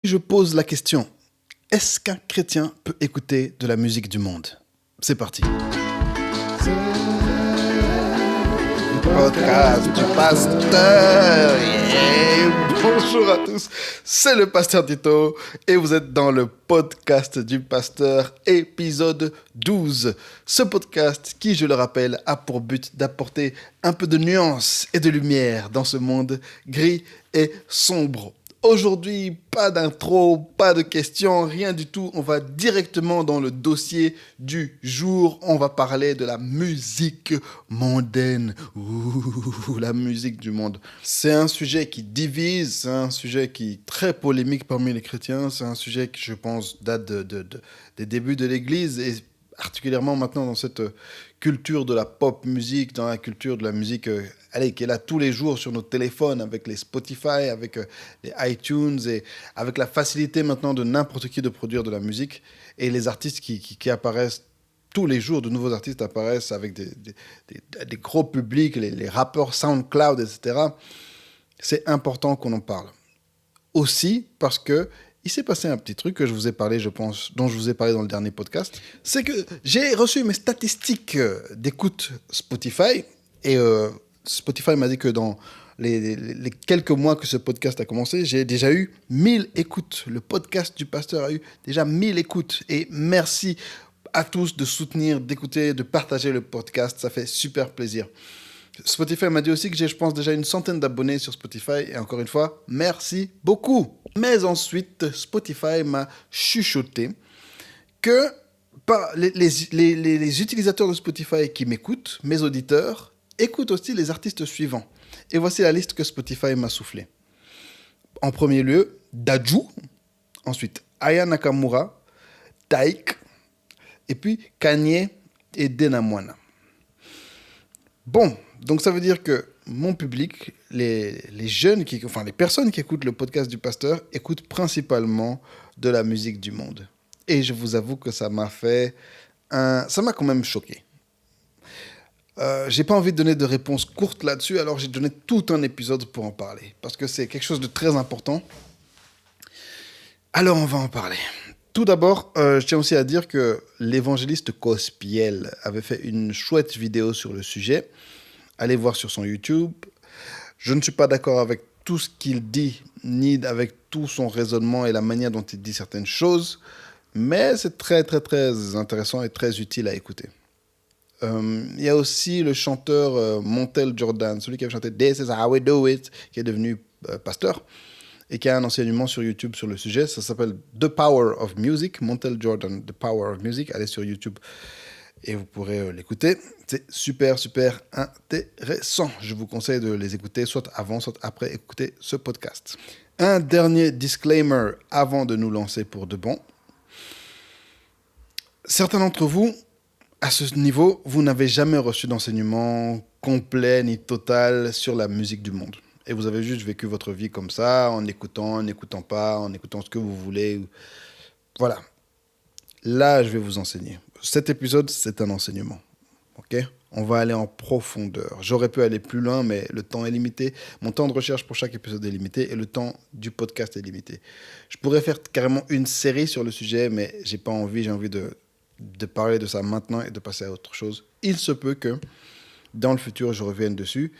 Je pose la question, est-ce qu'un chrétien peut écouter de la musique du monde? C'est parti. Podcast du pasteur. Yeah. Bonjour à tous, c'est le pasteur Tito et vous êtes dans le podcast du pasteur épisode 12. Ce podcast qui, je le rappelle, a pour but d'apporter un peu de nuance et de lumière dans ce monde gris et sombre. Aujourd'hui, pas d'intro, pas de questions, rien du tout. On va directement dans le dossier du jour. On va parler de la musique mondaine. Ouh, la musique du monde. C'est un sujet qui divise, c'est un sujet qui est très polémique parmi les chrétiens. C'est un sujet qui, je pense, date des débuts de l'Église et particulièrement maintenant dans cette culture de la pop musique, dans la culture de la musique qui est là tous les jours sur nos téléphones avec les Spotify, avec les iTunes et avec la facilité maintenant de n'importe qui de produire de la musique et les artistes qui apparaissent tous les jours, de nouveaux artistes apparaissent avec des gros publics, les rappeurs SoundCloud, etc. C'est important qu'on en parle. Aussi parce que il s'est passé un petit truc que je vous ai parlé, je pense, dont je vous ai parlé dans le dernier podcast. C'est que j'ai reçu mes statistiques d'écoute Spotify et Spotify m'a dit que dans les quelques mois que ce podcast a commencé, j'ai déjà eu 1000 écoutes. Le podcast du pasteur a eu déjà 1000 écoutes. Et merci à tous de soutenir, d'écouter, de partager le podcast. Ça fait super plaisir. Spotify m'a dit aussi que j'ai, je pense, déjà une centaine d'abonnés sur Spotify. Et encore une fois, merci beaucoup. Mais ensuite, Spotify m'a chuchoté que les utilisateurs de Spotify qui m'écoutent, mes auditeurs, écoutent aussi les artistes suivants. Et voici la liste que Spotify m'a soufflée. En premier lieu, Dadju. Ensuite, Aya Nakamura, Taïk. Et puis, Kanye et Denamwana. Bon, donc ça veut dire que mon public, les jeunes, les personnes qui écoutent le podcast du pasteur, écoutent principalement de la musique du monde. Et je vous avoue que ça m'a quand même choqué. J'ai pas envie de donner de réponse courte là-dessus, alors j'ai donné tout un épisode pour en parler, parce que c'est quelque chose de très important. Alors on va en parler. Tout d'abord, je tiens aussi à dire que l'évangéliste Cospiel avait fait une chouette vidéo sur le sujet. Allez voir sur son YouTube. Je ne suis pas d'accord avec tout ce qu'il dit, ni avec tout son raisonnement et la manière dont il dit certaines choses, mais c'est très, très, très intéressant et très utile à écouter. Il y a aussi le chanteur Montel Jordan, celui qui avait chanté « This is how we do it », qui est devenu pasteur et qui a un enseignement sur YouTube sur le sujet. Ça s'appelle « The Power of Music », Montel Jordan, « The Power of Music ». Allez sur YouTube et vous pourrez l'écouter. C'est super, super intéressant. Je vous conseille de les écouter soit avant, soit après écouter ce podcast. Un dernier disclaimer avant de nous lancer pour de bon. Certains d'entre vous, à ce niveau, vous n'avez jamais reçu d'enseignement complet ni total sur la musique du monde. Et vous avez juste vécu votre vie comme ça, en n'écoutant pas, en écoutant ce que vous voulez. Voilà. Là, je vais vous enseigner. Cet épisode, c'est un enseignement. Ok ? On va aller en profondeur. J'aurais pu aller plus loin, mais le temps est limité. Mon temps de recherche pour chaque épisode est limité et le temps du podcast est limité. Je pourrais faire carrément une série sur le sujet, mais j'ai pas envie. J'ai envie de parler de ça maintenant et de passer à autre chose. Il se peut que dans le futur, je revienne dessus.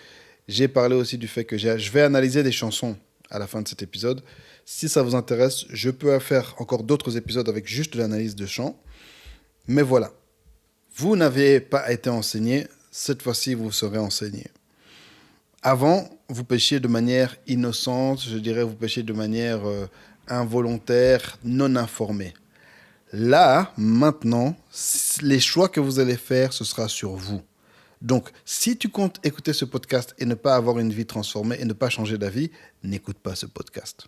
J'ai parlé aussi du fait que je vais analyser des chansons à la fin de cet épisode. Si ça vous intéresse, je peux faire encore d'autres épisodes avec juste de l'analyse de chant. Mais voilà, vous n'avez pas été enseigné, cette fois-ci vous serez enseigné. Avant, vous péchiez de manière innocente, je dirais vous péchiez de manière involontaire, non informée. Là, maintenant, les choix que vous allez faire, ce sera sur vous. Donc, si tu comptes écouter ce podcast et ne pas avoir une vie transformée et ne pas changer d'avis, n'écoute pas ce podcast.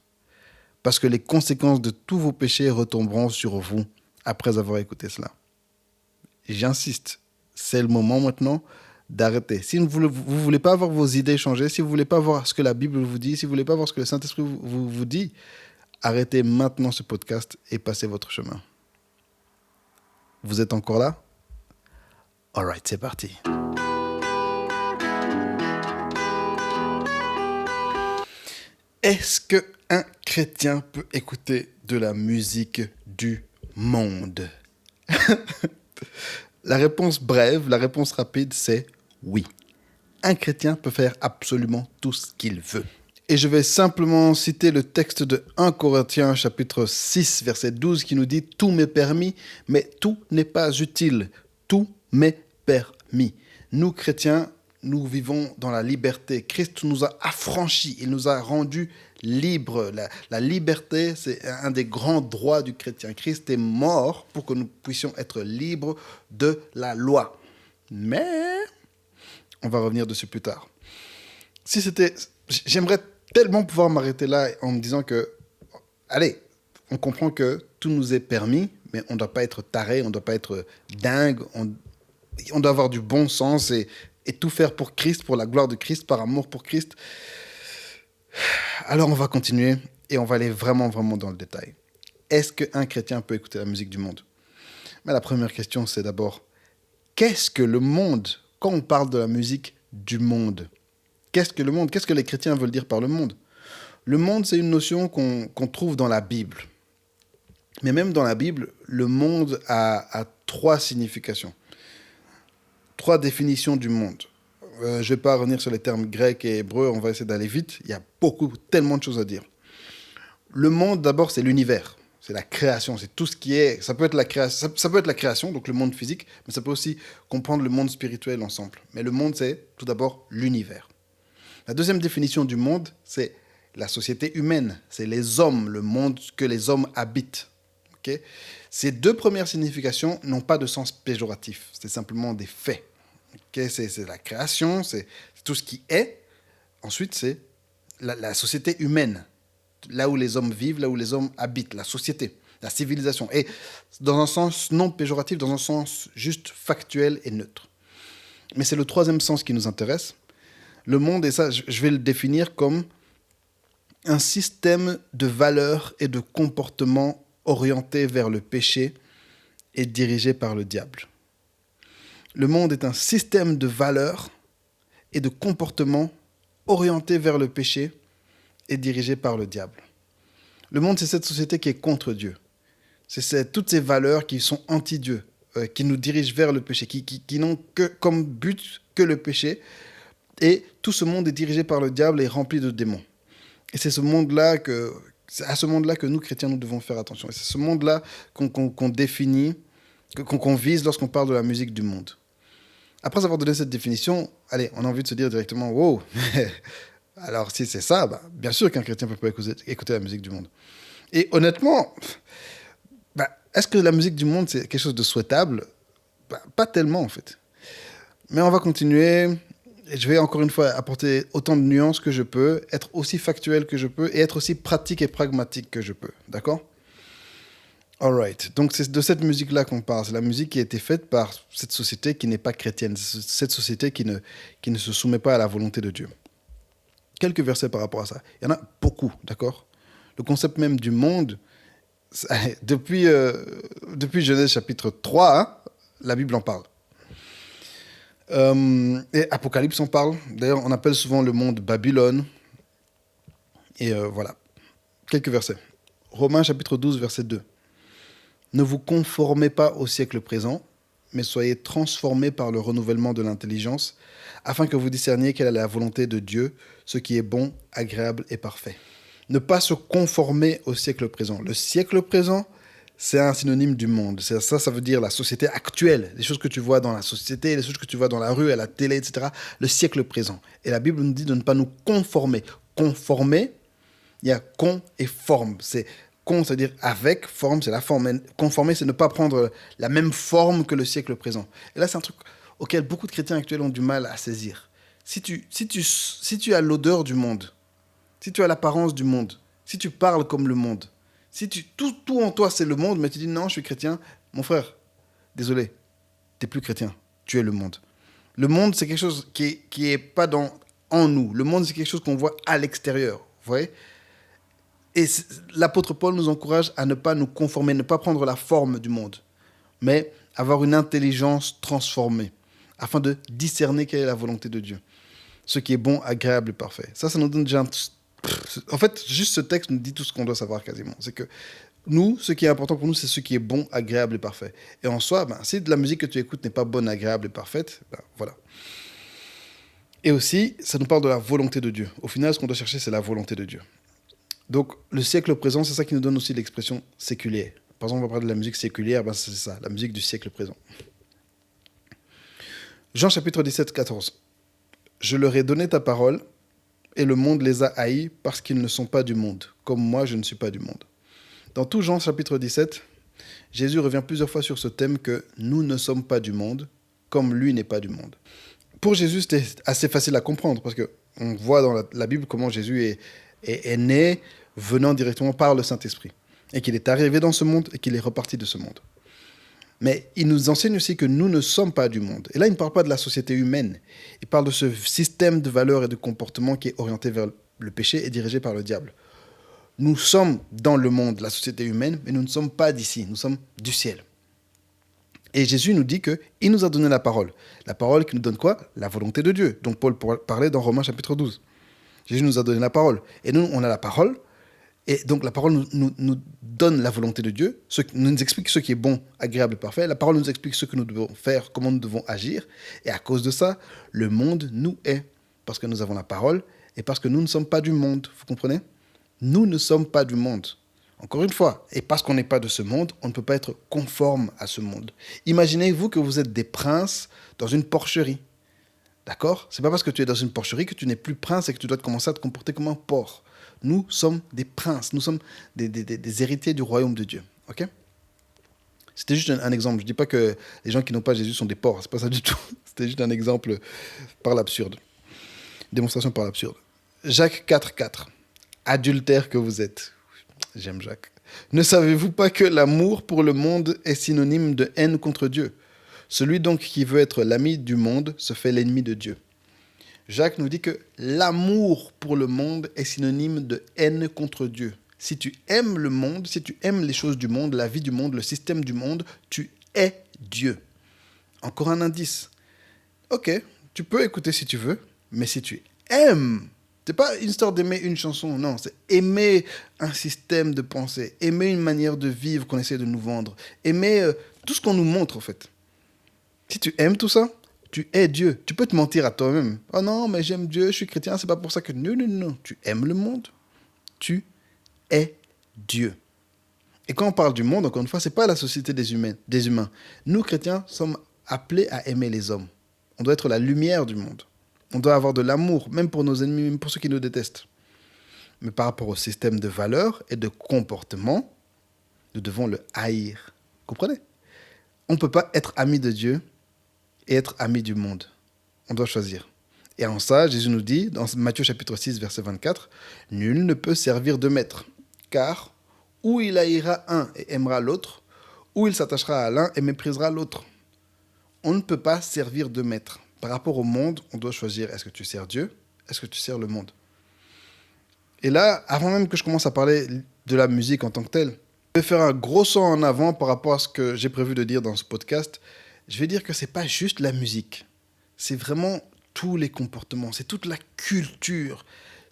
Parce que les conséquences de tous vos péchés retomberont sur vous après avoir écouté cela. J'insiste, c'est le moment maintenant d'arrêter. Si vous ne voulez pas avoir vos idées changées, si vous ne voulez pas voir ce que la Bible vous dit, si vous ne voulez pas voir ce que le Saint-Esprit vous dit, arrêtez maintenant ce podcast et passez votre chemin. Vous êtes encore là? Alright, c'est parti. Est-ce qu'un un chrétien peut écouter de la musique du monde? La réponse brève, la réponse rapide, c'est oui. Un chrétien peut faire absolument tout ce qu'il veut. Et je vais simplement citer le texte de 1 Corinthiens chapitre 6, verset 12, qui nous dit « Tout m'est permis, mais tout n'est pas utile. Tout m'est permis. » Nous, chrétiens, nous vivons dans la liberté. Christ nous a affranchis, il nous a rendus libres. La liberté, c'est un des grands droits du chrétien. Christ est mort pour que nous puissions être libres de la loi. Mais, on va revenir dessus plus tard. J'aimerais tellement pouvoir m'arrêter là en me disant que, allez, on comprend que tout nous est permis, mais on ne doit pas être taré, on ne doit pas être dingue, on doit avoir du bon sens et tout faire pour Christ, pour la gloire de Christ, par amour pour Christ. Alors on va continuer et on va aller vraiment, vraiment dans le détail. Est-ce qu'un chrétien peut écouter la musique du monde? Mais la première question, c'est d'abord, qu'est-ce que le monde? Quand on parle de la musique du monde, qu'est-ce que le monde? Qu'est-ce que les chrétiens veulent dire par le monde? Le monde, c'est une notion qu'on trouve dans la Bible. Mais même dans la Bible, le monde a 3 significations. 3 définitions du monde. Je ne vais pas revenir sur les termes grecs et hébreux, on va essayer d'aller vite. Il y a tellement de choses à dire. Le monde, d'abord, c'est l'univers. C'est la création, c'est tout ce qui est... Ça peut être la création, donc le monde physique, mais ça peut aussi comprendre le monde spirituel ensemble. Mais le monde, c'est tout d'abord l'univers. La deuxième définition du monde, c'est la société humaine. C'est les hommes, le monde que les hommes habitent. Okay? Ces 2 premières significations n'ont pas de sens péjoratif. C'est simplement des faits. Okay? C'est la création, c'est tout ce qui est. Ensuite, c'est la société humaine. Là où les hommes vivent, là où les hommes habitent, la société, la civilisation. Et dans un sens non péjoratif, dans un sens juste factuel et neutre. Mais c'est le 3e sens qui nous intéresse. Le monde, et ça, je vais le définir comme un système de valeurs et de comportements orientés vers le péché et dirigés par le diable. Le monde est un système de valeurs et de comportements orientés vers le péché et dirigés par le diable. Le monde, c'est cette société qui est contre Dieu. C'est toutes ces valeurs qui sont anti-Dieu, qui nous dirigent vers le péché, qui n'ont que comme but que le péché. Et tout ce monde est dirigé par le diable et rempli de démons. Et c'est à ce monde-là que nous, chrétiens, nous devons faire attention. Et c'est ce monde-là qu'on définit, qu'on vise lorsqu'on parle de la musique du monde. Après avoir donné cette définition, allez, on a envie de se dire directement, wow, alors si c'est ça, bien sûr qu'un chrétien peut pas écouter la musique du monde. Et honnêtement, est-ce que la musique du monde, c'est quelque chose de souhaitable? Pas tellement, en fait. Mais on va continuer. Et je vais encore une fois apporter autant de nuances que je peux, être aussi factuel que je peux et être aussi pratique et pragmatique que je peux. D'accord? All right. Donc, c'est de cette musique-là qu'on parle. C'est la musique qui a été faite par cette société qui n'est pas chrétienne. Cette société qui ne se soumet pas à la volonté de Dieu. Quelques versets par rapport à ça. Il y en a beaucoup, d'accord? Le concept même du monde, depuis Genèse chapitre 3, hein, la Bible en parle. Et Apocalypse en parle. D'ailleurs, on appelle souvent le monde Babylone. Et voilà. Quelques versets. Romains chapitre 12, verset 2. Ne vous conformez pas au siècle présent, mais soyez transformés par le renouvellement de l'intelligence, afin que vous discerniez quelle est la volonté de Dieu, ce qui est bon, agréable et parfait. Ne pas se conformer au siècle présent. Le siècle présent, c'est un synonyme du monde. Ça veut dire la société actuelle, les choses que tu vois dans la société, les choses que tu vois dans la rue, à la télé, etc. Le siècle présent. Et la Bible nous dit de ne pas nous conformer. Conformer, il y a con et forme. C'est con, c'est-à-dire avec, forme, c'est la forme. Conformer, c'est ne pas prendre la même forme que le siècle présent. Et là, c'est un truc auquel beaucoup de chrétiens actuels ont du mal à saisir. Si tu as l'odeur du monde, si tu as l'apparence du monde, si tu parles comme le monde, si tout en toi c'est le monde, mais tu dis non, je suis chrétien, mon frère, désolé, tu n'es plus chrétien, tu es le monde. Le monde, c'est quelque chose qui est pas en nous. Le monde, c'est quelque chose qu'on voit à l'extérieur, vous voyez? Et l'apôtre Paul nous encourage à ne pas nous conformer, ne pas prendre la forme du monde, mais avoir une intelligence transformée, afin de discerner quelle est la volonté de Dieu, ce qui est bon, agréable et parfait. Ça nous donne déjà En fait, juste ce texte nous dit tout ce qu'on doit savoir quasiment. C'est que nous, ce qui est important pour nous, c'est ce qui est bon, agréable et parfait. Et en soi, si de la musique que tu écoutes n'est pas bonne, agréable et parfaite, voilà. Et aussi, ça nous parle de la volonté de Dieu. Au final, ce qu'on doit chercher, c'est la volonté de Dieu. Donc, le siècle présent, c'est ça qui nous donne aussi l'expression séculière. Par exemple, on va parler de la musique séculière, c'est ça, la musique du siècle présent. Jean chapitre 17, 14. Je leur ai donné ta parole, et le monde les a haïs parce qu'ils ne sont pas du monde, comme moi je ne suis pas du monde. Dans tout Jean chapitre 17, Jésus revient plusieurs fois sur ce thème que nous ne sommes pas du monde, comme lui n'est pas du monde. Pour Jésus, c'était assez facile à comprendre, parce qu'on voit dans la Bible comment Jésus est né venant directement par le Saint-Esprit, et qu'il est arrivé dans ce monde et qu'il est reparti de ce monde. Mais il nous enseigne aussi que nous ne sommes pas du monde. Et là, il ne parle pas de la société humaine. Il parle de ce système de valeurs et de comportements qui est orienté vers le péché et dirigé par le diable. Nous sommes dans le monde, la société humaine, mais nous ne sommes pas d'ici, nous sommes du ciel. Et Jésus nous dit qu'il nous a donné la parole. La parole qui nous donne quoi? La volonté de Dieu. Donc Paul parlait dans Romains chapitre 12. Jésus nous a donné la parole. Et nous, on a la parole. Et donc la parole nous donne la volonté de Dieu, nous explique ce qui est bon, agréable et parfait. La parole nous explique ce que nous devons faire, comment nous devons agir. Et à cause de ça, le monde nous hait. Parce que nous avons la parole et parce que nous ne sommes pas du monde. Vous comprenez? Nous ne sommes pas du monde. Encore une fois, et parce qu'on n'est pas de ce monde, on ne peut pas être conforme à ce monde. Imaginez-vous que vous êtes des princes dans une porcherie. D'accord? C'est pas parce que tu es dans une porcherie que tu n'es plus prince et que tu dois commencer à te comporter comme un porc. Nous sommes des princes, nous sommes des héritiers du royaume de Dieu. Ok? C'était juste un exemple. Je ne dis pas que les gens qui n'ont pas Jésus sont des porcs, c'est pas ça du tout. C'était juste un exemple par l'absurde. Démonstration par l'absurde. Jacques 4, 4. Adultère que vous êtes. J'aime Jacques. Ne savez-vous pas que l'amour pour le monde est synonyme de haine contre Dieu? Celui donc qui veut être l'ami du monde se fait l'ennemi de Dieu. Jacques nous dit que l'amour pour le monde est synonyme de haine contre Dieu. Si tu aimes le monde, si tu aimes les choses du monde, la vie du monde, le système du monde, tu es Dieu. Encore un indice. Ok, tu peux écouter si tu veux, mais si tu aimes, c'est pas une histoire d'aimer une chanson, non, c'est aimer un système de pensée, aimer une manière de vivre qu'on essaie de nous vendre, aimer tout ce qu'on nous montre en fait. Si tu aimes tout ça, tu es Dieu. Tu peux te mentir à toi-même. Oh non, mais j'aime Dieu, je suis chrétien, c'est pas pour ça que... Non, non, non. Tu aimes le monde. Tu es Dieu. Et quand on parle du monde, encore une fois, c'est pas la société des humains. Nous, chrétiens, sommes appelés à aimer les hommes. On doit être la lumière du monde. On doit avoir de l'amour, même pour nos ennemis, même pour ceux qui nous détestent. Mais par rapport au système de valeurs et de comportement, nous devons le haïr. Vous comprenez? On ne peut pas être ami de Dieu et être ami du monde. On doit choisir. Et en ça, Jésus nous dit, dans Matthieu chapitre 6, verset 24, « Nul ne peut servir de maître, car ou il haïra un et aimera l'autre, ou il s'attachera à l'un et méprisera l'autre. » On ne peut pas servir de maître. Par rapport au monde, on doit choisir, est-ce que tu sers Dieu? Est-ce que tu sers le monde? Et là, avant même que je commence à parler de la musique en tant que telle, je vais faire un gros saut en avant par rapport à ce que j'ai prévu de dire dans ce podcast. Je vais dire que c'est pas juste la musique. C'est vraiment tous les comportements, c'est toute la culture.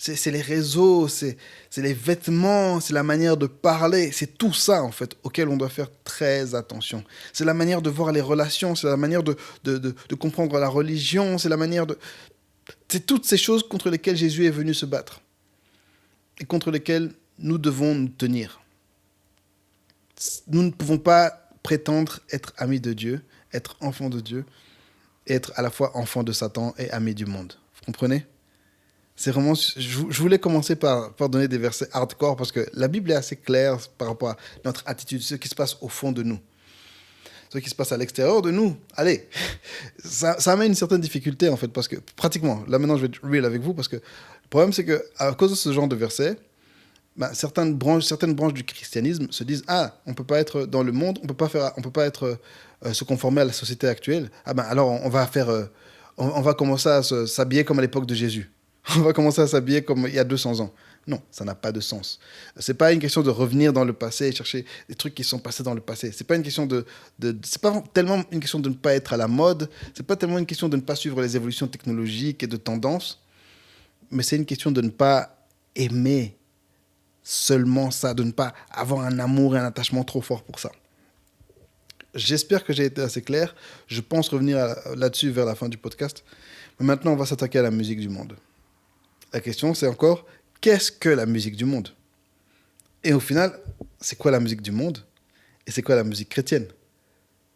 C'est les réseaux, c'est les vêtements, c'est la manière de parler. C'est tout ça, en fait, auquel on doit faire très attention. C'est la manière de voir les relations, c'est la manière de comprendre la religion, c'est la manière de... C'est toutes ces choses contre lesquelles Jésus est venu se battre et contre lesquelles nous devons nous tenir. Nous ne pouvons pas prétendre être amis de Dieu, être enfants de Dieu, et être à la fois enfants de Satan et amis du monde. Vous comprenez? C'est vraiment... Je voulais commencer par donner des versets hardcore parce que la Bible est assez claire par rapport à notre attitude, ce qui se passe au fond de nous. Ce qui se passe à l'extérieur de nous, allez, ça amène une certaine difficulté en fait, parce que pratiquement, là maintenant je vais être real avec vous, parce que le problème c'est qu'à cause de ce genre de versets, certaines branches du christianisme se disent, ah, on ne peut pas être dans le monde, on peut pas être, se conformer à la société actuelle, alors on va commencer à s'habiller comme à l'époque de Jésus. On va commencer à s'habiller comme il y a 200 ans. Non, ça n'a pas de sens. C'est pas une question de revenir dans le passé et chercher des trucs qui sont passés dans le passé. C'est pas une question c'est pas tellement une question de ne pas être à la mode. C'est pas tellement une question de ne pas suivre les évolutions technologiques et de tendances. Mais c'est une question de ne pas aimer seulement ça, de ne pas avoir un amour et un attachement trop fort pour ça. J'espère que j'ai été assez clair. Je pense revenir là-dessus vers la fin du podcast. Mais maintenant, on va s'attaquer à la musique du monde. La question, c'est encore, qu'est-ce que la musique du monde? Et au final, c'est quoi la musique du monde? Et c'est quoi la musique chrétienne?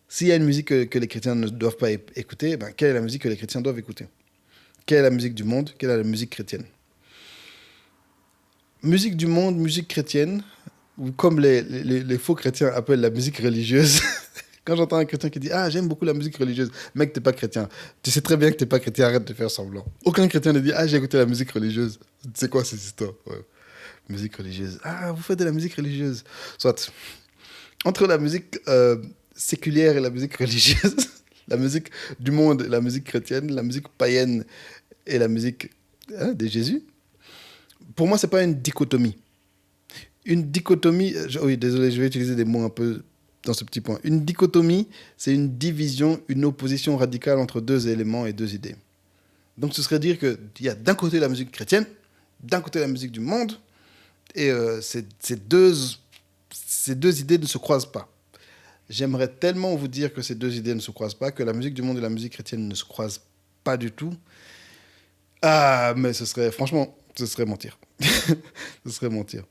S'il y a une musique que les chrétiens ne doivent pas écouter, ben, quelle est la musique que les chrétiens doivent écouter? Quelle est la musique du monde? Quelle est la musique chrétienne? Musique du monde, musique chrétienne, ou comme les faux chrétiens appellent la musique religieuse. Quand j'entends un chrétien qui dit « Ah, j'aime beaucoup la musique religieuse », mec, t'es pas chrétien. Tu sais très bien que t'es pas chrétien, arrête de faire semblant. Aucun chrétien ne dit « Ah, j'ai écouté la musique religieuse ». C'est quoi cette histoire? Ouais. Musique religieuse. Ah, vous faites de la musique religieuse. Soit, entre la musique séculière et la musique religieuse, la musique du monde et la musique chrétienne, la musique païenne et la musique de Jésus, pour moi, c'est pas une dichotomie. Une dichotomie, oui, désolé, je vais utiliser des mots un peu dans ce petit point. Une dichotomie, c'est une division, une opposition radicale entre deux éléments et deux idées. Donc, ce serait dire qu'il y a d'un côté la musique chrétienne, d'un côté la musique du monde, et ces deux idées ne se croisent pas. J'aimerais tellement vous dire que ces deux idées ne se croisent pas, que la musique du monde et la musique chrétienne ne se croisent pas du tout. Ah, mais ce serait, franchement, ce serait mentir. Ce serait mentir.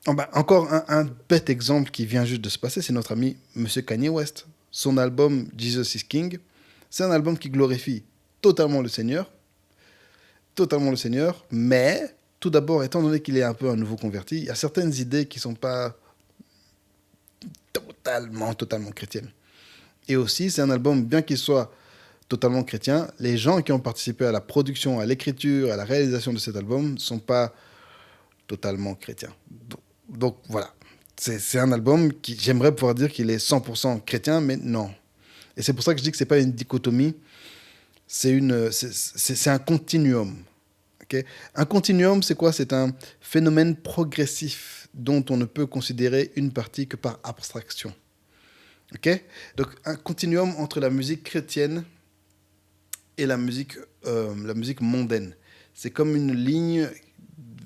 Oh ben, encore un bête exemple qui vient juste de se passer, c'est notre ami Monsieur Kanye West. Son album Jesus is King, c'est un album qui glorifie totalement le Seigneur, mais tout d'abord, étant donné qu'il est un peu un nouveau converti, il y a certaines idées qui ne sont pas totalement chrétiennes. Et aussi, c'est un album, bien qu'il soit totalement chrétien, les gens qui ont participé à la production, à l'écriture, à la réalisation de cet album ne sont pas totalement chrétiens. Donc voilà, c'est un album qui j'aimerais pouvoir dire qu'il est 100% chrétien, mais non. Et c'est pour ça que je dis que ce n'est pas une dichotomie, c'est un continuum. Okay? Un continuum, c'est quoi? C'est un phénomène progressif dont on ne peut considérer une partie que par abstraction. Okay? Donc un continuum entre la musique chrétienne et la musique mondaine. C'est comme une ligne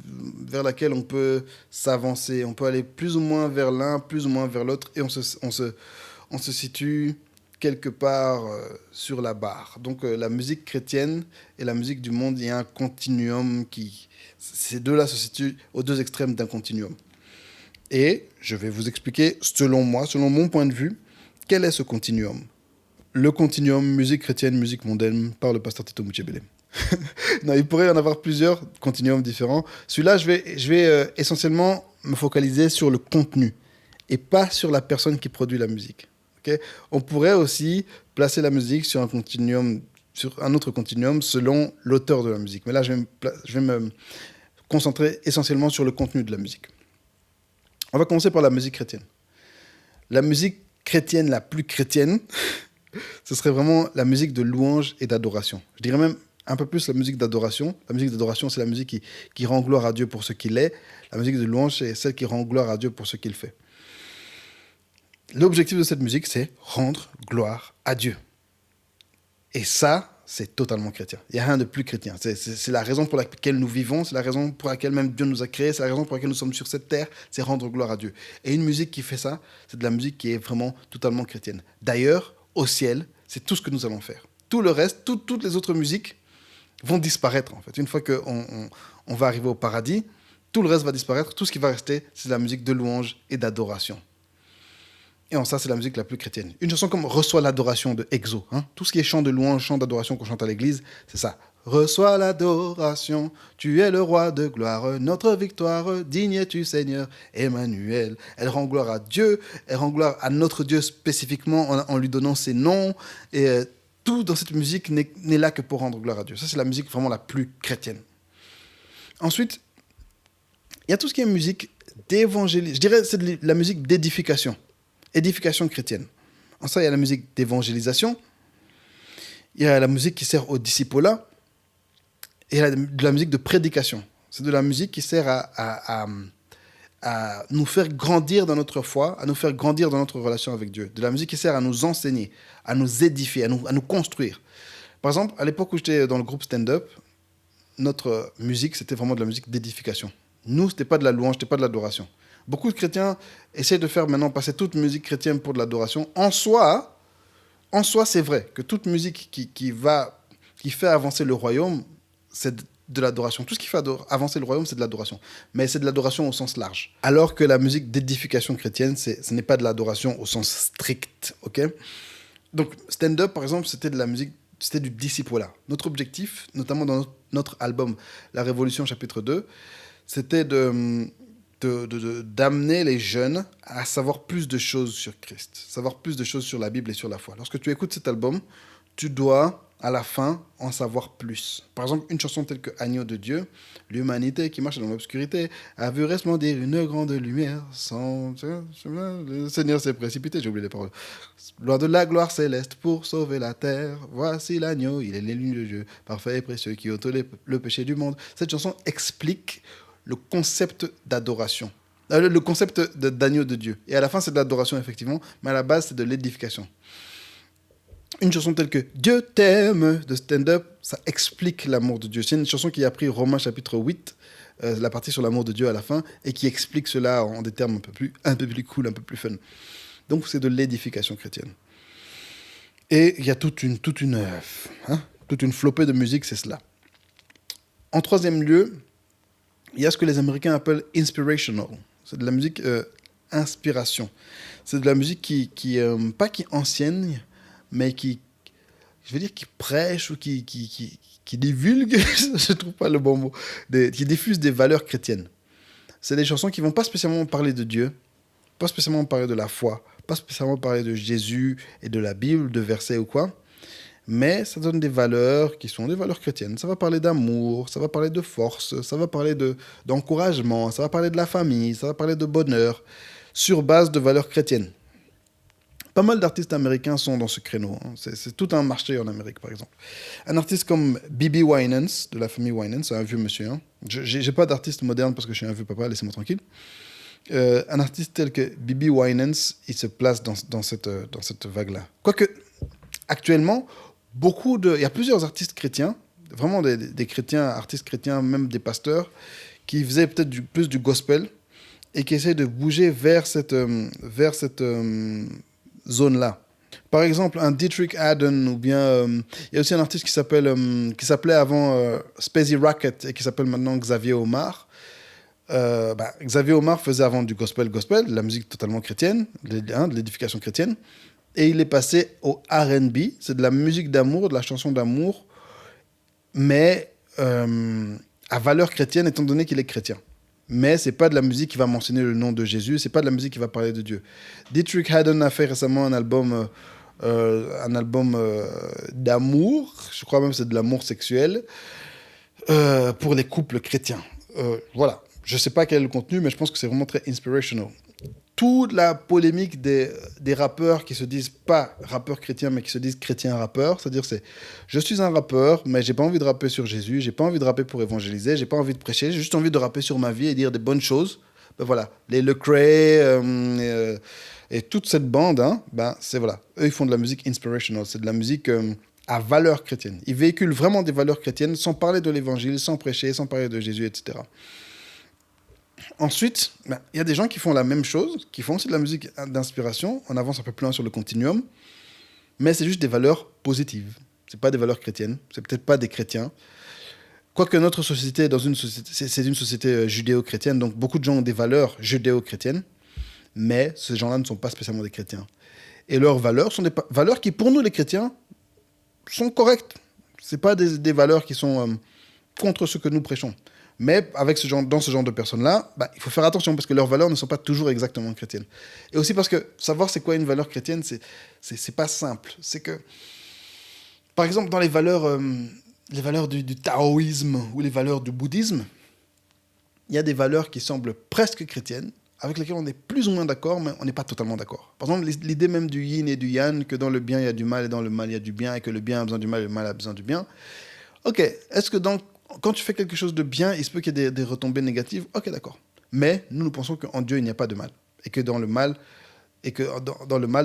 vers laquelle on peut s'avancer. On peut aller plus ou moins vers l'un, plus ou moins vers l'autre, et on se situe quelque part sur la barre. Donc la musique chrétienne et la musique du monde, il y a un continuum ces deux-là se situent aux deux extrêmes d'un continuum. Et je vais vous expliquer, selon moi, selon mon point de vue, quel est ce continuum. Le continuum musique chrétienne, musique mondaine, par le pasteur Tito Mouchebele. Non, il pourrait y en avoir plusieurs continuums différents. Celui-là, je vais essentiellement me focaliser sur le contenu et pas sur la personne qui produit la musique. Okay? On pourrait aussi placer la musique sur un autre continuum selon l'auteur de la musique. Mais là, je vais me concentrer essentiellement sur le contenu de la musique. On va commencer par la musique chrétienne. La musique chrétienne la plus chrétienne, ce serait vraiment la musique de louange et d'adoration. Je dirais même un peu plus la musique d'adoration. La musique d'adoration, c'est la musique qui rend gloire à Dieu pour ce qu'il est. La musique de louange, c'est celle qui rend gloire à Dieu pour ce qu'il fait. L'objectif de cette musique, c'est rendre gloire à Dieu. Et ça, c'est totalement chrétien. Il n'y a rien de plus chrétien. C'est la raison pour laquelle nous vivons, c'est la raison pour laquelle même Dieu nous a créés, c'est la raison pour laquelle nous sommes sur cette terre, c'est rendre gloire à Dieu. Et une musique qui fait ça, c'est de la musique qui est vraiment totalement chrétienne. D'ailleurs, au ciel, c'est tout ce que nous allons faire. Tout le reste, toutes les autres musiques vont disparaître, en fait. Une fois qu'on va arriver au paradis, tout le reste va disparaître. Tout ce qui va rester, c'est la musique de louange et d'adoration. Et en ça, c'est la musique la plus chrétienne. Une chanson comme « Reçois l'adoration » de Exo. Hein, tout ce qui est chant de louange, chant d'adoration qu'on chante à l'église, c'est ça. « Reçois l'adoration, tu es le roi de gloire, notre victoire, digne es-tu Seigneur, Emmanuel. » Elle rend gloire à Dieu, elle rend gloire à notre Dieu spécifiquement en lui donnant ses noms. Et tout dans cette musique n'est là que pour rendre gloire à Dieu. Ça, c'est la musique vraiment la plus chrétienne. Ensuite, il y a tout ce qui est musique d'évangélisation. Je dirais que c'est la musique d'édification. Édification chrétienne. En ça, il y a la musique d'évangélisation, il y a la musique qui sert au discipulat, et il y a de la musique de prédication. C'est de la musique qui sert à nous faire grandir dans notre foi, à nous faire grandir dans notre relation avec Dieu. De la musique qui sert à nous enseigner, à nous édifier, à nous construire. Par exemple, à l'époque où j'étais dans le groupe stand-up, notre musique, c'était vraiment de la musique d'édification. Nous, c'était pas de la louange, c'était pas de l'adoration. Beaucoup de chrétiens essaient de faire maintenant passer toute musique chrétienne pour de l'adoration. En soi, c'est vrai que toute musique qui fait avancer le royaume, c'est de l'adoration. Tout ce qui fait avancer le royaume, c'est de l'adoration. Mais c'est de l'adoration au sens large. Alors que la musique d'édification chrétienne, ce n'est pas de l'adoration au sens strict. Ok. Donc, stand-up, par exemple, c'était de la musique, c'était du disciple-là. Notre objectif, notamment dans notre album La Révolution, chapitre 2, c'était d'amener les jeunes à savoir plus de choses sur Christ, savoir plus de choses sur la Bible et sur la foi. Lorsque tu écoutes cet album, tu dois, à la fin, en savoir plus. Par exemple, une chanson telle que Agneau de Dieu, l'humanité qui marche dans l'obscurité a vu resplendir une grande lumière sans... Le Seigneur s'est précipité, j'ai oublié les paroles. Loin de la gloire céleste pour sauver la terre, voici l'agneau, il est l'élu de Dieu, parfait et précieux, qui ôte le péché du monde. Cette chanson explique le concept d'adoration, le concept d'agneau de Dieu. Et à la fin, c'est de l'adoration, effectivement, mais à la base, c'est de l'édification. Une chanson telle que Dieu t'aime de stand-up, ça explique l'amour de Dieu. C'est une chanson qui a pris Romains chapitre 8, la partie sur l'amour de Dieu à la fin, et qui explique cela en des termes un peu plus cool, un peu plus fun. Donc c'est de l'édification chrétienne. Et il y a toute une flopée de musique, c'est cela. En troisième lieu, il y a ce que les Américains appellent inspirational. C'est de la musique inspiration. C'est de la musique pas qui enseigne, mais qui prêche ou qui divulgue, je ne trouve pas le bon mot, qui diffuse des valeurs chrétiennes. C'est des chansons qui ne vont pas spécialement parler de Dieu, pas spécialement parler de la foi, pas spécialement parler de Jésus et de la Bible, de versets ou quoi, mais ça donne des valeurs qui sont des valeurs chrétiennes. Ça va parler d'amour, ça va parler de force, ça va parler d'encouragement, ça va parler de la famille, ça va parler de bonheur, sur base de valeurs chrétiennes. Pas mal d'artistes américains sont dans ce créneau. Hein. C'est tout un marché en Amérique, par exemple. Un artiste comme B.B. Winans, de la famille Winans, c'est un vieux monsieur. Hein. Je n'ai pas d'artiste moderne parce que je suis un vieux papa, laissez-moi tranquille. Un artiste tel que B.B. Winans, il se place dans cette vague-là. Quoique, actuellement, il y a plusieurs artistes chrétiens, vraiment des chrétiens, artistes chrétiens, même des pasteurs, qui faisaient peut-être plus du gospel et qui essaient de bouger vers cette zone-là. Par exemple, un Dietrich Haddon, ou bien il y a aussi un artiste qui s'appelait avant Spacey Racket et qui s'appelle maintenant Xavier Omar. Xavier Omar faisait avant du gospel, de la musique totalement chrétienne, de l'édification chrétienne, et il est passé au R&B, c'est de la musique d'amour, de la chanson d'amour, mais à valeur chrétienne étant donné qu'il est chrétien. Mais c'est pas de la musique qui va mentionner le nom de Jésus, c'est pas de la musique qui va parler de Dieu. Dietrich Haddon a fait récemment un album d'amour, je crois même que c'est de l'amour sexuel, pour les couples chrétiens. Voilà, je sais pas quel est le contenu, mais je pense que c'est vraiment très inspirational. Toute la polémique des rappeurs qui se disent pas rappeurs chrétiens, mais qui se disent chrétiens rappeurs, c'est-à-dire je suis un rappeur, mais j'ai pas envie de rapper sur Jésus, j'ai pas envie de rapper pour évangéliser, j'ai pas envie de prêcher, j'ai juste envie de rapper sur ma vie et dire des bonnes choses. Ben voilà, les Lecrae et toute cette bande, hein, eux ils font de la musique inspirational, c'est de la musique à valeur chrétienne. Ils véhiculent vraiment des valeurs chrétiennes sans parler de l'évangile, sans prêcher, sans parler de Jésus, etc. Ensuite, il y a des gens qui font la même chose, qui font aussi de la musique d'inspiration. On avance un peu plus loin sur le continuum, mais c'est juste des valeurs positives. C'est pas des valeurs chrétiennes, c'est peut-être pas des chrétiens. Quoique notre société, c'est une société judéo-chrétienne, donc beaucoup de gens ont des valeurs judéo-chrétiennes, mais ces gens-là ne sont pas spécialement des chrétiens. Et leurs valeurs sont des valeurs qui, pour nous les chrétiens, sont correctes. C'est pas des valeurs qui sont contre ce que nous prêchons. Mais dans ce genre de personnes-là, il faut faire attention parce que leurs valeurs ne sont pas toujours exactement chrétiennes. Et aussi parce que savoir c'est quoi une valeur chrétienne, c'est pas simple. C'est que, par exemple, dans les valeurs du taoïsme ou les valeurs du bouddhisme, il y a des valeurs qui semblent presque chrétiennes, avec lesquelles on est plus ou moins d'accord, mais on n'est pas totalement d'accord. Par exemple, l'idée même du yin et du yang, que dans le bien il y a du mal et dans le mal il y a du bien, et que le bien a besoin du mal et le mal a besoin du bien. Ok, est-ce que quand tu fais quelque chose de bien, il se peut qu'il y ait des retombées négatives. Ok, d'accord. Mais nous pensons qu'en Dieu, il n'y a pas de mal. Et que dans le mal,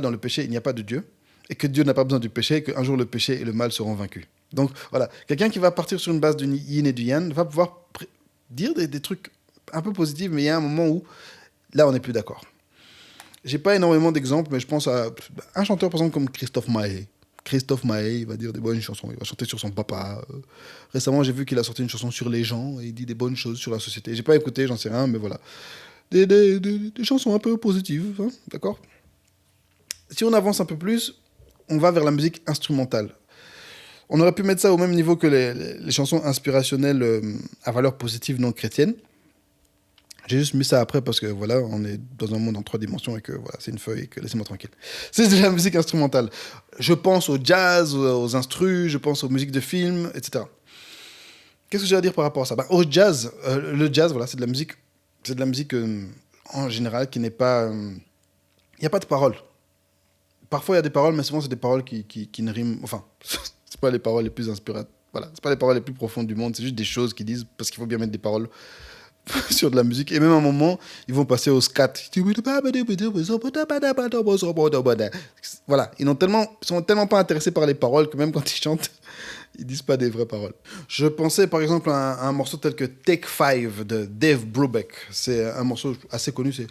dans le péché, il n'y a pas de Dieu. Et que Dieu n'a pas besoin du péché, et qu'un jour le péché et le mal seront vaincus. Donc voilà, quelqu'un qui va partir sur une base du yin et du yang va pouvoir dire des trucs un peu positive, mais il y a un moment où, là, on n'est plus d'accord. J'ai pas énormément d'exemples, mais je pense à un chanteur, par exemple, comme Christophe Maé. Christophe Maé, il va dire des bonnes chansons, il va chanter sur son papa. Récemment, j'ai vu qu'il a sorti une chanson sur les gens, et il dit des bonnes choses sur la société. J'ai pas écouté, j'en sais rien, mais voilà. Des chansons un peu positives, hein, d'accord. Si on avance un peu plus, on va vers la musique instrumentale. On aurait pu mettre ça au même niveau que les chansons inspirationnelles à valeur positive non chrétienne. J'ai juste mis ça après parce que voilà, on est dans un monde en 3 dimensions et que voilà, c'est une feuille et que laissez-moi tranquille. C'est de la musique instrumentale. Je pense au jazz, aux instrus, je pense aux musiques de films, etc. Qu'est-ce que j'ai à dire par rapport à ça? Au jazz, le jazz, voilà, c'est de la musique en général qui n'est pas... Il n'y a pas de paroles. Parfois, il y a des paroles, mais souvent, c'est des paroles qui ne riment... Enfin, c'est pas les paroles les plus inspirantes. Voilà, c'est pas les paroles les plus profondes du monde, c'est juste des choses qu'ils disent parce qu'il faut bien mettre des paroles sur de la musique. Et même à un moment, ils vont passer au scat. Voilà, ils sont tellement pas intéressés par les paroles que même quand ils chantent, ils disent pas des vraies paroles. Je pensais par exemple à un morceau tel que Take 5 de Dave Brubeck. C'est un morceau assez connu, c'est...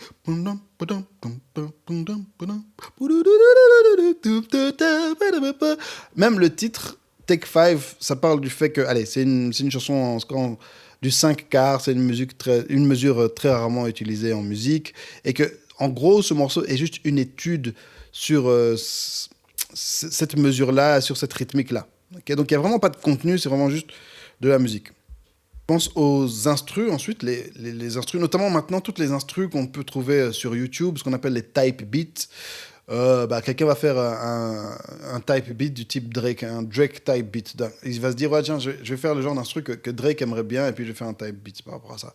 Même le titre, Take 5, ça parle du fait que... Allez, c'est une chanson du 5/4, c'est une mesure très rarement utilisée en musique. Et que, en gros, ce morceau est juste une étude sur cette mesure-là, sur cette rythmique-là. Okay, donc il n'y a vraiment pas de contenu, c'est vraiment juste de la musique. Je pense aux instrus ensuite, les instrus, notamment maintenant toutes les instrus qu'on peut trouver sur YouTube, ce qu'on appelle les type beats. Quelqu'un va faire un type beat du type Drake, un Drake type beat. Il va se dire, ouais, tiens, je vais faire le genre d'instru que Drake aimerait bien, et puis je vais faire un type beat par rapport à ça.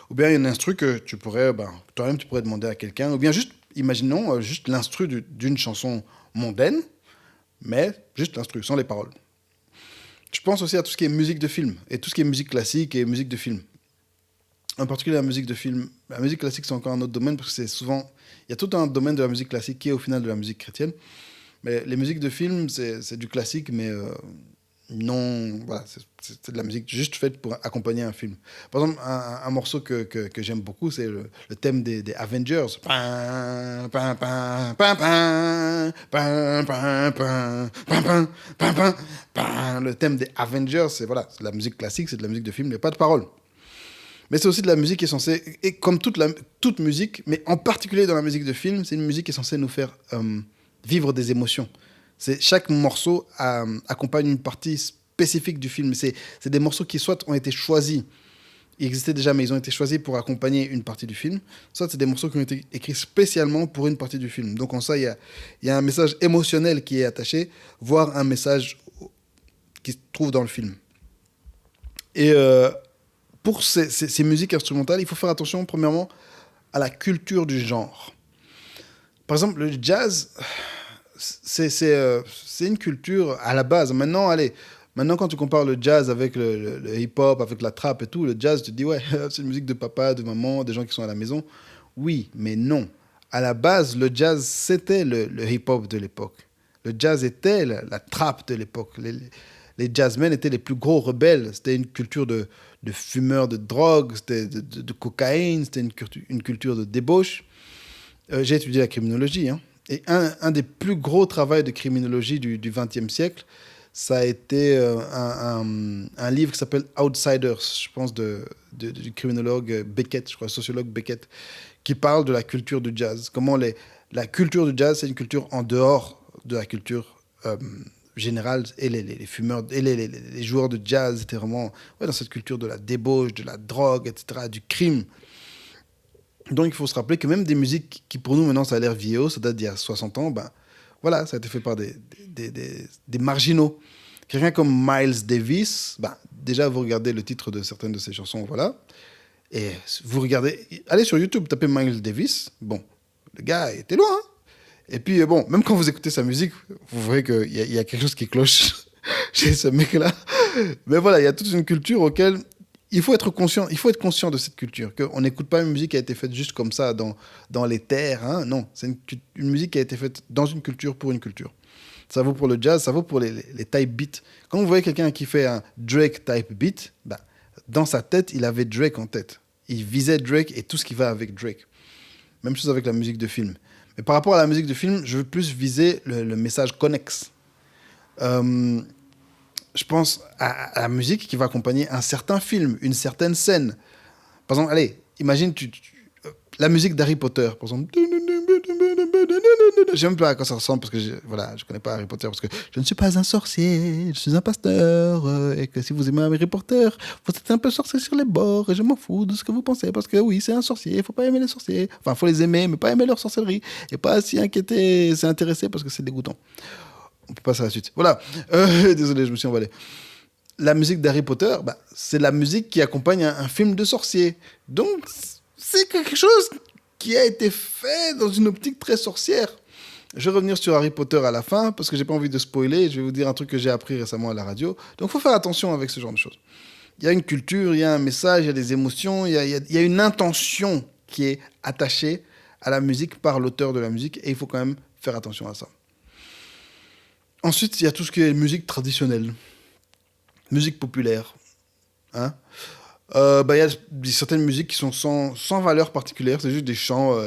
Ou bien il y a une instru que tu pourrais, toi-même, tu pourrais demander à quelqu'un. Ou bien juste, imaginons, juste l'instru d'une chanson mondaine, mais juste l'instru, sans les paroles. Je pense aussi à tout ce qui est musique de film, et tout ce qui est musique classique et musique de film. En particulier la musique de film. La musique classique, c'est encore un autre domaine, parce que c'est souvent... Il y a tout un domaine de la musique classique qui est au final de la musique chrétienne. Mais les musiques de film, c'est du classique, mais non... Voilà, c'est de la musique juste faite pour accompagner un film. Par exemple, un morceau que j'aime beaucoup, c'est le thème des Avengers. Le thème des Avengers, c'est voilà, c'est de la musique classique, c'est de la musique de film, il n'y a pas de paroles. Mais c'est aussi de la musique qui est censée, et comme toute musique, mais en particulier dans la musique de film, c'est une musique qui est censée nous faire vivre des émotions. Chaque morceau accompagne une partie spécifique du film. C'est des morceaux qui soit ont été choisis, ils existaient déjà, mais ils ont été choisis pour accompagner une partie du film, soit c'est des morceaux qui ont été écrits spécialement pour une partie du film. Donc en ça, il y a un message émotionnel qui est attaché, voire un message qui se trouve dans le film. Et... pour ces musiques instrumentales, il faut faire attention, premièrement, à la culture du genre. Par exemple, le jazz, c'est une culture à la base. Maintenant, quand tu compares le jazz avec le hip-hop, avec la trap et tout, le jazz, tu te dis, ouais, c'est une musique de papa, de maman, des gens qui sont à la maison. Oui, mais non. À la base, le jazz, c'était le hip-hop de l'époque. Le jazz était la trap de l'époque. Les jazzmen étaient les plus gros rebelles. C'était une culture de fumeurs de drogue, c'était de cocaïne, c'était une culture de débauche. J'ai étudié la criminologie. Hein, et un des plus gros travaux de criminologie du XXe siècle, ça a été un livre qui s'appelle Outsiders, je pense, du criminologue Beckett, je crois, sociologue Beckett, qui parle de la culture du jazz. Comment la culture du jazz, c'est une culture en dehors de la culture générale, et les fumeurs et les joueurs de jazz étaient vraiment dans cette culture de la débauche, de la drogue, etc., du crime. Donc il faut se rappeler que même des musiques qui pour nous maintenant ça a l'air vieillot, ça date d'il y a 60 ans, voilà, ça a été fait par des marginaux. Quelqu'un comme Miles Davis, déjà vous regardez le titre de certaines de ses chansons, voilà, et vous regardez, allez sur YouTube, tapez Miles Davis, bon, le gars était loin, hein. Et puis, même quand vous écoutez sa musique, vous voyez qu'il y a quelque chose qui cloche chez ce mec-là. Mais voilà, il y a toute une culture auquel il faut être conscient de cette culture, qu'on n'écoute pas une musique qui a été faite juste comme ça, dans les terres. Hein. Non, c'est une musique qui a été faite dans une culture, pour une culture. Ça vaut pour le jazz, ça vaut pour les type beats. Quand vous voyez quelqu'un qui fait un Drake type beat, dans sa tête, il avait Drake en tête. il visait Drake et tout ce qui va avec Drake. Même chose avec la musique de film. Mais par rapport à la musique de film, je veux plus viser le message connexe. Je pense à la musique qui va accompagner un certain film, une certaine scène. Par exemple, allez, imagine la musique d'Harry Potter, par exemple. Je sais même pas à quoi ça ressemble parce que je connais pas Harry Potter parce que je ne suis pas un sorcier, je suis un pasteur et que si vous aimez Harry Potter, vous êtes un peu sorcier sur les bords et je m'en fous de ce que vous pensez parce que oui, c'est un sorcier, il faut pas aimer les sorciers. Enfin, faut les aimer mais pas aimer leur sorcellerie et pas s'y inquiéter, s'y intéresser parce que c'est dégoûtant. On peut passer à la suite. Voilà. Désolé, je me suis emballé. La musique d'Harry Potter, c'est la musique qui accompagne un film de sorcier. Donc, c'est quelque chose qui a été fait dans une optique très sorcière. Je vais revenir sur Harry Potter à la fin, parce que j'ai pas envie de spoiler. Je vais vous dire un truc que j'ai appris récemment à la radio. Donc, il faut faire attention avec ce genre de choses. Il y a une culture, il y a un message, il y a des émotions, il y a une intention qui est attachée à la musique par l'auteur de la musique, et il faut quand même faire attention à ça. Ensuite, il y a tout ce qui est musique traditionnelle. Musique populaire. Hein? Il y a certaines musiques qui sont sans valeur particulière. C'est juste des chants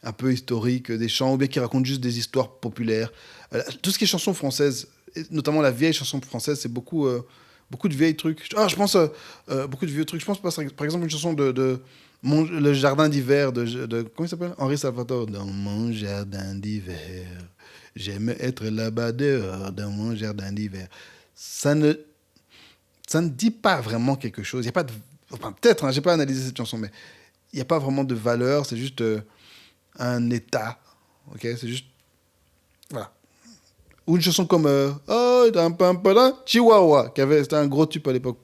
un peu historiques, des chants ou bien qui racontent juste des histoires populaires. Tout ce qui est chansons françaises, notamment la vieille chanson française, c'est beaucoup de vieilles trucs. Je pense beaucoup de vieux trucs. Je pense par exemple une chanson de Le Jardin d'hiver de comment il s'appelle? Henri Salvatore. Dans mon jardin d'hiver, j'aime être là-bas dehors, dans mon jardin d'hiver. Ça ne dit pas vraiment quelque chose. Il y a pas de... Enfin, peut-être, j'ai pas analysé cette chanson, mais il n'y a pas vraiment de valeur. C'est juste un état. Ok, c'est juste... Voilà. Ou une chanson comme Oh, Chihuahua, c'était un gros tube à l'époque.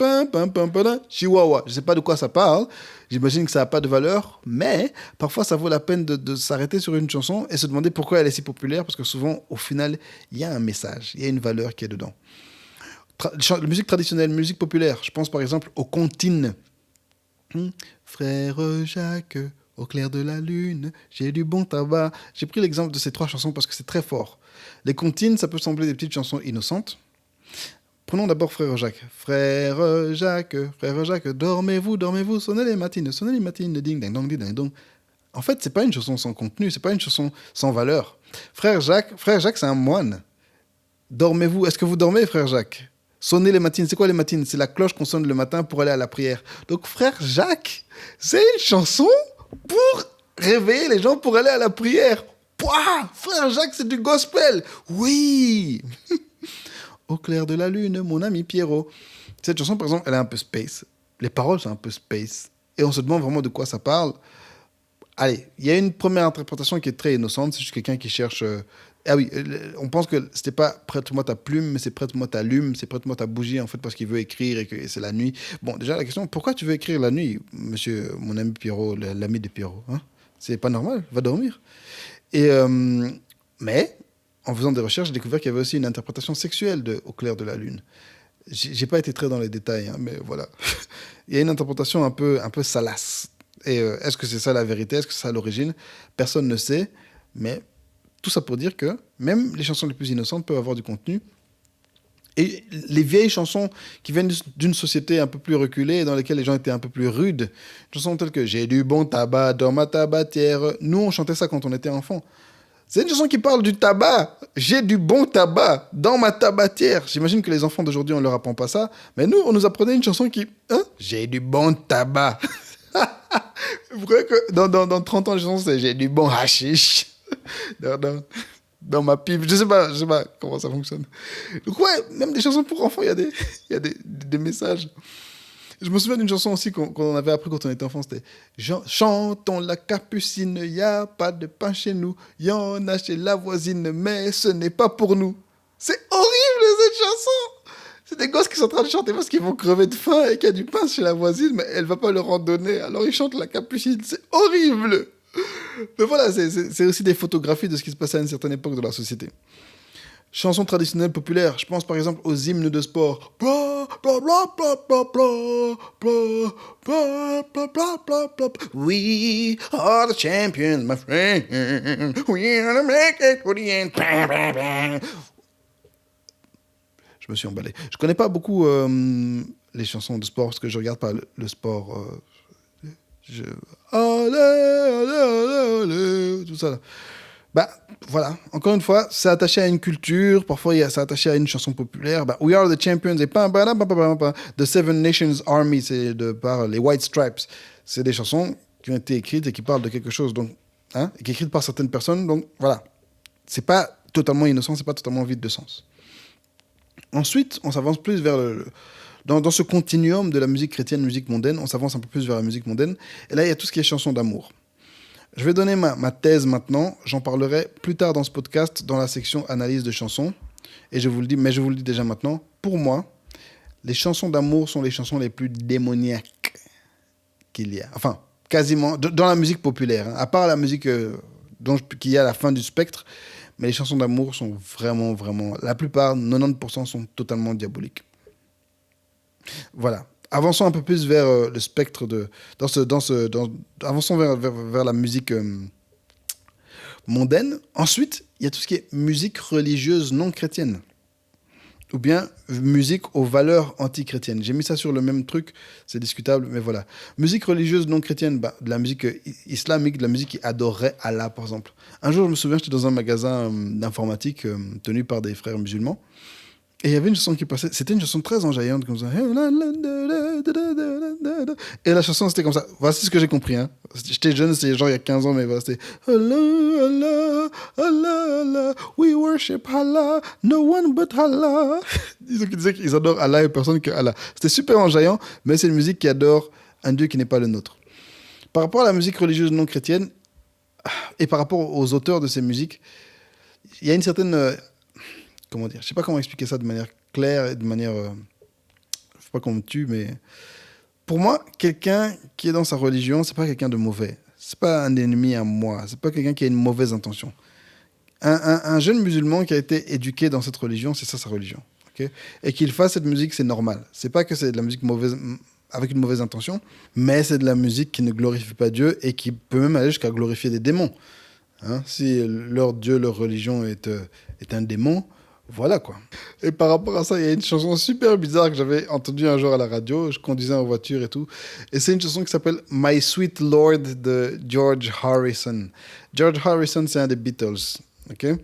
Chihuahua. Je sais pas de quoi ça parle. J'imagine que ça n'a pas de valeur, mais parfois ça vaut la peine de s'arrêter sur une chanson et se demander pourquoi elle est si populaire, parce que souvent, au final, il y a un message, il y a une valeur qui est dedans. Musique traditionnelle, musique populaire. Je pense par exemple aux comptines. Frère Jacques, au clair de la lune, j'ai du bon tabac. J'ai pris l'exemple de ces 3 chansons parce que c'est très fort. Les comptines, ça peut sembler des petites chansons innocentes. Prenons d'abord Frère Jacques. Frère Jacques, dormez-vous, sonnez les matines, ding ding dong ding dong. En fait, c'est pas une chanson sans contenu, c'est pas une chanson sans valeur. Frère Jacques, c'est un moine. Dormez-vous, est-ce que vous dormez, Frère Jacques? Sonner les matines, c'est quoi les matines? C'est la cloche qu'on sonne le matin pour aller à la prière. Donc Frère Jacques, c'est une chanson pour réveiller les gens pour aller à la prière. Pouah, Frère Jacques, c'est du gospel. Oui. Au clair de la lune, mon ami Pierrot. Cette chanson, par exemple, elle est un peu space. Les paroles sont un peu space. Et on se demande vraiment de quoi ça parle. Allez, il y a une première interprétation qui est très innocente. C'est juste quelqu'un qui cherche... Ah oui, on pense que c'était pas prête-moi ta plume, mais c'est prête-moi ta lume, c'est prête-moi ta bougie, en fait, parce qu'il veut écrire et que c'est la nuit. Bon, déjà, la question, pourquoi tu veux écrire la nuit, monsieur, mon ami Pierrot, l'ami de Pierrot, hein? C'est pas normal, va dormir. Mais, en faisant des recherches, j'ai découvert qu'il y avait aussi une interprétation sexuelle de Au clair de la lune. J'ai pas été très dans les détails, hein, mais voilà. Il y a une interprétation un peu salace. Et est-ce que c'est ça la vérité? Est-ce que c'est ça l'origine? Personne ne sait, mais... Tout ça pour dire que même les chansons les plus innocentes peuvent avoir du contenu. Et les vieilles chansons qui viennent d'une société un peu plus reculée, dans lesquelles les gens étaient un peu plus rudes, chansons telles que J'ai du bon tabac dans ma tabatière. Nous, on chantait ça quand on était enfant. C'est une chanson qui parle du tabac. J'ai du bon tabac dans ma tabatière. J'imagine que les enfants d'aujourd'hui, on ne leur apprend pas ça. Mais nous, on nous apprenait une chanson qui... J'ai du bon tabac. Vous croyez que dans 30 ans, les chansons, c'est J'ai du bon hashish. Dans ma pipe, je sais pas comment ça fonctionne. Donc ouais, même des chansons pour enfants, il y a des messages. Je me souviens d'une chanson aussi qu'on avait appris quand on était enfant, c'était Chantons la capucine, il n'y a pas de pain chez nous, il y en a chez la voisine, mais ce n'est pas pour nous. C'est horrible cette chanson. C'est des gosses qui sont en train de chanter parce qu'ils vont crever de faim et qu'il y a du pain chez la voisine, mais elle va pas leur en donner, alors ils chantent la capucine, c'est horrible. Mais voilà, c'est aussi des photographies de ce qui se passait à une certaine époque de la société. Chansons traditionnelles populaires, je pense par exemple aux hymnes de sport. Bla, bla, bla, bla, bla, bla, bla, bla, bla, bla, bla. We are the champions, my friend. We are gonna make it to the end. Je me suis emballé. Je connais pas beaucoup les chansons de sport parce que je regarde pas le sport Je... Allez, allez, allez, allez, tout ça. Là. Bah, voilà. Encore une fois, c'est attaché à une culture. Parfois, c'est attaché à une chanson populaire. Bah, We Are the Champions et The Seven Nations Army, c'est par les White Stripes. C'est des chansons qui ont été écrites et qui parlent de quelque chose. Donc, et qui sont écrites par certaines personnes. Donc, voilà. C'est pas totalement innocent, c'est pas totalement vide de sens. Ensuite, on s'avance plus vers dans ce continuum de la musique chrétienne, musique mondaine, on s'avance un peu plus vers la musique mondaine. Et là, il y a tout ce qui est chansons d'amour. Je vais donner ma thèse maintenant. J'en parlerai plus tard dans ce podcast, dans la section analyse de chansons. Et je vous le dis déjà maintenant. Pour moi, les chansons d'amour sont les chansons les plus démoniaques qu'il y a. Enfin, quasiment, dans la musique populaire. À part la musique qu'il y a à la fin du spectre. Mais les chansons d'amour sont vraiment, vraiment... La plupart, 90% sont totalement diaboliques. Voilà. Avançons un peu plus vers le spectre de... avançons vers la musique mondaine. Ensuite, il y a tout ce qui est musique religieuse non chrétienne. Ou bien musique aux valeurs anti-chrétiennes. J'ai mis ça sur le même truc, c'est discutable, mais voilà. Musique religieuse non chrétienne, de la musique islamique, de la musique qui adorerait Allah, par exemple. Un jour, je me souviens, j'étais dans un magasin d'informatique tenu par des frères musulmans. Et il y avait une chanson qui passait, c'était une chanson très enjaillante, comme ça. Et la chanson, c'était comme ça. Voici ce que j'ai compris. Hein. J'étais jeune, c'était genre il y a 15 ans, mais voilà, c'était Allah, Allah, Allah, Allah, we worship Allah, no one but Allah. Ils disaient qu'ils adorent Allah et personne que Allah. C'était super enjaillant, mais c'est une musique qui adore un Dieu qui n'est pas le nôtre. Par rapport à la musique religieuse non chrétienne, et par rapport aux auteurs de ces musiques, il y a une certaine... comment dire, je sais pas comment expliquer ça de manière claire et de manière... je sais pas qu'on me tue, mais... Pour moi, quelqu'un qui est dans sa religion, c'est pas quelqu'un de mauvais. C'est pas un ennemi à moi. C'est pas quelqu'un qui a une mauvaise intention. Un jeune musulman qui a été éduqué dans cette religion, c'est ça sa religion. Okay, et qu'il fasse cette musique, c'est normal. C'est pas que c'est de la musique mauvaise, avec une mauvaise intention, mais c'est de la musique qui ne glorifie pas Dieu et qui peut même aller jusqu'à glorifier des démons. Hein, si leur Dieu, leur religion est un démon... Voilà quoi. Et par rapport à ça, il y a une chanson super bizarre que j'avais entendue un jour à la radio. Je conduisais en voiture et tout. Et c'est une chanson qui s'appelle My Sweet Lord de George Harrison. George Harrison, c'est un des Beatles. Okay?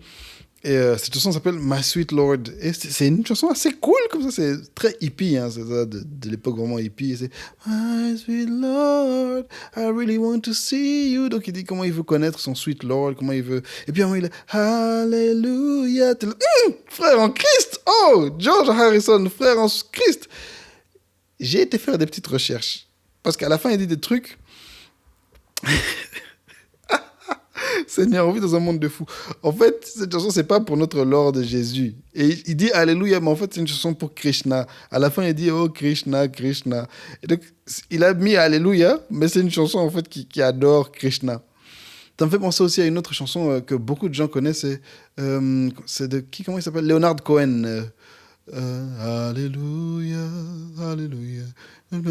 Et cette chanson s'appelle My Sweet Lord. Et c'est une chanson assez cool comme ça. C'est très hippie. Hein, c'est ça, de l'époque vraiment hippie. Et c'est My Sweet Lord, I really want to see you. Donc il dit comment il veut connaître son Sweet Lord. Comment il veut. Et puis il est Hallelujah. Frère en Christ. Oh, George Harrison, frère en Christ. J'ai été faire des petites recherches. Parce qu'à la fin, il dit des trucs. Seigneur, on vit dans un monde de fous. En fait, cette chanson, c'est pas pour notre Lord Jésus. Et il dit Alléluia, mais en fait, c'est une chanson pour Krishna. À la fin, il dit Oh, Krishna, Krishna. Et donc, il a mis Alléluia, mais c'est une chanson, en fait, qui adore Krishna. Ça me fait penser aussi à une autre chanson que beaucoup de gens connaissent. C'est de qui, comment il s'appelle? Leonard Cohen. Alléluia, Alléluia. It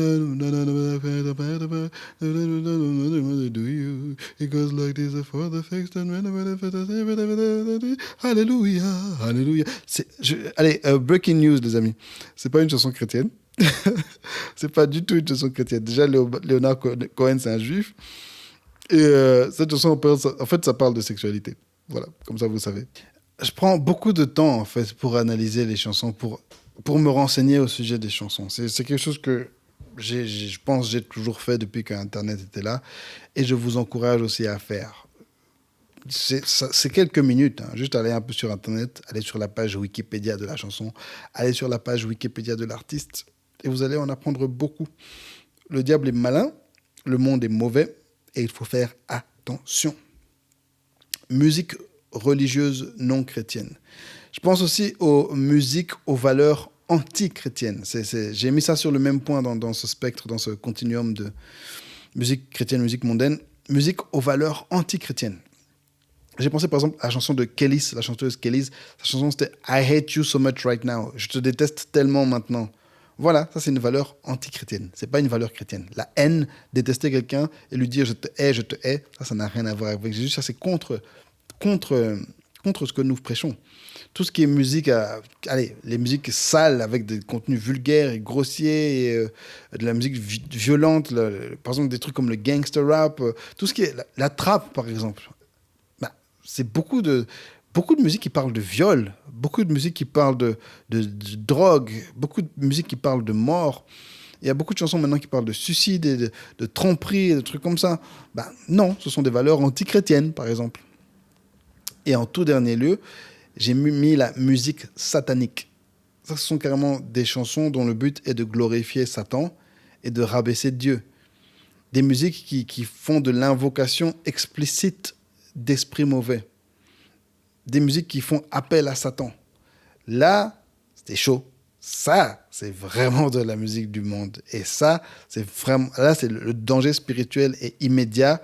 goes like this for the fixed and Alléluia, Alléluia. Allez, breaking news, les amis. C'est pas une chanson chrétienne. C'est pas du tout une chanson chrétienne. Déjà, Leonard Cohen, c'est un juif. Et cette chanson, en fait, ça parle de sexualité. Voilà, comme ça, vous savez. Je prends beaucoup de temps, en fait, pour analyser les chansons, pour me renseigner au sujet des chansons. C'est quelque chose que je pense que j'ai toujours fait depuis qu'Internet était là. Et je vous encourage aussi à faire. C'est quelques minutes. Hein, juste aller un peu sur Internet, aller sur la page Wikipédia de la chanson, aller sur la page Wikipédia de l'artiste. Et vous allez en apprendre beaucoup. Le diable est malin, le monde est mauvais, et il faut faire attention. Musique religieuse non chrétienne. Je pense aussi aux musiques aux valeurs anti-chrétiennes. J'ai mis ça sur le même point dans ce spectre, dans ce continuum de musique chrétienne, musique mondaine. Musique aux valeurs anti-chrétiennes. J'ai pensé par exemple à la chanson de Kellys, la chanteuse Kellys. Sa chanson c'était I hate you so much right now. Je te déteste tellement maintenant. Voilà, ça c'est une valeur anti-chrétienne. C'est pas une valeur chrétienne. La haine, détester quelqu'un et lui dire je te hais, ça n'a rien à voir avec Jésus. Ça c'est contre contre ce que nous prêchons. Tout ce qui est musique, les musiques sales avec des contenus vulgaires et grossiers, et, de la musique violente, par exemple des trucs comme le gangster rap, tout ce qui est la trap par exemple. C'est beaucoup de musique qui parle de viol, beaucoup de musique qui parle de drogue, beaucoup de musique qui parle de mort. Il y a beaucoup de chansons maintenant qui parlent de suicide et de tromperie et de trucs comme ça. Non, ce sont des valeurs anti-chrétiennes, par exemple. Et en tout dernier lieu, j'ai mis la musique satanique. Ça, ce sont carrément des chansons dont le but est de glorifier Satan et de rabaisser Dieu. Des musiques qui font de l'invocation explicite d'esprits mauvais. Des musiques qui font appel à Satan. Là, c'était chaud. Ça, c'est vraiment de la musique du monde. Et ça, c'est le danger spirituel est immédiat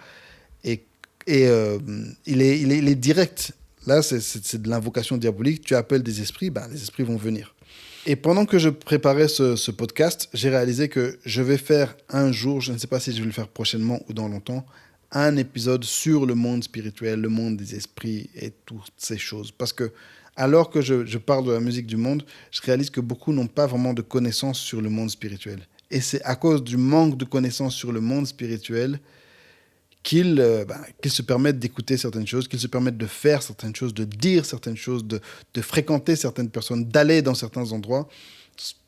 et il est direct. Là, c'est de l'invocation diabolique. Tu appelles des esprits, les esprits vont venir. Et pendant que je préparais ce podcast, j'ai réalisé que je vais faire un jour, je ne sais pas si je vais le faire prochainement ou dans longtemps, un épisode sur le monde spirituel, le monde des esprits et toutes ces choses. Parce que alors que je parle de la musique du monde, je réalise que beaucoup n'ont pas vraiment de connaissances sur le monde spirituel. Et c'est à cause du manque de connaissances sur le monde spirituel qu'ils se permettent d'écouter certaines choses, qu'ils se permettent de faire certaines choses, de dire certaines choses, de fréquenter certaines personnes, d'aller dans certains endroits,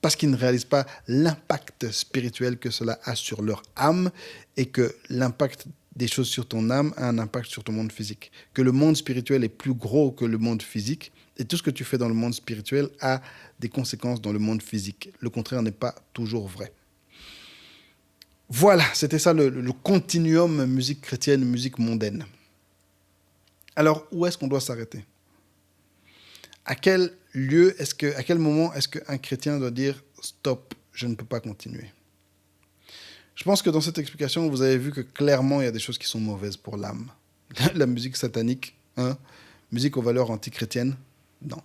parce qu'ils ne réalisent pas l'impact spirituel que cela a sur leur âme et que l'impact des choses sur ton âme a un impact sur ton monde physique. Que le monde spirituel est plus gros que le monde physique et tout ce que tu fais dans le monde spirituel a des conséquences dans le monde physique. Le contraire n'est pas toujours vrai. Voilà, c'était ça le continuum musique chrétienne, musique mondaine. Alors, où est-ce qu'on doit s'arrêter ? À quel lieu, à quel moment est-ce qu'un chrétien doit dire « stop, je ne peux pas continuer ». Je pense que dans cette explication, vous avez vu que clairement, il y a des choses qui sont mauvaises pour l'âme. La musique satanique, musique aux valeurs anti-chrétiennes, non.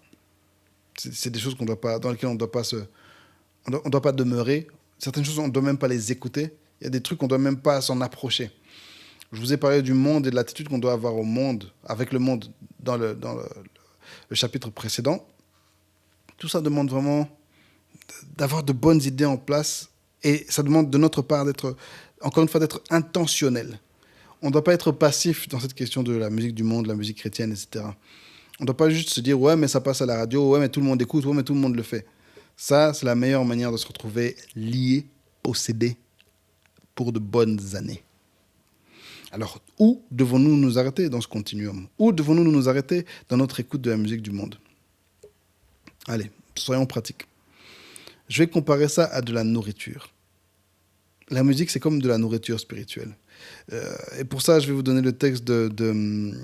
C'est des choses dans lesquelles on ne doit pas demeurer. Certaines choses, on ne doit même pas les écouter. Il y a des trucs qu'on ne doit même pas s'en approcher. Je vous ai parlé du monde et de l'attitude qu'on doit avoir avec le monde dans le chapitre précédent. Tout ça demande vraiment d'avoir de bonnes idées en place et ça demande de notre part d'être intentionnel. On ne doit pas être passif dans cette question de la musique du monde, la musique chrétienne, etc. On ne doit pas juste se dire « ouais, mais ça passe à la radio, ouais, mais tout le monde écoute, ouais, mais tout le monde le fait ». Ça, c'est la meilleure manière de se retrouver lié, possédé pour de bonnes années. Alors, où devons-nous nous arrêter dans ce continuum ? Où devons-nous nous arrêter dans notre écoute de la musique du monde ? Allez, soyons pratiques. Je vais comparer ça à de la nourriture. La musique, c'est comme de la nourriture spirituelle. Et pour ça, je vais vous donner le texte de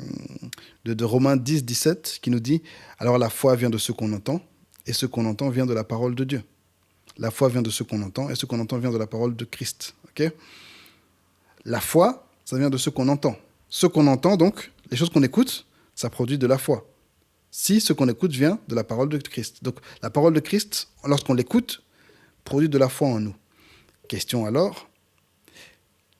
Romains 10, 17, qui nous dit « Alors la foi vient de ce qu'on entend, et ce qu'on entend vient de la parole de Dieu. La foi vient de ce qu'on entend, et ce qu'on entend vient de la parole de Christ. » Okay ? La foi, ça vient de ce qu'on entend. Ce qu'on entend, donc, les choses qu'on écoute, ça produit de la foi. Si ce qu'on écoute vient de la parole de Christ. Donc, la parole de Christ, lorsqu'on l'écoute, produit de la foi en nous. Question alors,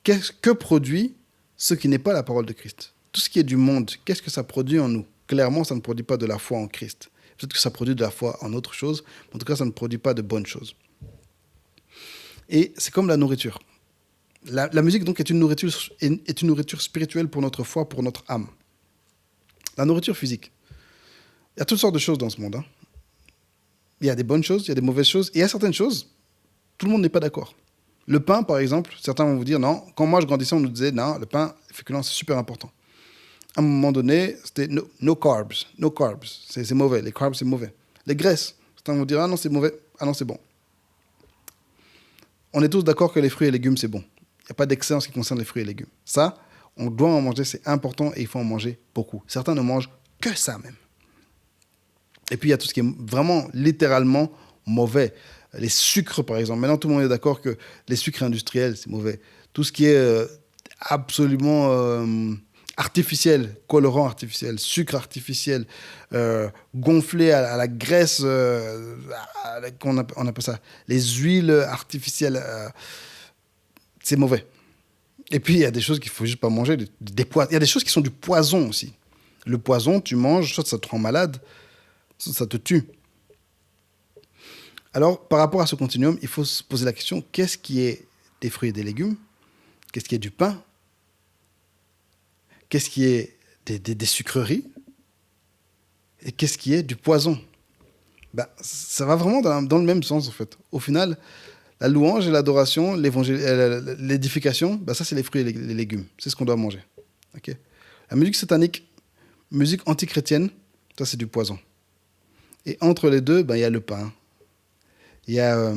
que produit ce qui n'est pas la parole de Christ ? Tout ce qui est du monde, qu'est-ce que ça produit en nous ? Clairement, ça ne produit pas de la foi en Christ. Peut-être que ça produit de la foi en autre chose, mais en tout cas, ça ne produit pas de bonnes choses. Et c'est comme la nourriture. La musique, donc, est une nourriture spirituelle pour notre foi, pour notre âme. La nourriture physique. Il y a toutes sortes de choses dans ce monde. Il y a des bonnes choses, il y a des mauvaises choses, et il y a certaines choses, tout le monde n'est pas d'accord. Le pain, par exemple, certains vont vous dire, non, quand moi je grandissais, on nous disait, non, le pain, féculent, c'est super important. À un moment donné, c'était no carbs, c'est mauvais, les carbs, c'est mauvais. Les graisses, certains vont dire, ah non, c'est mauvais, ah non, c'est bon. On est tous d'accord que les fruits et légumes, c'est bon. Il n'y a pas d'excès en ce qui concerne les fruits et légumes. Ça, on doit en manger, c'est important, et il faut en manger beaucoup. Certains ne mangent que ça même. Et puis, il y a tout ce qui est vraiment, littéralement, mauvais. Les sucres, par exemple. Maintenant, tout le monde est d'accord que les sucres industriels, c'est mauvais. Tout ce qui est absolument artificiel, colorant artificiel, sucre artificiel, gonflé à la graisse, on appelle ça, les huiles artificielles, c'est mauvais. Et puis, il y a des choses qu'il ne faut juste pas manger. Il y a des choses qui sont du poison aussi. Le poison, tu manges, soit ça te rend malade, soit ça te tue. Alors, par rapport à ce continuum, il faut se poser la question, qu'est-ce qui est des fruits et des légumes? Qu'est-ce qui est du pain? Qu'est-ce qui est des sucreries? Et qu'est-ce qui est du poison? Ça va vraiment dans le même sens, en fait. Au final, la louange et l'adoration, l'édification, ça, c'est les fruits et les légumes. C'est ce qu'on doit manger. Okay? La musique satanique, musique antichrétienne, ça, c'est du poison. Et entre les deux, il y a le pain. Il y a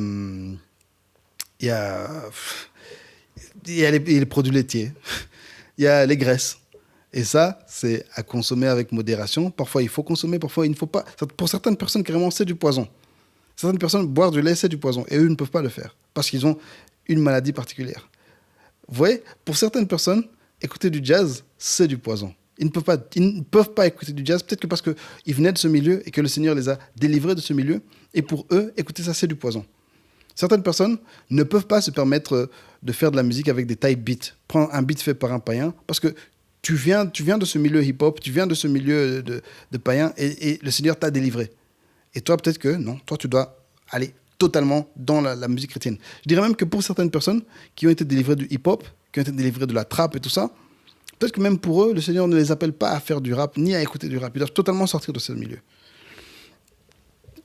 les produits laitiers. Il y a les graisses. Et ça, c'est à consommer avec modération. Parfois, il faut consommer, parfois, il ne faut pas. Pour certaines personnes, carrément, c'est du poison. Certaines personnes, boire du lait, c'est du poison. Et eux ne peuvent pas le faire parce qu'ils ont une maladie particulière. Vous voyez, pour certaines personnes, écouter du jazz, c'est du poison. Ils ne peuvent pas écouter du jazz, peut-être que parce qu'ils venaient de ce milieu et que le Seigneur les a délivrés de ce milieu. Et pour eux, écouter ça, c'est du poison. Certaines personnes ne peuvent pas se permettre de faire de la musique avec des type beats. Prendre un beat fait par un païen, parce que tu viens de ce milieu hip-hop, tu viens de ce milieu de païens, et le Seigneur t'a délivré. Et toi, peut-être que non, toi, tu dois aller totalement dans la musique chrétienne. Je dirais même que pour certaines personnes qui ont été délivrées du hip-hop, qui ont été délivrées de la trap et tout ça, peut-être que même pour eux, le Seigneur ne les appelle pas à faire du rap, ni à écouter du rap. Ils doivent totalement sortir de ce milieu.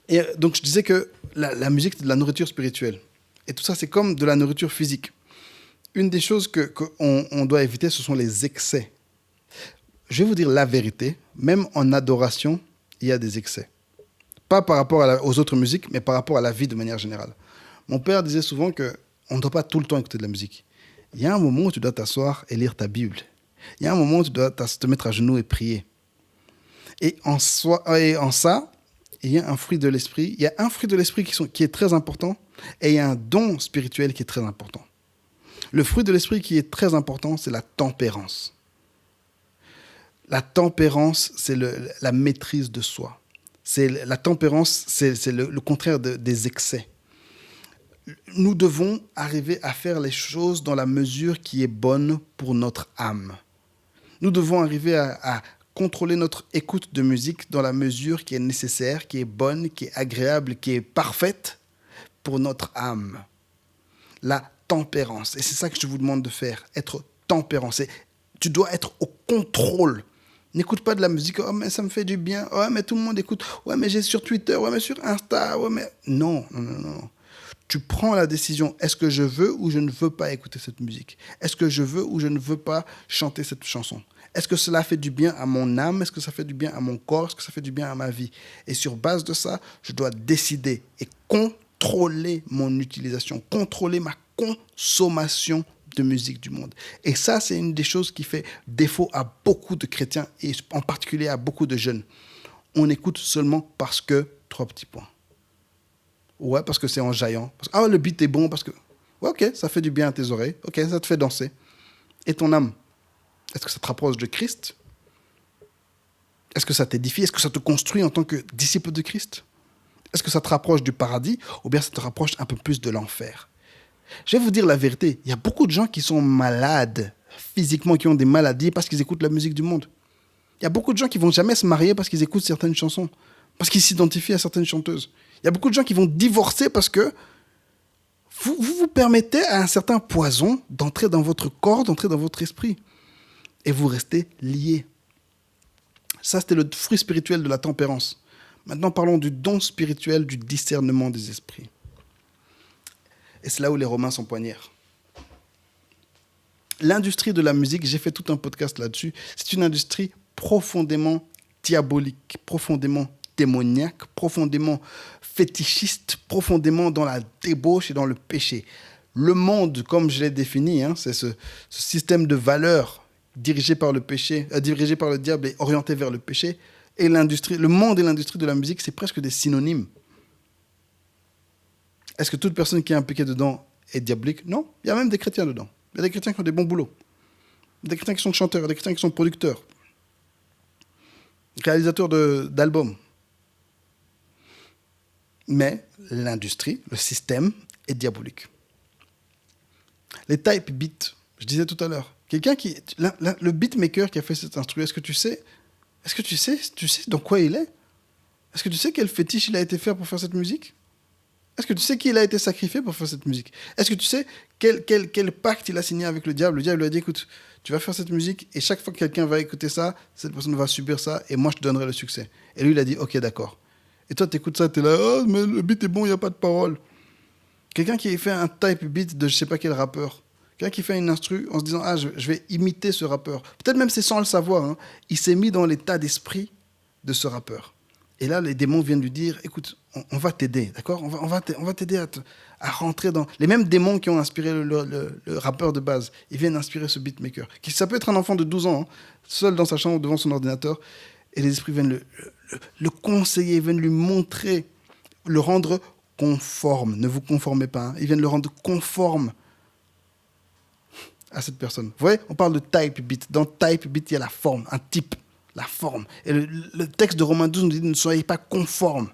Et donc, je disais que la musique, c'est de la nourriture spirituelle. Et tout ça, c'est comme de la nourriture physique. Une des choses qu'on doit éviter, ce sont les excès. Je vais vous dire la vérité. Même en adoration, il y a des excès. Pas par rapport aux autres musiques, mais par rapport à la vie de manière générale. Mon père disait souvent qu'on ne doit pas tout le temps écouter de la musique. Il y a un moment où tu dois t'asseoir et lire ta Bible. Il y a un moment où tu dois te mettre à genoux et prier. Et en ça, il y a un fruit de l'esprit. Il y a un fruit de l'esprit qui est très important et il y a un don spirituel qui est très important. Le fruit de l'esprit qui est très important, c'est la tempérance. La tempérance, c'est la maîtrise de soi. La tempérance, c'est le contraire des excès. Nous devons arriver à faire les choses dans la mesure qui est bonne pour notre âme. Nous devons arriver à contrôler notre écoute de musique dans la mesure qui est nécessaire, qui est bonne, qui est agréable, qui est parfaite pour notre âme. La tempérance. Et c'est ça que je vous demande de faire, être tempérant. Tu dois être au contrôle. N'écoute pas de la musique, oh mais ça me fait du bien, oh mais tout le monde écoute, ouais mais j'ai sur Twitter, ouais mais sur Insta, ouais mais... Non. Tu prends la décision, est-ce que je veux ou je ne veux pas écouter cette musique? Est-ce que je veux ou je ne veux pas chanter cette chanson? Est-ce que cela fait du bien à mon âme? Est-ce que ça fait du bien à mon corps? Est-ce que ça fait du bien à ma vie? Et sur base de ça, je dois décider et contrôler mon utilisation, contrôler ma consommation de musique du monde. Et ça, c'est une des choses qui fait défaut à beaucoup de chrétiens et en particulier à beaucoup de jeunes. On écoute seulement parce que... 3 petits points. Ouais, parce que c'est en jaillant. Le beat est bon parce que... Ouais, ok, ça fait du bien à tes oreilles. Ok, ça te fait danser. Et ton âme? Est-ce que ça te rapproche de Christ? Est-ce que ça t'édifie? Est-ce que ça te construit en tant que disciple de Christ? Est-ce que ça te rapproche du paradis ou bien ça te rapproche un peu plus de l'enfer? Je vais vous dire la vérité. Il y a beaucoup de gens qui sont malades physiquement, qui ont des maladies parce qu'ils écoutent la musique du monde. Il y a beaucoup de gens qui vont jamais se marier parce qu'ils écoutent certaines chansons, parce qu'ils s'identifient à certaines chanteuses. Il y a beaucoup de gens qui vont divorcer parce que vous permettez à un certain poison d'entrer dans votre corps, d'entrer dans votre esprit. Et vous restez liés. Ça, c'était le fruit spirituel de la tempérance. Maintenant, parlons du don spirituel du discernement des esprits. Et c'est là où les Romains s'empoignèrent. L'industrie de la musique, j'ai fait tout un podcast là-dessus, c'est une industrie profondément diabolique, profondément démoniaque, profondément fétichiste, profondément dans la débauche et dans le péché. Le monde, comme je l'ai défini, c'est ce système de valeurs dirigé par le péché, dirigé par le diable et orienté vers le péché. Et le monde et l'industrie de la musique, c'est presque des synonymes. Est-ce que toute personne qui est impliquée dedans est diabolique? Non, il y a même des chrétiens dedans. Il y a des chrétiens qui ont des bons boulots. Il y a des chrétiens qui sont chanteurs, il y a des chrétiens qui sont producteurs, réalisateurs d'albums. Mais l'industrie, le système est diabolique. Les type beats, je disais tout à l'heure, le beatmaker qui a fait cet instrument, est-ce que tu sais Est-ce que tu sais dans quoi il est? Est-ce que tu sais quel fétiche il a été fait pour faire cette musique? Est-ce que tu sais qu'il a été sacrifié pour faire cette musique? Est-ce que tu sais quel pacte il a signé avec le diable? Le diable lui a dit, écoute, tu vas faire cette musique et chaque fois que quelqu'un va écouter ça, cette personne va subir ça et moi je te donnerai le succès. Et lui il a dit, ok d'accord. Et toi tu écoutes ça, tu es là, oh mais le beat est bon, il n'y a pas de parole. Quelqu'un qui fait un type beat de je sais pas quel rappeur. Quelqu'un qui fait une instru en se disant, ah je vais imiter ce rappeur. Peut-être même c'est sans le savoir, hein. Il s'est mis dans l'état d'esprit de ce rappeur. Et là, les démons viennent lui dire, écoute, on va t'aider, d'accord? On va t'aider à rentrer dans... Les mêmes démons qui ont inspiré le rappeur de base, ils viennent inspirer ce beatmaker. Ça peut être un enfant de 12 ans, hein, seul dans sa chambre devant son ordinateur, et les esprits viennent le conseiller, viennent lui montrer, le rendre conforme. Ne vous conformez pas, hein. Ils viennent le rendre conforme à cette personne. Vous voyez, on parle de type beat. Dans type beat, il y a la forme, un type. La forme. Et le texte de Romains 12 nous dit ne soyez pas conformes.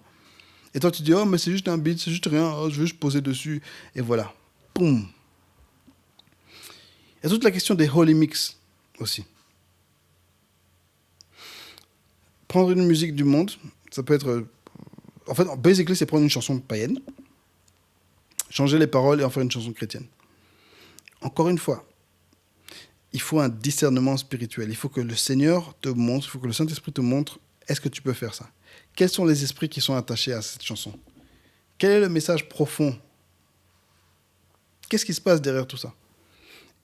Et toi, tu dis, oh, mais c'est juste un beat, c'est juste rien, oh, je veux juste poser dessus. Et voilà. Boum. Il y a toute la question des holy mix aussi. Prendre une musique du monde, ça peut être. En fait, basically, c'est prendre une chanson païenne, changer les paroles et en faire une chanson chrétienne. Encore une fois, il faut un discernement spirituel. Il faut que le Seigneur te montre, il faut que le Saint-Esprit te montre, est-ce que tu peux faire ça? Quels sont les esprits qui sont attachés à cette chanson? Quel est le message profond? Qu'est-ce qui se passe derrière tout ça?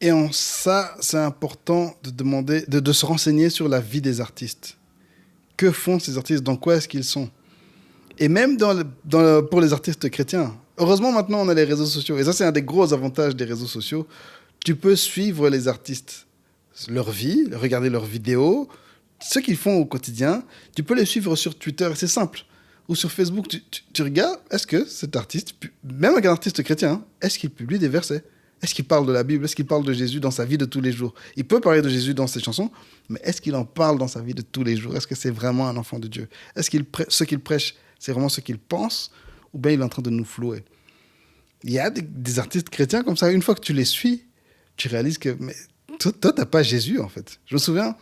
Et en ça, c'est important de demander, de se renseigner sur la vie des artistes. Que font ces artistes? Dans quoi est-ce qu'ils sont? Et même pour les artistes chrétiens. Heureusement, maintenant, on a les réseaux sociaux. Et ça, c'est un des gros avantages des réseaux sociaux. Tu peux suivre les artistes, leur vie, regarder leurs vidéos, ce qu'ils font au quotidien. Tu peux les suivre sur Twitter, c'est simple. Ou sur Facebook, tu regardes, est-ce que cet artiste, même un artiste chrétien, hein, est-ce qu'il publie des versets? Est-ce qu'il parle de la Bible? Est-ce qu'il parle de Jésus dans sa vie de tous les jours? Il peut parler de Jésus dans ses chansons, mais est-ce qu'il en parle dans sa vie de tous les jours? Est-ce que c'est vraiment un enfant de Dieu? Est-ce que ce qu'il prêche, c'est vraiment ce qu'il pense? Ou bien il est en train de nous flouer? Il y a des artistes chrétiens comme ça, une fois que tu les suis, tu réalises que mais toi, t'as pas Jésus, en fait. Je me souviens,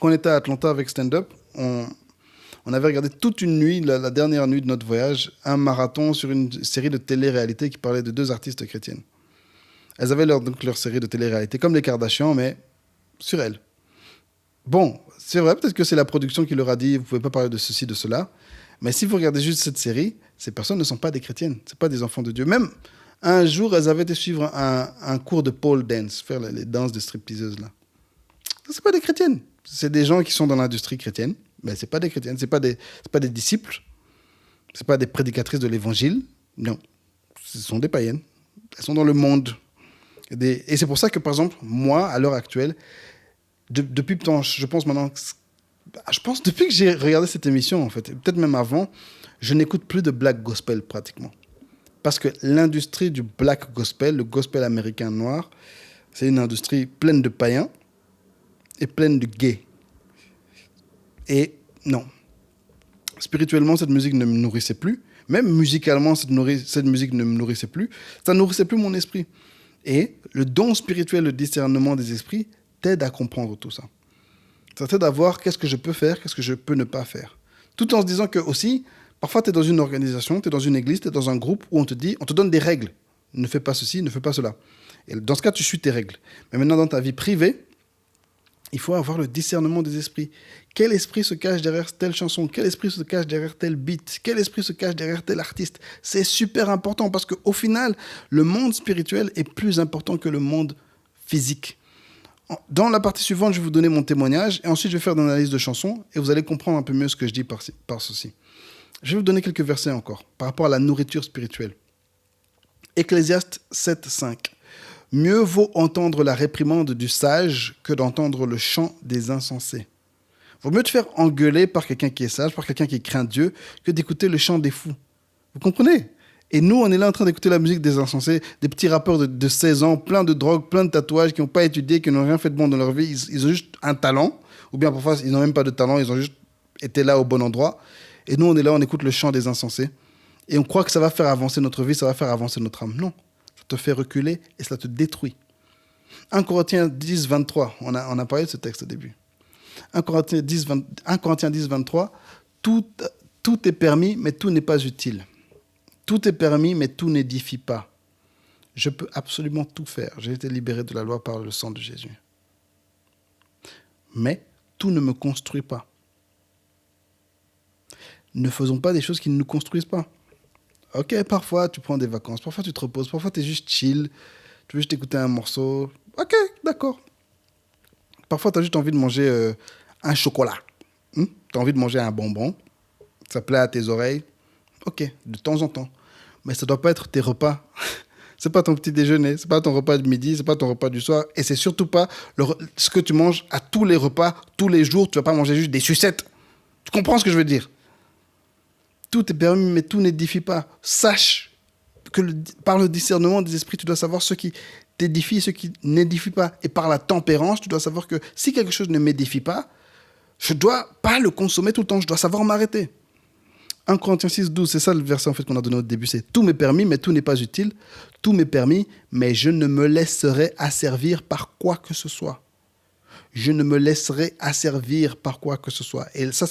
quand on était à Atlanta avec Stand Up, on avait regardé toute une nuit, la dernière nuit de notre voyage, un marathon sur une série de télé-réalité qui parlait de 2 artistes chrétiennes. Elles avaient donc leur série de télé-réalité, comme les Kardashians, mais sur elles. Bon, c'est vrai, peut-être que c'est la production qui leur a dit, vous pouvez pas parler de ceci, de cela, mais si vous regardez juste cette série, ces personnes ne sont pas des chrétiennes, c'est pas des enfants de Dieu. Même un jour, elles avaient été suivre un cours de pole dance, faire les danses de stripteaseuses là. C'est pas des chrétiennes. C'est des gens qui sont dans l'industrie chrétienne, mais c'est pas des chrétiennes, c'est pas des disciples, c'est pas des prédicatrices de l'évangile, non. Ce sont des païennes. Elles sont dans le monde. Et c'est pour ça que, par exemple, moi, à l'heure actuelle, depuis, je pense maintenant, depuis que j'ai regardé cette émission, en fait, peut-être même avant, je n'écoute plus de black gospel pratiquement. Parce que l'industrie du black gospel, le gospel américain noir, c'est une industrie pleine de païens et pleine de gays. Et non. Spirituellement, cette musique ne me nourrissait plus. Même musicalement, cette musique ne me nourrissait plus. Ça ne nourrissait plus mon esprit. Et le don spirituel, le discernement des esprits, t'aide à comprendre tout ça. Ça t'aide à voir qu'est-ce que je peux faire, qu'est-ce que je peux ne pas faire. Tout en se disant que aussi, parfois tu es dans une organisation, tu es dans une église, tu es dans un groupe où on te donne des règles. Ne fais pas ceci, ne fais pas cela. Et dans ce cas, tu suis tes règles. Mais maintenant, dans ta vie privée, il faut avoir le discernement des esprits. Quel esprit se cache derrière telle chanson? Quel esprit se cache derrière tel beat? Quel esprit se cache derrière tel artiste? C'est super important parce qu'au final, le monde spirituel est plus important que le monde physique. Dans la partie suivante, je vais vous donner mon témoignage et ensuite je vais faire une analyse de chansons et vous allez comprendre un peu mieux ce que je dis par ceci. Je vais vous donner quelques versets encore par rapport à la nourriture spirituelle. Ecclésiaste 7:5. Mieux vaut entendre la réprimande du sage que d'entendre le chant des insensés. Vaut mieux te faire engueuler par quelqu'un qui est sage, par quelqu'un qui craint Dieu, que d'écouter le chant des fous. Vous comprenez? Et nous, on est là en train d'écouter la musique des insensés, des petits rappeurs de 16 ans, plein de drogue, plein de tatouages, qui n'ont pas étudié, qui n'ont rien fait de bon dans leur vie. Ils ont juste un talent, ou bien parfois, ils n'ont même pas de talent, ils ont juste été là au bon endroit. Et nous, on est là, on écoute le chant des insensés. Et on croit que ça va faire avancer notre vie, ça va faire avancer notre âme. Non, ça te fait reculer et ça te détruit. 1 Corinthiens 10, 23, on a parlé de ce texte au début. 1 Corinthiens 10, 23, tout est permis, mais tout n'est pas utile. Tout est permis, mais tout n'édifie pas. Je peux absolument tout faire. J'ai été libéré de la loi par le sang de Jésus. Mais tout ne me construit pas. Ne faisons pas des choses qui ne nous construisent pas. Ok, parfois tu prends des vacances, parfois tu te reposes, parfois tu es juste chill, tu veux juste écouter un morceau. Ok, d'accord. Parfois tu as juste envie de manger un chocolat. Tu as envie de manger un bonbon. Ça plaît à tes oreilles. Ok, de temps en temps. Mais ça ne doit pas être tes repas. C'est pas ton petit déjeuner, c'est pas ton repas de midi, c'est pas ton repas du soir. Et c'est surtout pas ce que tu manges à tous les repas, tous les jours. Tu vas pas manger juste des sucettes. Tu comprends ce que je veux dire? Tout est permis, mais tout n'édifie pas. Sache que par le discernement des esprits, tu dois savoir ce qui t'édifie et ce qui n'édifie pas. Et par la tempérance, tu dois savoir que si quelque chose ne m'édifie pas, je ne dois pas le consommer tout le temps. Je dois savoir m'arrêter. 1 Corinthiens 6, 12, c'est ça le verset en fait qu'on a donné au début. C'est « Tout m'est permis, mais tout n'est pas utile. Tout m'est permis, mais je ne me laisserai asservir par quoi que ce soit. » Je ne me laisserai asservir par quoi que ce soit. Et ça,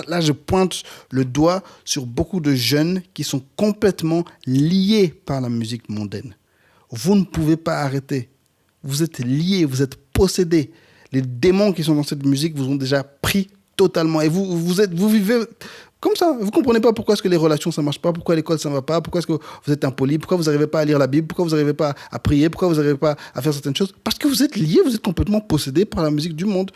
là, je pointe le doigt sur beaucoup de jeunes qui sont complètement liés par la musique mondaine. Vous ne pouvez pas arrêter. Vous êtes liés, vous êtes possédés. Les démons qui sont dans cette musique vous ont déjà pris totalement. Et vous vivez comme ça. Vous ne comprenez pas pourquoi est-ce que les relations, ça ne marche pas, pourquoi l'école, ça ne va pas, pourquoi est-ce que vous êtes impoli, pourquoi vous n'arrivez pas à lire la Bible, pourquoi vous n'arrivez pas à prier, pourquoi vous n'arrivez pas à faire certaines choses. Parce que vous êtes liés, vous êtes complètement possédés par la musique du monde.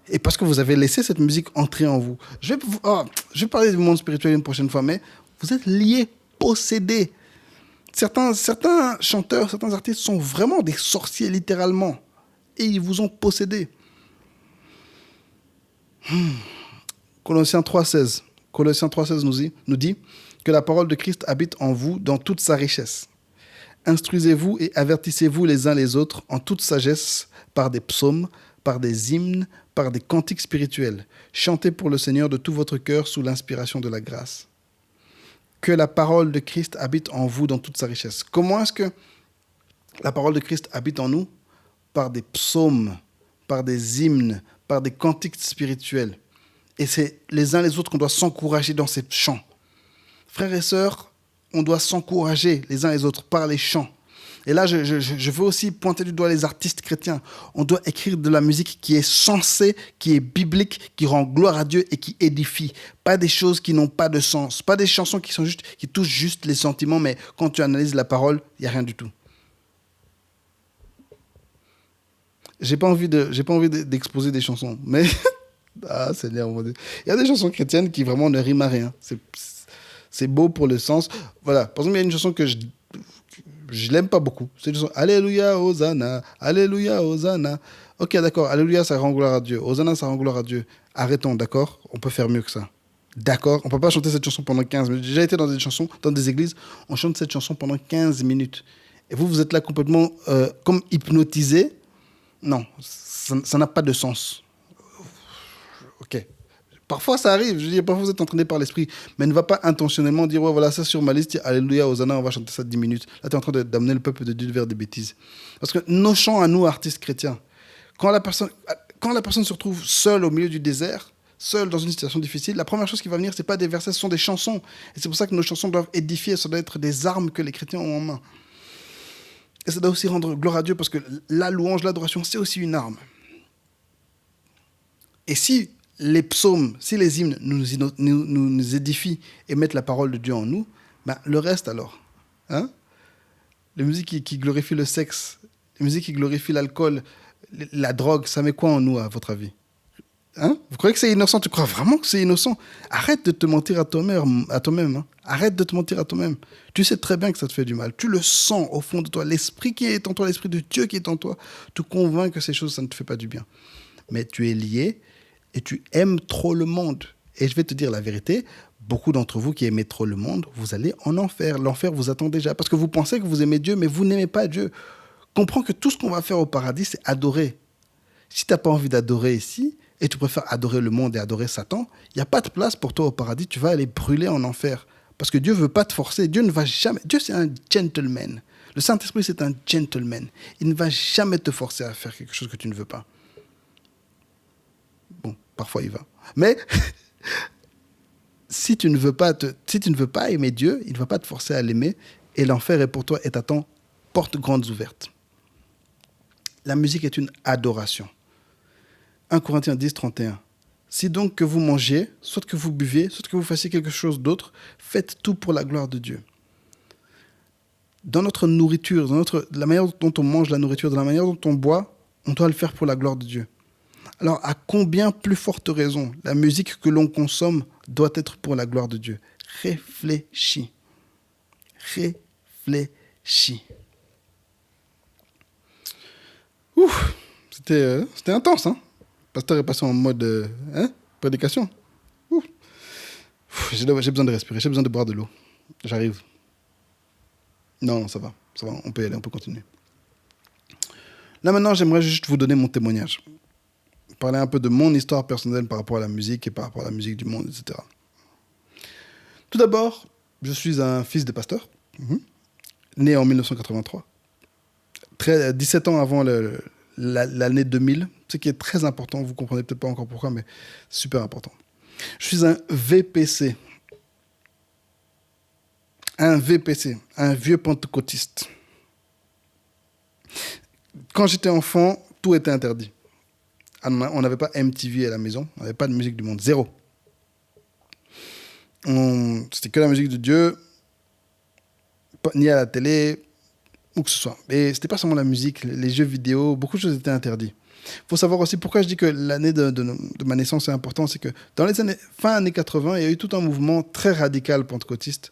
Et parce que vous avez laissé cette musique entrer en vous. Je vais parler du monde spirituel une prochaine fois, mais vous êtes liés, possédés. Certains chanteurs, certains artistes sont vraiment des sorciers, littéralement. Et ils vous ont possédés. Colossiens 3,16. Colossiens 3,16 nous dit que la parole de Christ habite en vous dans toute sa richesse. Instruisez-vous et avertissez-vous les uns les autres en toute sagesse par des psaumes, par des hymnes, par des cantiques spirituels. Chantez pour le Seigneur de tout votre cœur sous l'inspiration de la grâce. Que la parole de Christ habite en vous dans toute sa richesse. Comment est-ce que la parole de Christ habite en nous? Par des psaumes, par des hymnes, par des cantiques spirituels. Et c'est les uns les autres qu'on doit s'encourager dans ces chants. Frères et sœurs, on doit s'encourager les uns les autres par les chants. Et là, je veux aussi pointer du doigt les artistes chrétiens. On doit écrire de la musique qui est sensée, qui est biblique, qui rend gloire à Dieu et qui édifie. Pas des choses qui n'ont pas de sens. Pas des chansons qui touchent juste les sentiments, mais quand tu analyses la parole, il n'y a rien du tout. J'ai pas envie d'exposer des chansons, mais ah Seigneur, mon Dieu. Il y a des chansons chrétiennes qui vraiment ne riment à rien. C'est beau pour le sens. Voilà. Par exemple, il y a une chanson que je l'aime pas beaucoup. C'est une chanson Alléluia, Hosanna, Alléluia, Hosanna. Ok, d'accord. Alléluia, ça rend gloire à Dieu. Hosanna, ça rend gloire à Dieu. Arrêtons, d'accord? On peut faire mieux que ça. D'accord? On peut pas chanter cette chanson pendant 15 minutes. J'ai déjà été dans des églises, on chante cette chanson pendant 15 minutes. Et vous êtes là complètement comme hypnotisé. Non, ça n'a pas de sens. Ok. Parfois, ça arrive. Je veux dire, parfois, vous êtes entraîné par l'esprit. Mais ne va pas intentionnellement dire, ouais, voilà, ça sur ma liste, Alléluia, Hosanna, on va chanter ça 10 minutes. Là, tu es en train d'amener le peuple de Dieu vers des bêtises. Parce que nos chants à nous, artistes chrétiens, quand la personne se retrouve seule au milieu du désert, seule dans une situation difficile, la première chose qui va venir, ce n'est pas des versets, ce sont des chansons. Et c'est pour ça que nos chansons doivent édifier, ça doit être des armes que les chrétiens ont en main. Et ça doit aussi rendre gloire à Dieu, parce que la louange, l'adoration, c'est aussi une arme. Et si les psaumes, si les hymnes nous édifient et mettent la parole de Dieu en nous, ben, le reste alors, hein? Les musiques qui glorifient le sexe, les musiques qui glorifient l'alcool, la drogue, ça met quoi en nous, à votre avis? Hein? Vous croyez que c'est innocent? Tu crois vraiment que c'est innocent? Arrête de te mentir à toi-même. Hein? Arrête de te mentir à toi-même. Tu sais très bien que ça te fait du mal. Tu le sens au fond de toi. L'esprit qui est en toi, l'esprit de Dieu qui est en toi, te convainc que ces choses, ça ne te fait pas du bien. Mais tu es lié et tu aimes trop le monde. Et je vais te dire la vérité, beaucoup d'entre vous qui aimez trop le monde, vous allez en enfer. L'enfer vous attend déjà. Parce que vous pensez que vous aimez Dieu, mais vous n'aimez pas Dieu. Comprends que tout ce qu'on va faire au paradis, c'est adorer. Si tu n'as pas envie d'adorer ici, et tu préfères adorer le monde et adorer Satan, il n'y a pas de place pour toi au paradis, tu vas aller brûler en enfer. Parce que Dieu ne veut pas te forcer, Dieu ne va jamais... Dieu, c'est un gentleman. Le Saint-Esprit, c'est un gentleman. Il ne va jamais te forcer à faire quelque chose que tu ne veux pas. Parfois, il va. Mais si tu ne veux pas aimer Dieu, il ne va pas te forcer à l'aimer. Et l'enfer est pour toi et t'attend portes grandes ouvertes. La musique est une adoration. 1 Corinthiens 10, 31. Si donc que vous mangez, soit que vous buviez, soit que vous fassiez quelque chose d'autre, faites tout pour la gloire de Dieu. Dans notre nourriture, la manière dont on mange la nourriture, dans la manière dont on boit, on doit le faire pour la gloire de Dieu. Alors, à combien plus forte raison la musique que l'on consomme doit être pour la gloire de Dieu? Réfléchis. Réfléchis. Ouf, c'était intense, hein? Le pasteur est passé en mode prédication. Ouf. J'ai besoin de respirer, j'ai besoin de boire de l'eau. J'arrive. Non, ça va, on peut y aller, on peut continuer. Là maintenant, j'aimerais juste vous donner mon témoignage. Parler un peu de mon histoire personnelle par rapport à la musique et par rapport à la musique du monde, etc. Tout d'abord, je suis un fils de pasteur, né en 1983, 17 ans avant l'année 2000, ce qui est très important, vous comprenez peut-être pas encore pourquoi, mais c'est super important. Je suis un VPC. Un VPC, un vieux pentecôtiste. Quand j'étais enfant, tout était interdit. On n'avait pas MTV à la maison, on n'avait pas de musique du monde, zéro. C'était que la musique de Dieu, ni à la télé, où que ce soit. Et c'était pas seulement la musique, les jeux vidéo, beaucoup de choses étaient interdites. Il faut savoir aussi pourquoi je dis que l'année de ma naissance est importante, c'est que dans les fin années 80, il y a eu tout un mouvement très radical pentecôtiste,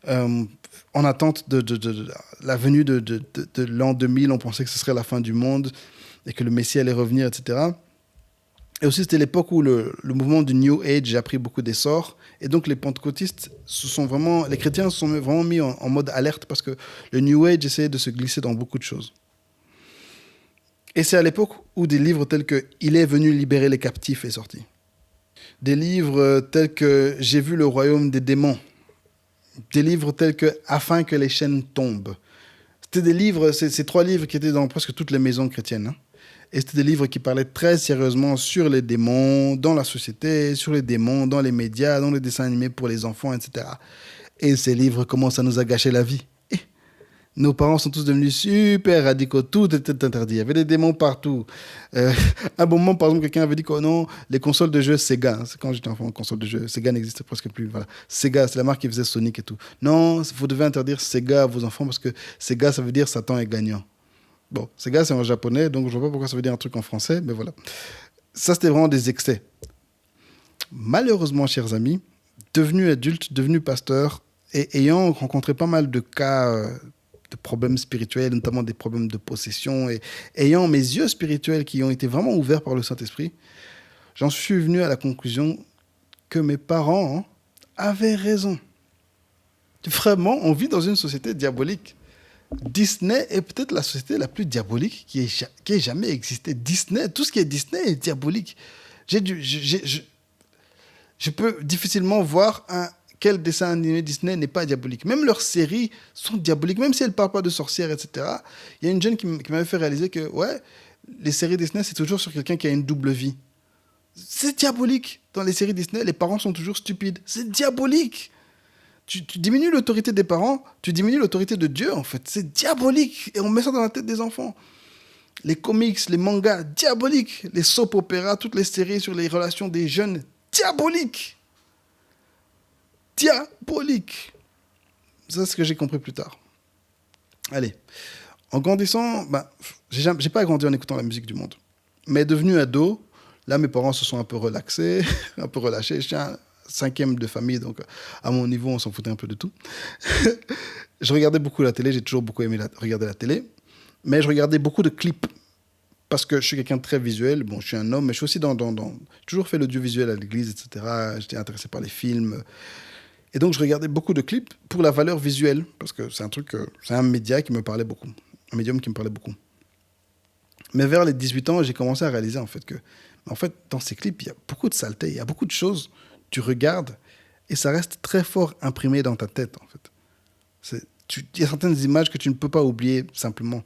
en attente de la venue de l'an 2000, on pensait que ce serait la fin du monde et que le Messie allait revenir, etc. Et aussi, c'était l'époque où le mouvement du New Age a pris beaucoup d'essor. Et donc, les pentecôtistes les chrétiens se sont vraiment mis en mode alerte parce que le New Age essayait de se glisser dans beaucoup de choses. Et c'est à l'époque où des livres tels que « Il est venu libérer les captifs » est sorti. Des livres tels que « J'ai vu le royaume des démons ». Des livres tels que « Afin que les chaînes tombent ». C'était des livres, ces 3 livres qui étaient dans presque toutes les maisons chrétiennes. Hein. Et c'était des livres qui parlaient très sérieusement sur les démons dans la société, sur les démons dans les médias, dans les dessins animés pour les enfants, etc. Et ces livres commencent à nous a gâché la vie. Et nos parents sont tous devenus super radicaux. Tout était interdit. Il y avait des démons partout. À un moment, par exemple, quelqu'un avait dit que non, les consoles de jeux Sega, c'est quand j'étais enfant, consoles de jeux, Sega n'existe presque plus. Voilà. Sega, c'est la marque qui faisait Sonic et tout. Non, vous devez interdire Sega à vos enfants parce que Sega, ça veut dire Satan est gagnant. Bon, Sega, c'est en japonais, donc je ne vois pas pourquoi ça veut dire un truc en français, mais voilà. Ça, c'était vraiment des excès. Malheureusement, chers amis, devenu adulte, devenu pasteur, et ayant rencontré pas mal de cas de problèmes spirituels, notamment des problèmes de possession, et ayant mes yeux spirituels qui ont été vraiment ouverts par le Saint-Esprit, j'en suis venu à la conclusion que mes parents avaient raison. Vraiment, on vit dans une société diabolique. Disney est peut-être la société la plus diabolique qui ait jamais existé. Disney, tout ce qui est Disney est diabolique. Je peux difficilement voir quel dessin animé Disney n'est pas diabolique. Même leurs séries sont diaboliques, même si elles ne parlent pas de sorcières, etc. Il y a une jeune qui m'avait fait réaliser que les séries Disney, c'est toujours sur quelqu'un qui a une double vie. C'est diabolique. Dans les séries Disney, les parents sont toujours stupides. C'est diabolique. Tu diminues l'autorité des parents, tu diminues l'autorité de Dieu, en fait. C'est diabolique. Et on met ça dans la tête des enfants. Les comics, les mangas, diaboliques. Les soap opéras, toutes les séries sur les relations des jeunes, diaboliques. Diabolique. Ça, c'est ce que j'ai compris plus tard. Allez. En grandissant, j'ai pas grandi en écoutant la musique du monde. Mais devenu ado, là, mes parents se sont un peu relaxés, un peu relâchés. Je tiens 5e de famille, donc à mon niveau, on s'en foutait un peu de tout. Je regardais beaucoup la télé, j'ai toujours beaucoup aimé regarder la télé, mais je regardais beaucoup de clips, parce que je suis quelqu'un de très visuel. Bon, je suis un homme, mais je suis aussi j'ai toujours fait l'audiovisuel à l'église, etc. J'étais intéressé par les films. Et donc, je regardais beaucoup de clips pour la valeur visuelle, parce que c'est un média qui me parlait beaucoup, un médium qui me parlait beaucoup. Mais vers les 18 ans, j'ai commencé à réaliser que dans ces clips, il y a beaucoup de saleté, il y a beaucoup de choses. Tu regardes et ça reste très fort imprimé dans ta tête, en fait. Il y a certaines images que tu ne peux pas oublier simplement.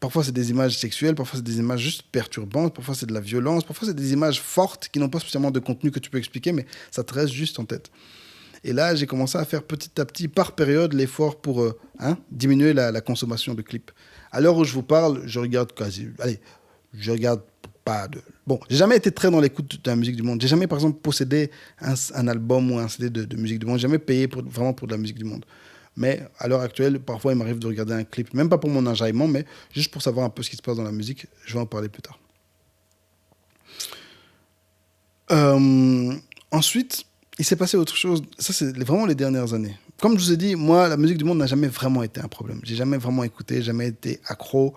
Parfois, c'est des images sexuelles, parfois, c'est des images juste perturbantes, parfois, c'est de la violence, parfois, c'est des images fortes qui n'ont pas spécialement de contenu que tu peux expliquer, mais ça te reste juste en tête. Et là, j'ai commencé à faire petit à petit, par période, l'effort pour diminuer la consommation de clips. À l'heure où je vous parle, je regarde quasi... Allez, je regarde pas de... Bon, j'ai jamais été très dans l'écoute de la musique du monde. J'ai jamais, par exemple, possédé un album ou un CD de musique du monde. J'ai jamais payé vraiment pour de la musique du monde. Mais à l'heure actuelle, parfois, il m'arrive de regarder un clip, même pas pour mon enjaillement, mais juste pour savoir un peu ce qui se passe dans la musique. Je vais en parler plus tard. Ensuite, il s'est passé autre chose. Ça, c'est vraiment les dernières années. Comme je vous ai dit, moi, la musique du monde n'a jamais vraiment été un problème. J'ai jamais vraiment écouté, jamais été accro.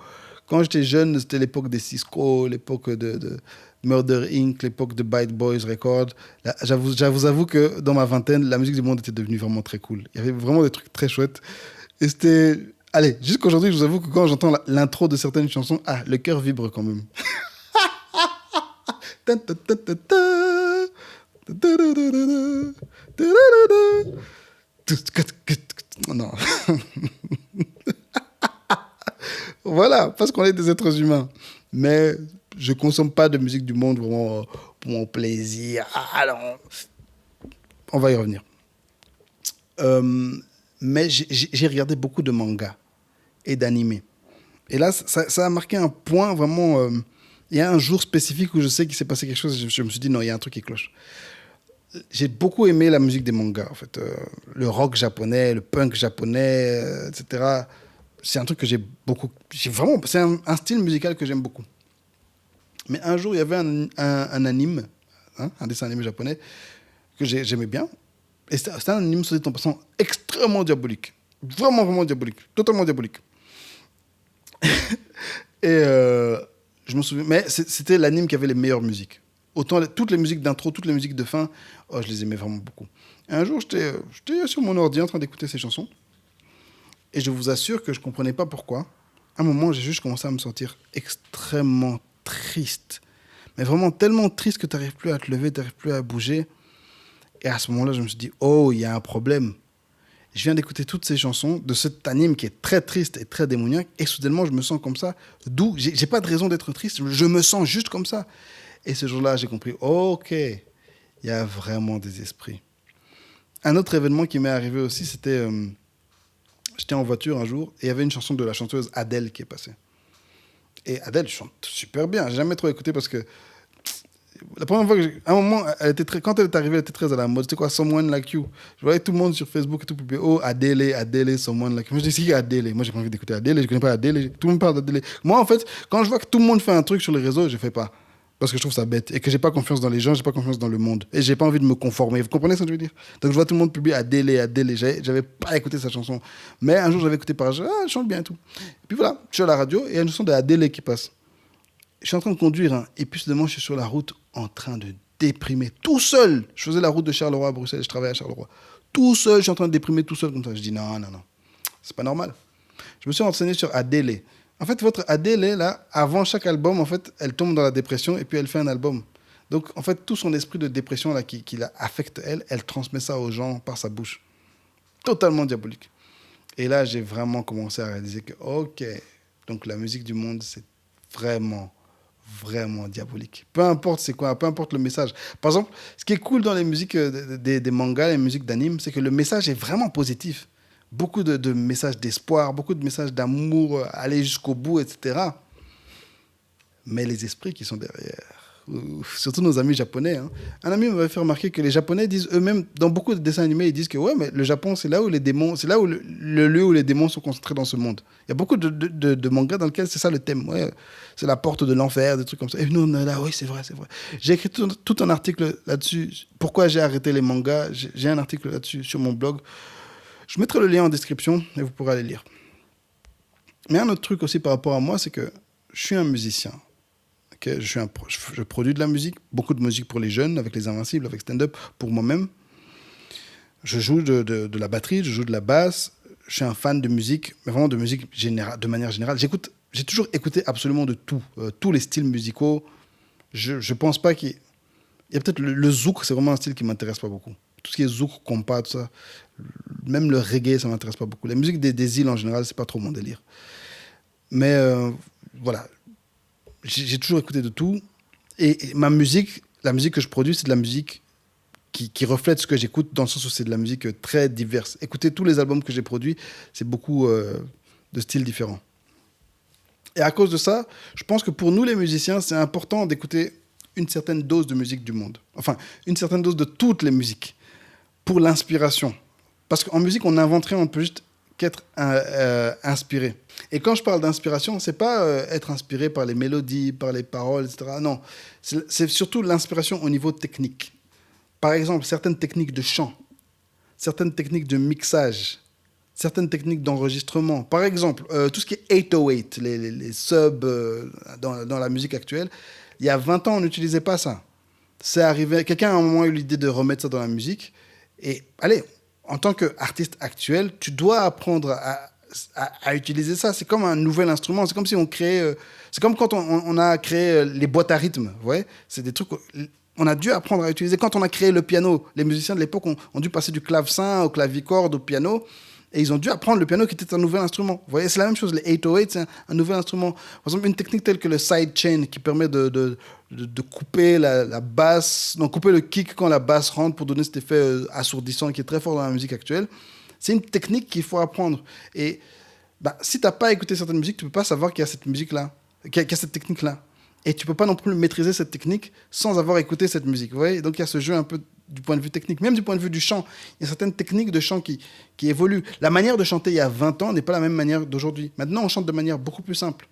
Quand j'étais jeune, c'était l'époque des Cisco, l'époque de Murder Inc., l'époque de Bite Boys Records. Là, j'avoue que dans ma vingtaine, la musique du monde était devenue vraiment très cool. Il y avait vraiment des trucs très chouettes. Et c'était... Allez, jusqu'aujourd'hui, je vous avoue que quand j'entends l'intro de certaines chansons, le cœur vibre quand même. Non. Voilà, parce qu'on est des êtres humains. Mais je ne consomme pas de musique du monde vraiment pour mon plaisir. Alors, on va y revenir. Mais j'ai regardé beaucoup de mangas et d'animés. Et là, ça a marqué un point vraiment... il y a un jour spécifique où je sais qu'il s'est passé quelque chose et je me suis dit, non, il y a un truc qui cloche. J'ai beaucoup aimé la musique des mangas, en fait. Le rock japonais, le punk japonais, etc. C'est un truc que j'ai beaucoup... c'est un style musical que j'aime beaucoup. Mais un jour, il y avait un anime, un dessin animé japonais, que j'aimais bien. Et c'était un anime, soit dit en passant, extrêmement diabolique. Vraiment, vraiment diabolique. Totalement diabolique. Et je me souviens... Mais c'était l'anime qui avait les meilleures musiques. Autant toutes les musiques d'intro, toutes les musiques de fin, je les aimais vraiment beaucoup. Et un jour, j'étais sur mon ordi en train d'écouter ces chansons. Et je vous assure que je ne comprenais pas pourquoi. À un moment, j'ai juste commencé à me sentir extrêmement triste. Mais vraiment tellement triste que tu n'arrives plus à te lever, tu n'arrives plus à bouger. Et à ce moment-là, je me suis dit, oh, il y a un problème. Je viens d'écouter toutes ces chansons de cet anime qui est très triste et très démoniaque. Et soudainement, je me sens comme ça. D'où, j'ai pas de raison d'être triste. Je me sens juste comme ça. Et ce jour-là, j'ai compris, ok, il y a vraiment des esprits. Un autre événement qui m'est arrivé aussi, c'était... j'étais en voiture un jour et il y avait une chanson de la chanteuse Adele qui est passée. Et Adele chante super bien. J'ai jamais trop écouté parce que la première fois à un moment, quand elle est arrivée, elle était très à la mode. C'était quoi, Someone Like You. Je voyais tout le monde sur Facebook et tout publier, oh, Adele, Someone Like You. Moi, je dis, c'est qui Adele? Moi, j'ai pas envie d'écouter Adele, je connais pas Adele. Tout le monde parle d'Adele. Moi, en fait, quand je vois que tout le monde fait un truc sur les réseaux, je fais pas. Parce que je trouve ça bête et que j'ai pas confiance dans les gens, j'ai pas confiance dans le monde et j'ai pas envie de me conformer. Vous comprenez ce que je veux dire? Donc je vois tout le monde publier Adele. J'avais pas écouté sa chanson, mais un jour j'avais écouté par elle chante bien et tout. Et puis voilà, je suis à la radio et il y a une chanson de Adele qui passe. Je suis en train de conduire et puis soudainement je suis sur la route en train de déprimer tout seul. Je faisais la route de Charleroi à Bruxelles, je travaillais à Charleroi. Tout seul, je suis en train de déprimer tout seul comme ça. Je dis non, c'est pas normal. Je me suis renseigné sur Adele. En fait, votre Adele, là, avant chaque album, en fait, elle tombe dans la dépression et puis elle fait un album. Donc, en fait, tout son esprit de dépression là, qui la affecte, elle transmet ça aux gens par sa bouche. Totalement diabolique. Et là, j'ai vraiment commencé à réaliser que, ok, donc la musique du monde, c'est vraiment, vraiment diabolique. Peu importe c'est quoi, peu importe le message. Par exemple, ce qui est cool dans les musiques des mangas, les musiques d'anime, c'est que le message est vraiment positif. Beaucoup de messages d'espoir, beaucoup de messages d'amour, aller jusqu'au bout, etc. Mais les esprits qui sont derrière, surtout nos amis japonais. Un ami m'avait fait remarquer que les Japonais disent eux-mêmes, dans beaucoup de dessins animés, ils disent que ouais, mais le Japon, c'est là où les démons, c'est là où le lieu où les démons sont concentrés dans ce monde. Il y a beaucoup de mangas dans lesquels c'est ça le thème. Ouais, c'est la porte de l'enfer, des trucs comme ça. Et nous, on est là, oui, c'est vrai. J'ai écrit tout un article là-dessus. Pourquoi j'ai arrêté les mangas? J'ai un article là-dessus sur mon blog. Je mettrai le lien en description et vous pourrez aller lire. Mais un autre truc aussi par rapport à moi, c'est que je suis un musicien. Okay, je produis de la musique, beaucoup de musique pour les jeunes, avec les Invincibles, avec stand-up, pour moi-même. Je joue de la batterie, je joue de la basse. Je suis un fan de musique, mais vraiment de musique de manière générale. J'ai toujours écouté absolument de tout, tous les styles musicaux. Je pense pas qu'il y a peut-être le zouk, c'est vraiment un style qui m'intéresse pas beaucoup. Tout ce qui est zouk, compas, tout ça. Même le reggae, ça m'intéresse pas beaucoup. La musique des îles en général, c'est pas trop mon délire. Mais voilà, j'ai toujours écouté de tout. Et ma musique, la musique que je produis, c'est de la musique qui reflète ce que j'écoute, dans le sens où c'est de la musique très diverse. Écoutez tous les albums que j'ai produits, c'est beaucoup de styles différents. Et à cause de ça, je pense que pour nous les musiciens, c'est important d'écouter une certaine dose de musique du monde. Enfin, une certaine dose de toutes les musiques, pour l'inspiration. Parce qu'en musique, on n'invente rien, on peut juste qu'être inspiré. Et quand je parle d'inspiration, c'est pas être inspiré par les mélodies, par les paroles, etc. Non, c'est surtout l'inspiration au niveau technique. Par exemple, certaines techniques de chant, certaines techniques de mixage, certaines techniques d'enregistrement. Par exemple, tout ce qui est 808, les subs dans la musique actuelle, il y a 20 ans, on n'utilisait pas ça. C'est arrivé, quelqu'un à un moment a eu l'idée de remettre ça dans la musique. Et allez, en tant qu'artiste actuel, tu dois apprendre à utiliser ça. C'est comme un nouvel instrument. C'est comme si on créait... c'est comme quand on a créé les boîtes à rythme. Vous voyez, c'est des trucs... On a dû apprendre à utiliser. Quand on a créé le piano, les musiciens de l'époque ont dû passer du clavecin au clavicorde, au piano. Et ils ont dû apprendre le piano qui était un nouvel instrument. Vous voyez, c'est la même chose. Les 808, c'est un nouvel instrument. Par exemple, une technique telle que le sidechain qui permet de couper la basse, non, couper le kick quand la basse rentre pour donner cet effet assourdissant qui est très fort dans la musique actuelle. C'est une technique qu'il faut apprendre. Et si tu n'as pas écouté certaines musiques, tu ne peux pas savoir qu'il y a cette musique-là, qu'il y a cette technique-là. Et tu ne peux pas non plus maîtriser cette technique sans avoir écouté cette musique. Vous voyez, donc il y a ce jeu un peu du point de vue technique. Même du point de vue du chant, il y a certaines techniques de chant qui évoluent. La manière de chanter il y a 20 ans n'est pas la même manière d'aujourd'hui. Maintenant, on chante de manière beaucoup plus simple.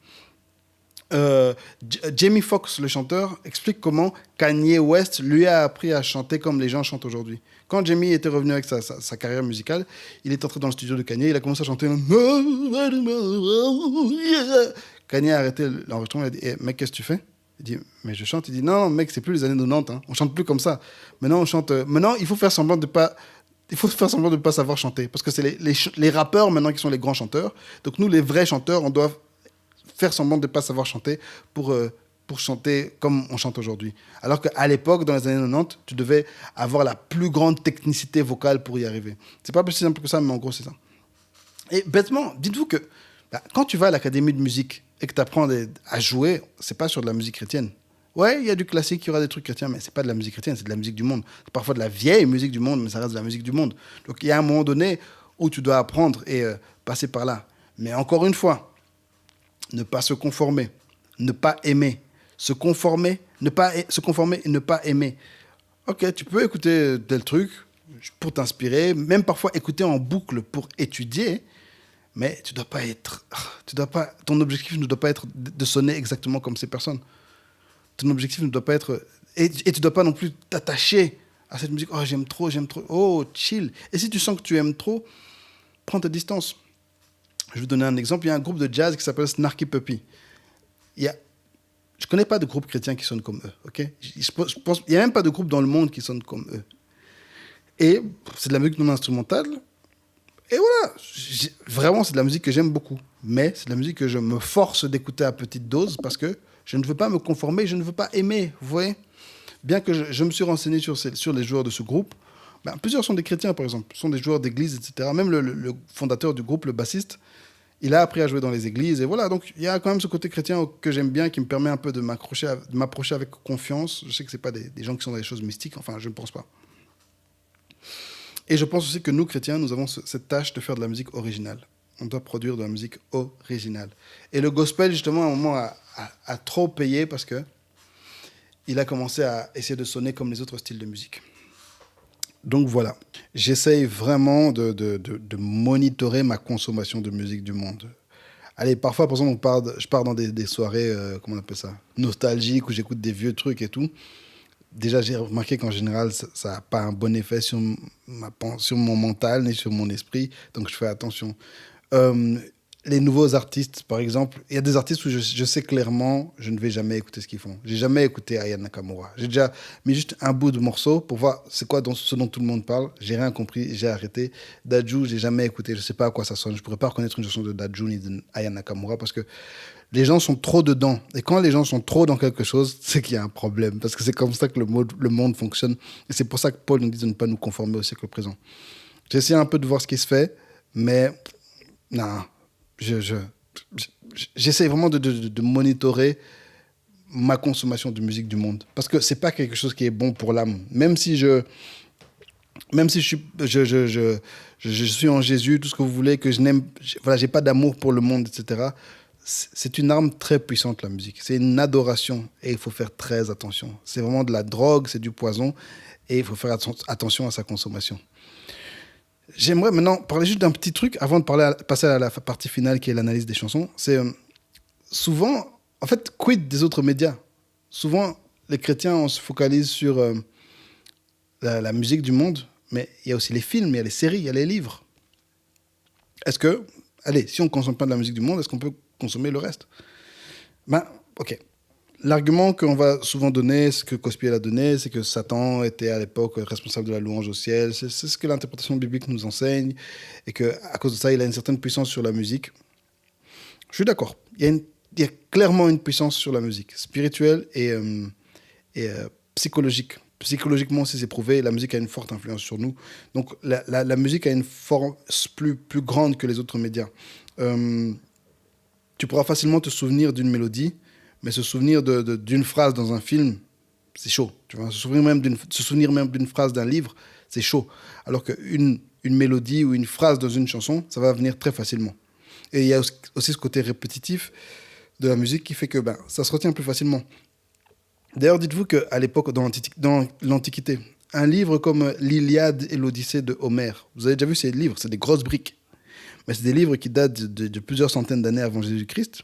Jamie Foxx, le chanteur, explique comment Kanye West lui a appris à chanter comme les gens chantent aujourd'hui. Quand Jamie était revenu avec sa carrière musicale, il est entré dans le studio de Kanye, il a commencé à chanter. Kanye a arrêté l'enregistrement, il a dit mec, qu'est-ce que tu fais? Il dit mais je chante. Il dit non, mec, c'est plus les années 90, hein. On chante plus comme ça. Maintenant, on chante. Maintenant, il faut faire semblant de pas. Il faut faire semblant de ne pas savoir chanter. Parce que c'est les rappeurs maintenant qui sont les grands chanteurs. Donc nous, les vrais chanteurs, on doit faire semblant de ne pas savoir chanter pour chanter comme on chante aujourd'hui. Alors qu'à l'époque, dans les années 90, tu devais avoir la plus grande technicité vocale pour y arriver. C'est pas plus simple que ça, mais en gros, c'est ça. Et bêtement, dites-vous que quand tu vas à l'académie de musique et que tu apprends à jouer, c'est pas sur de la musique chrétienne. Ouais, il y a du classique, il y aura des trucs chrétiens, mais c'est pas de la musique chrétienne, c'est de la musique du monde. C'est parfois de la vieille musique du monde, mais ça reste de la musique du monde. Donc il y a un moment donné où tu dois apprendre et passer par là. Mais encore une fois, ne pas se conformer, ne pas aimer, se conformer et ne pas aimer. Ok, tu peux écouter tel truc pour t'inspirer, même parfois écouter en boucle pour étudier, mais ton objectif ne doit pas être de sonner exactement comme ces personnes. Ton objectif ne doit pas être... Et tu ne dois pas non plus t'attacher à cette musique. Oh, j'aime trop. Oh, chill. Et si tu sens que tu aimes trop, prends ta distance. Je vais vous donner un exemple. Il y a un groupe de jazz qui s'appelle Snarky Puppy. Je ne connais pas de groupe chrétien qui sonne comme eux. Okay? Je pense, il n'y a même pas de groupe dans le monde qui sonne comme eux. Et c'est de la musique non instrumentale. Et voilà. Vraiment, c'est de la musique que j'aime beaucoup. Mais c'est de la musique que je me force d'écouter à petite dose parce que je ne veux pas me conformer, je ne veux pas aimer. Vous voyez? Bien que je me suis renseigné sur les joueurs de ce groupe, plusieurs sont des chrétiens, par exemple. Sont des joueurs d'église, etc. Même le fondateur du groupe, le bassiste, il a appris à jouer dans les églises. Et voilà, donc il y a quand même ce côté chrétien que j'aime bien, qui me permet un peu de m'approcher avec confiance. Je sais que ce n'est pas des gens qui sont dans les choses mystiques. Enfin, je ne pense pas. Et je pense aussi que nous, chrétiens, nous avons cette tâche de faire de la musique originale. On doit produire de la musique originale. Et le gospel, justement, à un moment, a trop payé parce que il a commencé à essayer de sonner comme les autres styles de musique. Donc voilà, j'essaye vraiment de monitorer ma consommation de musique du monde. Allez, parfois, par exemple, je pars dans des soirées, comment on appelle ça, nostalgiques, où j'écoute des vieux trucs et tout. Déjà, j'ai remarqué qu'en général, ça n'a pas un bon effet sur mon mental ni sur mon esprit, donc je fais attention. Les nouveaux artistes, par exemple, il y a des artistes où je sais clairement, je ne vais jamais écouter ce qu'ils font. J'ai jamais écouté Aya Nakamura. J'ai déjà mis juste un bout de morceau pour voir c'est quoi ce dont tout le monde parle. J'ai rien compris, j'ai arrêté. Dadju, j'ai jamais écouté. Je sais pas à quoi ça sonne. Je pourrais pas reconnaître une chanson de Dadju ni de Aya Nakamura parce que les gens sont trop dedans. Et quand les gens sont trop dans quelque chose, c'est qu'il y a un problème. Parce que c'est comme ça que le monde fonctionne. Et c'est pour ça que Paul nous dit de ne pas nous conformer au siècle présent. J'ai essayé un peu de voir ce qui se fait, mais non. j'essaie vraiment de monitorer ma consommation de musique du monde. Parce que c'est pas quelque chose qui est bon pour l'âme. Même si je suis en Jésus, tout ce que vous voulez, que je n'aime, voilà, j'ai pas d'amour pour le monde, etc. C'est une arme très puissante, la musique. C'est une adoration et il faut faire très attention. C'est vraiment de la drogue, c'est du poison et il faut faire attention à sa consommation. J'aimerais maintenant parler juste d'un petit truc avant de passer à la partie finale qui est l'analyse des chansons. C'est souvent, en fait, quid des autres médias? Souvent, les chrétiens, on se focalise sur la musique du monde, mais il y a aussi les films, il y a les séries, il y a les livres. Est-ce que, allez, si on ne consomme pas de la musique du monde, est-ce qu'on peut consommer le reste? Ben, ok. L'argument qu'on va souvent donner, ce que Cospiel a donné, c'est que Satan était à l'époque responsable de la louange au ciel. C'est ce que l'interprétation biblique nous enseigne. Et qu'à cause de ça, il a une certaine puissance sur la musique. Je suis d'accord. Il y a clairement une puissance sur la musique, spirituelle et psychologique. Psychologiquement aussi, c'est prouvé. La musique a une forte influence sur nous. Donc, la musique a une force plus grande que les autres médias. Tu pourras facilement te souvenir d'une mélodie, mais se souvenir d'une phrase dans un film, c'est chaud. Tu vois, se souvenir même d'une phrase d'un livre, c'est chaud. Alors qu'une mélodie ou une phrase dans une chanson, ça va venir très facilement. Et il y a aussi ce côté répétitif de la musique qui fait que ça se retient plus facilement. D'ailleurs, dites-vous qu'à l'époque, dans l'Antiquité, un livre comme l'Iliade et l'Odyssée de Homère, vous avez déjà vu ces livres, c'est des grosses briques. Mais c'est des livres qui datent de plusieurs centaines d'années avant Jésus-Christ.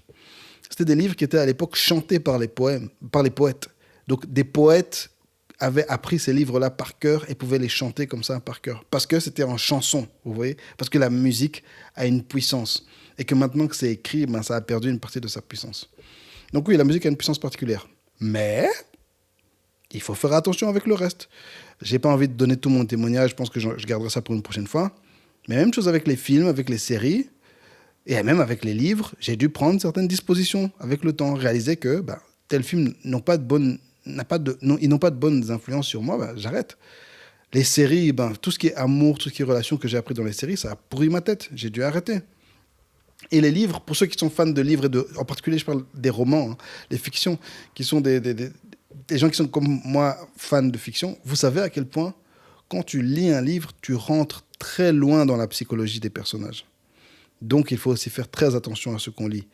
C'était des livres qui étaient à l'époque chantés par les poètes. Donc des poètes avaient appris ces livres-là par cœur et pouvaient les chanter comme ça par cœur. Parce que c'était en chanson, vous voyez. Parce que la musique a une puissance. Et que maintenant que c'est écrit, ça a perdu une partie de sa puissance. Donc oui, la musique a une puissance particulière. Mais il faut faire attention avec le reste. J'ai pas envie de donner tout mon témoignage. Je pense que je garderai ça pour une prochaine fois. Mais même chose avec les films, avec les séries. Et même avec les livres, j'ai dû prendre certaines dispositions avec le temps, réaliser que tel film ils n'ont pas de bonnes influences sur moi, j'arrête. Les séries, tout ce qui est amour, tout ce qui est relation que j'ai appris dans les séries, ça a pourri ma tête, j'ai dû arrêter. Et les livres, pour ceux qui sont fans de livres, en particulier je parle des romans, les fictions, qui sont des gens qui sont comme moi fans de fiction, vous savez à quel point, quand tu lis un livre, tu rentres très loin dans la psychologie des personnages. Donc, il faut aussi faire très attention à ce qu'on lit.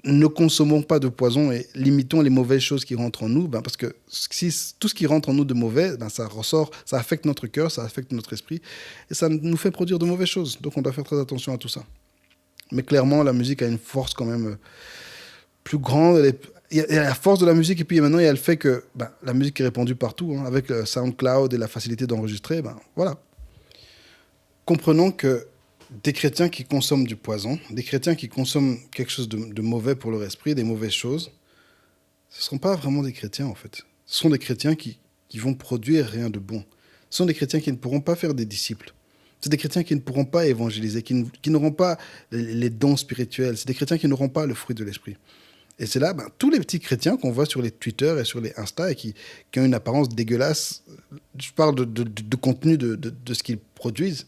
Ne consommons pas de poison et limitons les mauvaises choses qui rentrent en nous, parce que tout ce qui rentre en nous de mauvais, ça ressort, ça affecte notre cœur, ça affecte notre esprit, et ça nous fait produire de mauvaises choses. Donc, on doit faire très attention à tout ça. Mais clairement, la musique a une force quand même plus grande. Il y a la force de la musique, et puis maintenant, il y a le fait que la musique est répandue partout, avec le SoundCloud et la facilité d'enregistrer, voilà. Comprenons que des chrétiens qui consomment du poison, des chrétiens qui consomment quelque chose de mauvais pour leur esprit, des mauvaises choses, ce ne sont pas vraiment des chrétiens, en fait. Ce sont des chrétiens qui vont produire rien de bon. Ce sont des chrétiens qui ne pourront pas faire des disciples. C'est des chrétiens qui ne pourront pas évangéliser, qui n'auront pas les dons spirituels. C'est des chrétiens qui n'auront pas le fruit de l'esprit. Et c'est là, tous les petits chrétiens qu'on voit sur les Twitter et sur les Insta et qui ont une apparence dégueulasse, je parle de contenu de ce qu'ils produisent,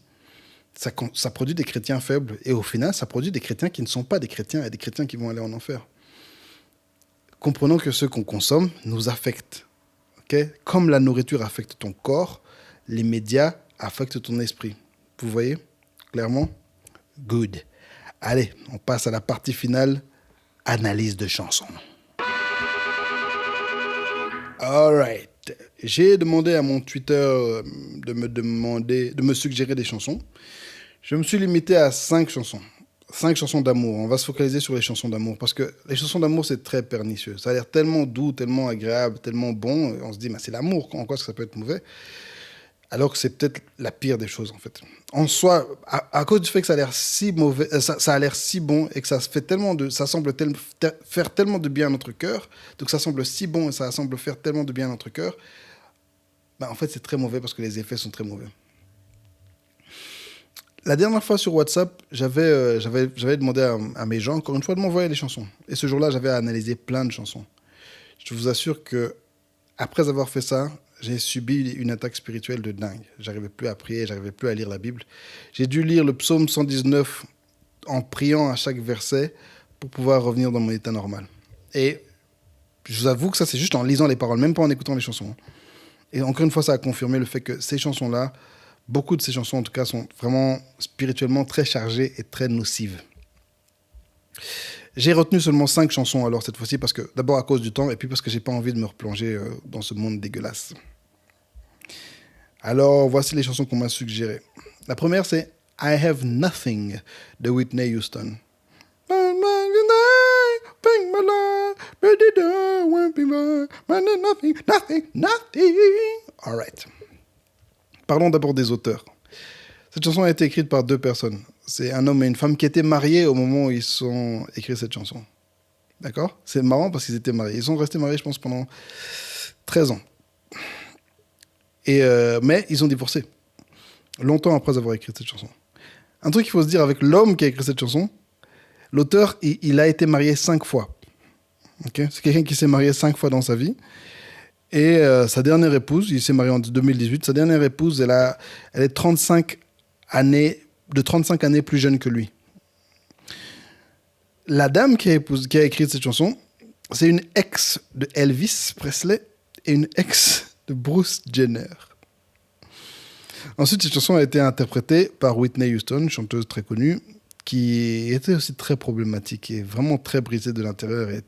ça produit des chrétiens faibles. Et au final, ça produit des chrétiens qui ne sont pas des chrétiens et des chrétiens qui vont aller en enfer. Comprenons que ce qu'on consomme nous affecte. Okay? Comme la nourriture affecte ton corps, les médias affectent ton esprit. Vous voyez clairement? Good. Allez, on passe à la partie finale, analyse de chansons. All right. J'ai demandé à mon Twitter de me suggérer des chansons. Je me suis limité à 5 chansons. 5 chansons d'amour. On va se focaliser sur les chansons d'amour parce que les chansons d'amour, c'est très pernicieux. Ça a l'air tellement doux, tellement agréable, tellement bon. On se dit, c'est l'amour. En quoi ça peut être mauvais? Alors que c'est peut-être la pire des choses, en fait. En soi, à cause du fait que ça a l'air si mauvais, ça a l'air si bon et que ça semble faire tellement de bien à notre cœur, donc ça semble si bon et ça semble faire tellement de bien à notre cœur, en fait, c'est très mauvais parce que les effets sont très mauvais. La dernière fois sur WhatsApp, j'avais demandé à mes gens, encore une fois, de m'envoyer des chansons. Et ce jour-là, j'avais analysé plein de chansons. Je vous assure que après avoir fait ça, j'ai subi une attaque spirituelle de dingue. J'arrivais plus à prier, j'arrivais plus à lire la Bible. J'ai dû lire le psaume 119 en priant à chaque verset pour pouvoir revenir dans mon état normal. Et je vous avoue que ça, c'est juste en lisant les paroles, même pas en écoutant les chansons. Et encore une fois, ça a confirmé le fait que ces chansons-là, beaucoup de ces chansons en tout cas, sont vraiment spirituellement très chargées et très nocives. J'ai retenu seulement 5 chansons alors cette fois-ci, parce que d'abord à cause du temps, et puis parce que j'ai pas envie de me replonger dans ce monde dégueulasse. Alors voici les chansons qu'on m'a suggérées. La première c'est I Have Nothing de Whitney Houston. All right. Parlons d'abord des auteurs. Cette chanson a été écrite par 2 personnes. C'est un homme et une femme qui étaient mariés au moment où ils ont écrit cette chanson. D'accord ? C'est marrant parce qu'ils étaient mariés. Ils sont restés mariés, je pense, pendant 13 ans. Mais ils ont divorcé. Longtemps après avoir écrit cette chanson. Un truc qu'il faut se dire avec l'homme qui a écrit cette chanson, l'auteur, il a été marié 5 fois. Okay ? C'est quelqu'un qui s'est marié 5 fois dans sa vie. Et sa dernière épouse, il s'est marié en 2018, sa dernière épouse, elle est 35 années plus jeune que lui. La dame qui a écrit cette chanson, c'est une ex de Elvis Presley et une ex de Bruce Jenner. Ensuite, cette chanson a été interprétée par Whitney Houston, une chanteuse très connue, qui était aussi très problématique et vraiment très brisée de l'intérieur et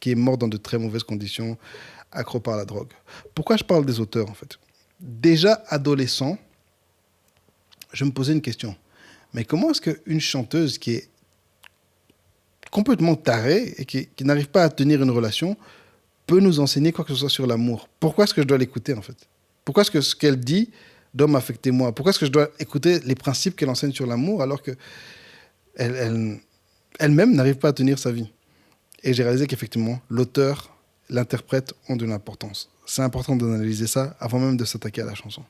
qui est morte dans de très mauvaises conditions, accro par la drogue. Pourquoi je parle des auteurs, en fait ? Déjà adolescent, je me posais une question. Mais comment est-ce qu'une chanteuse qui est complètement tarée et qui n'arrive pas à tenir une relation peut nous enseigner quoi que ce soit sur l'amour ? Pourquoi est-ce que je dois l'écouter, en fait ? Pourquoi est-ce que ce qu'elle dit doit m'affecter moi ? Pourquoi est-ce que je dois écouter les principes qu'elle enseigne sur l'amour alors qu'elle-même n'arrive pas à tenir sa vie ? Et j'ai réalisé qu'effectivement, l'auteur, l'interprète ont de l'importance. C'est important d'analyser ça avant même de s'attaquer à la chanson.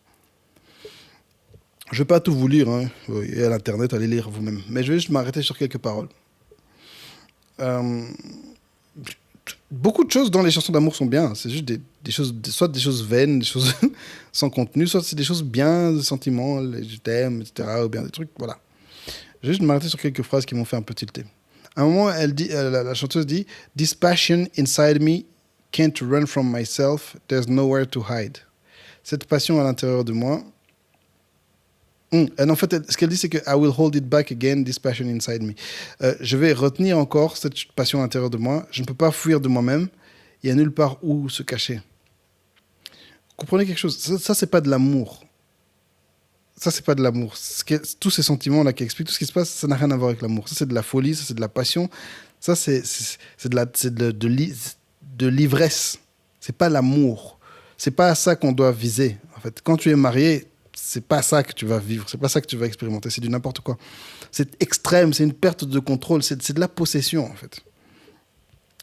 Je ne vais pas tout vous lire, hein. Il y a l'internet, allez lire vous-même. Mais je vais juste m'arrêter sur quelques paroles. Beaucoup de choses dans les chansons d'amour sont bien. C'est juste des choses, soit des choses vaines, des choses sans contenu, soit c'est des choses bien, des sentiments, les je t'aime, etc. Ou bien des trucs, voilà. Je vais juste m'arrêter sur quelques phrases qui m'ont fait un peu tilter. À un moment, la chanteuse dit « This passion inside me can't run from myself, there's nowhere to hide. » Cette passion à l'intérieur de moi... En fait, ce qu'elle dit, c'est que « I will hold it back again, this passion inside me. » Je vais retenir encore cette passion à l'intérieur de moi. Je ne peux pas fuir de moi-même. Il n'y a nulle part où se cacher. Vous comprenez quelque chose ? Ça, c'est pas de l'amour. Ça, c'est pas de l'amour. Tous ces sentiments-là qui expliquent tout ce qui se passe, ça n'a rien à voir avec l'amour. Ça, c'est de la folie, ça, c'est de la passion. Ça, c'est de l'ivresse. C'est pas l'amour. C'est pas à ça qu'on doit viser. En fait, quand tu es marié, c'est pas ça que tu vas vivre. C'est pas ça que tu vas expérimenter. C'est du n'importe quoi. C'est extrême. C'est une perte de contrôle. C'est de la possession, en fait.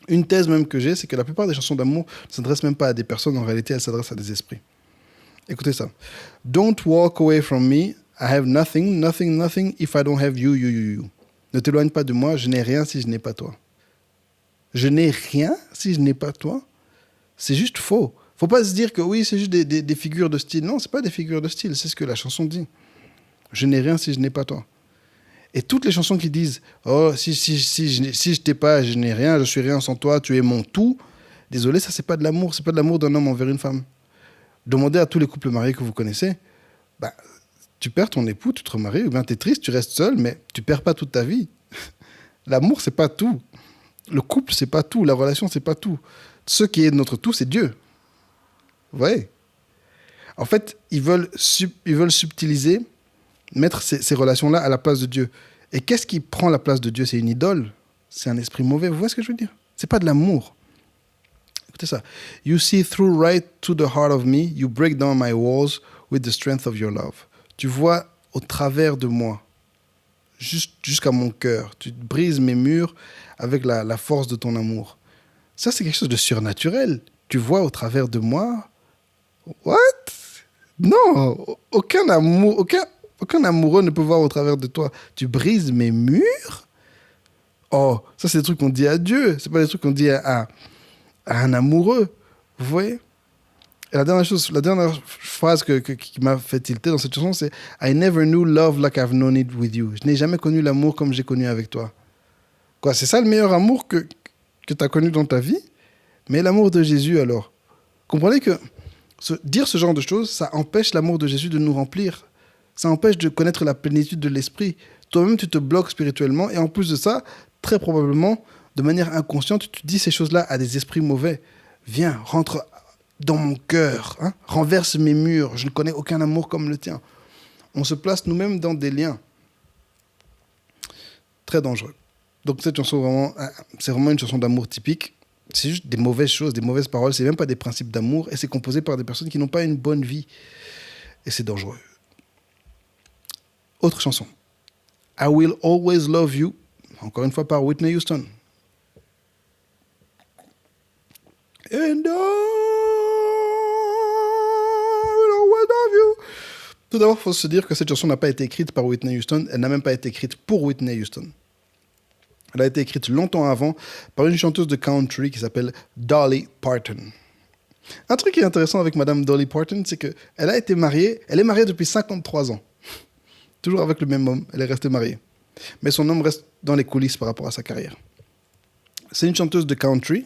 Une thèse même que j'ai, c'est que la plupart des chansons d'amour ne s'adressent même pas à des personnes. En réalité, elles s'adressent à des esprits. Écoutez ça. Don't walk away from me. I have nothing, nothing, nothing if I don't have you, you, you, you. Ne t'éloigne pas de moi. Je n'ai rien si je n'ai pas toi. Je n'ai rien si je n'ai pas toi. C'est juste faux. Faut pas se dire que oui, c'est juste des figures de style. Non, c'est pas des figures de style. C'est ce que la chanson dit. Je n'ai rien si je n'ai pas toi. Et toutes les chansons qui disent oh si je t'ai pas, je n'ai rien, je suis rien sans toi, tu es mon tout. Désolé, ça c'est pas de l'amour. C'est pas de l'amour d'un homme envers une femme. Demandez à tous les couples mariés que vous connaissez, bah, tu perds ton époux, tu te remaries, ou bien tu es triste, tu restes seul, mais tu perds pas toute ta vie. L'amour, c'est pas tout. Le couple, c'est pas tout. La relation, c'est pas tout. Ce qui est notre tout, c'est Dieu. Vous voyez ? En fait, ils veulent subtiliser, mettre ces relations-là à la place de Dieu. Et qu'est-ce qui prend la place de Dieu ? C'est une idole. C'est un esprit mauvais. Vous voyez ce que je veux dire ? C'est pas de l'amour. Écoutez ça. You see through right to the heart of me. You break down my walls with the strength of your love. Tu vois au travers de moi, jusqu'à mon cœur. Tu brises mes murs avec la force de ton amour. Ça, c'est quelque chose de surnaturel. Tu vois au travers de moi. What? Non, aucun amoureux ne peut voir au travers de toi. Tu brises mes murs? Oh, ça, c'est des trucs qu'on dit à Dieu. C'est pas des trucs qu'on dit à un amoureux. Vous voyez? Et la dernière phrase qui m'a fait tilter dans cette chanson, c'est I never knew love like I've known it with you. Je n'ai jamais connu l'amour comme j'ai connu avec toi. Quoi, c'est ça le meilleur amour que tu as connu dans ta vie? Mais l'amour de Jésus, alors? Comprenez que dire ce genre de choses, ça empêche l'amour de Jésus de nous remplir. Ça empêche de connaître la plénitude de l'esprit. Toi-même, tu te bloques spirituellement. Et en plus de ça, très probablement, de manière inconsciente, tu dis ces choses-là à des esprits mauvais. Viens, rentre dans mon cœur. Hein, renverse mes murs. Je ne connais aucun amour comme le tien. On se place nous-mêmes dans des liens. Très dangereux. Donc cette chanson, c'est vraiment une chanson d'amour typique. C'est juste des mauvaises choses, des mauvaises paroles. C'est même pas des principes d'amour. Et c'est composé par des personnes qui n'ont pas une bonne vie. Et c'est dangereux. Autre chanson. I Will Always Love You. Encore une fois par Whitney Houston. And I will always love you. Tout d'abord, il faut se dire que cette chanson n'a pas été écrite par Whitney Houston. Elle n'a même pas été écrite pour Whitney Houston. Elle a été écrite longtemps avant par une chanteuse de country qui s'appelle Dolly Parton. Un truc qui est intéressant avec Madame Dolly Parton, c'est qu'elle a été mariée, elle est mariée depuis 53 ans. Toujours avec le même homme, elle est restée mariée. Mais son homme reste dans les coulisses par rapport à sa carrière. C'est une chanteuse de country,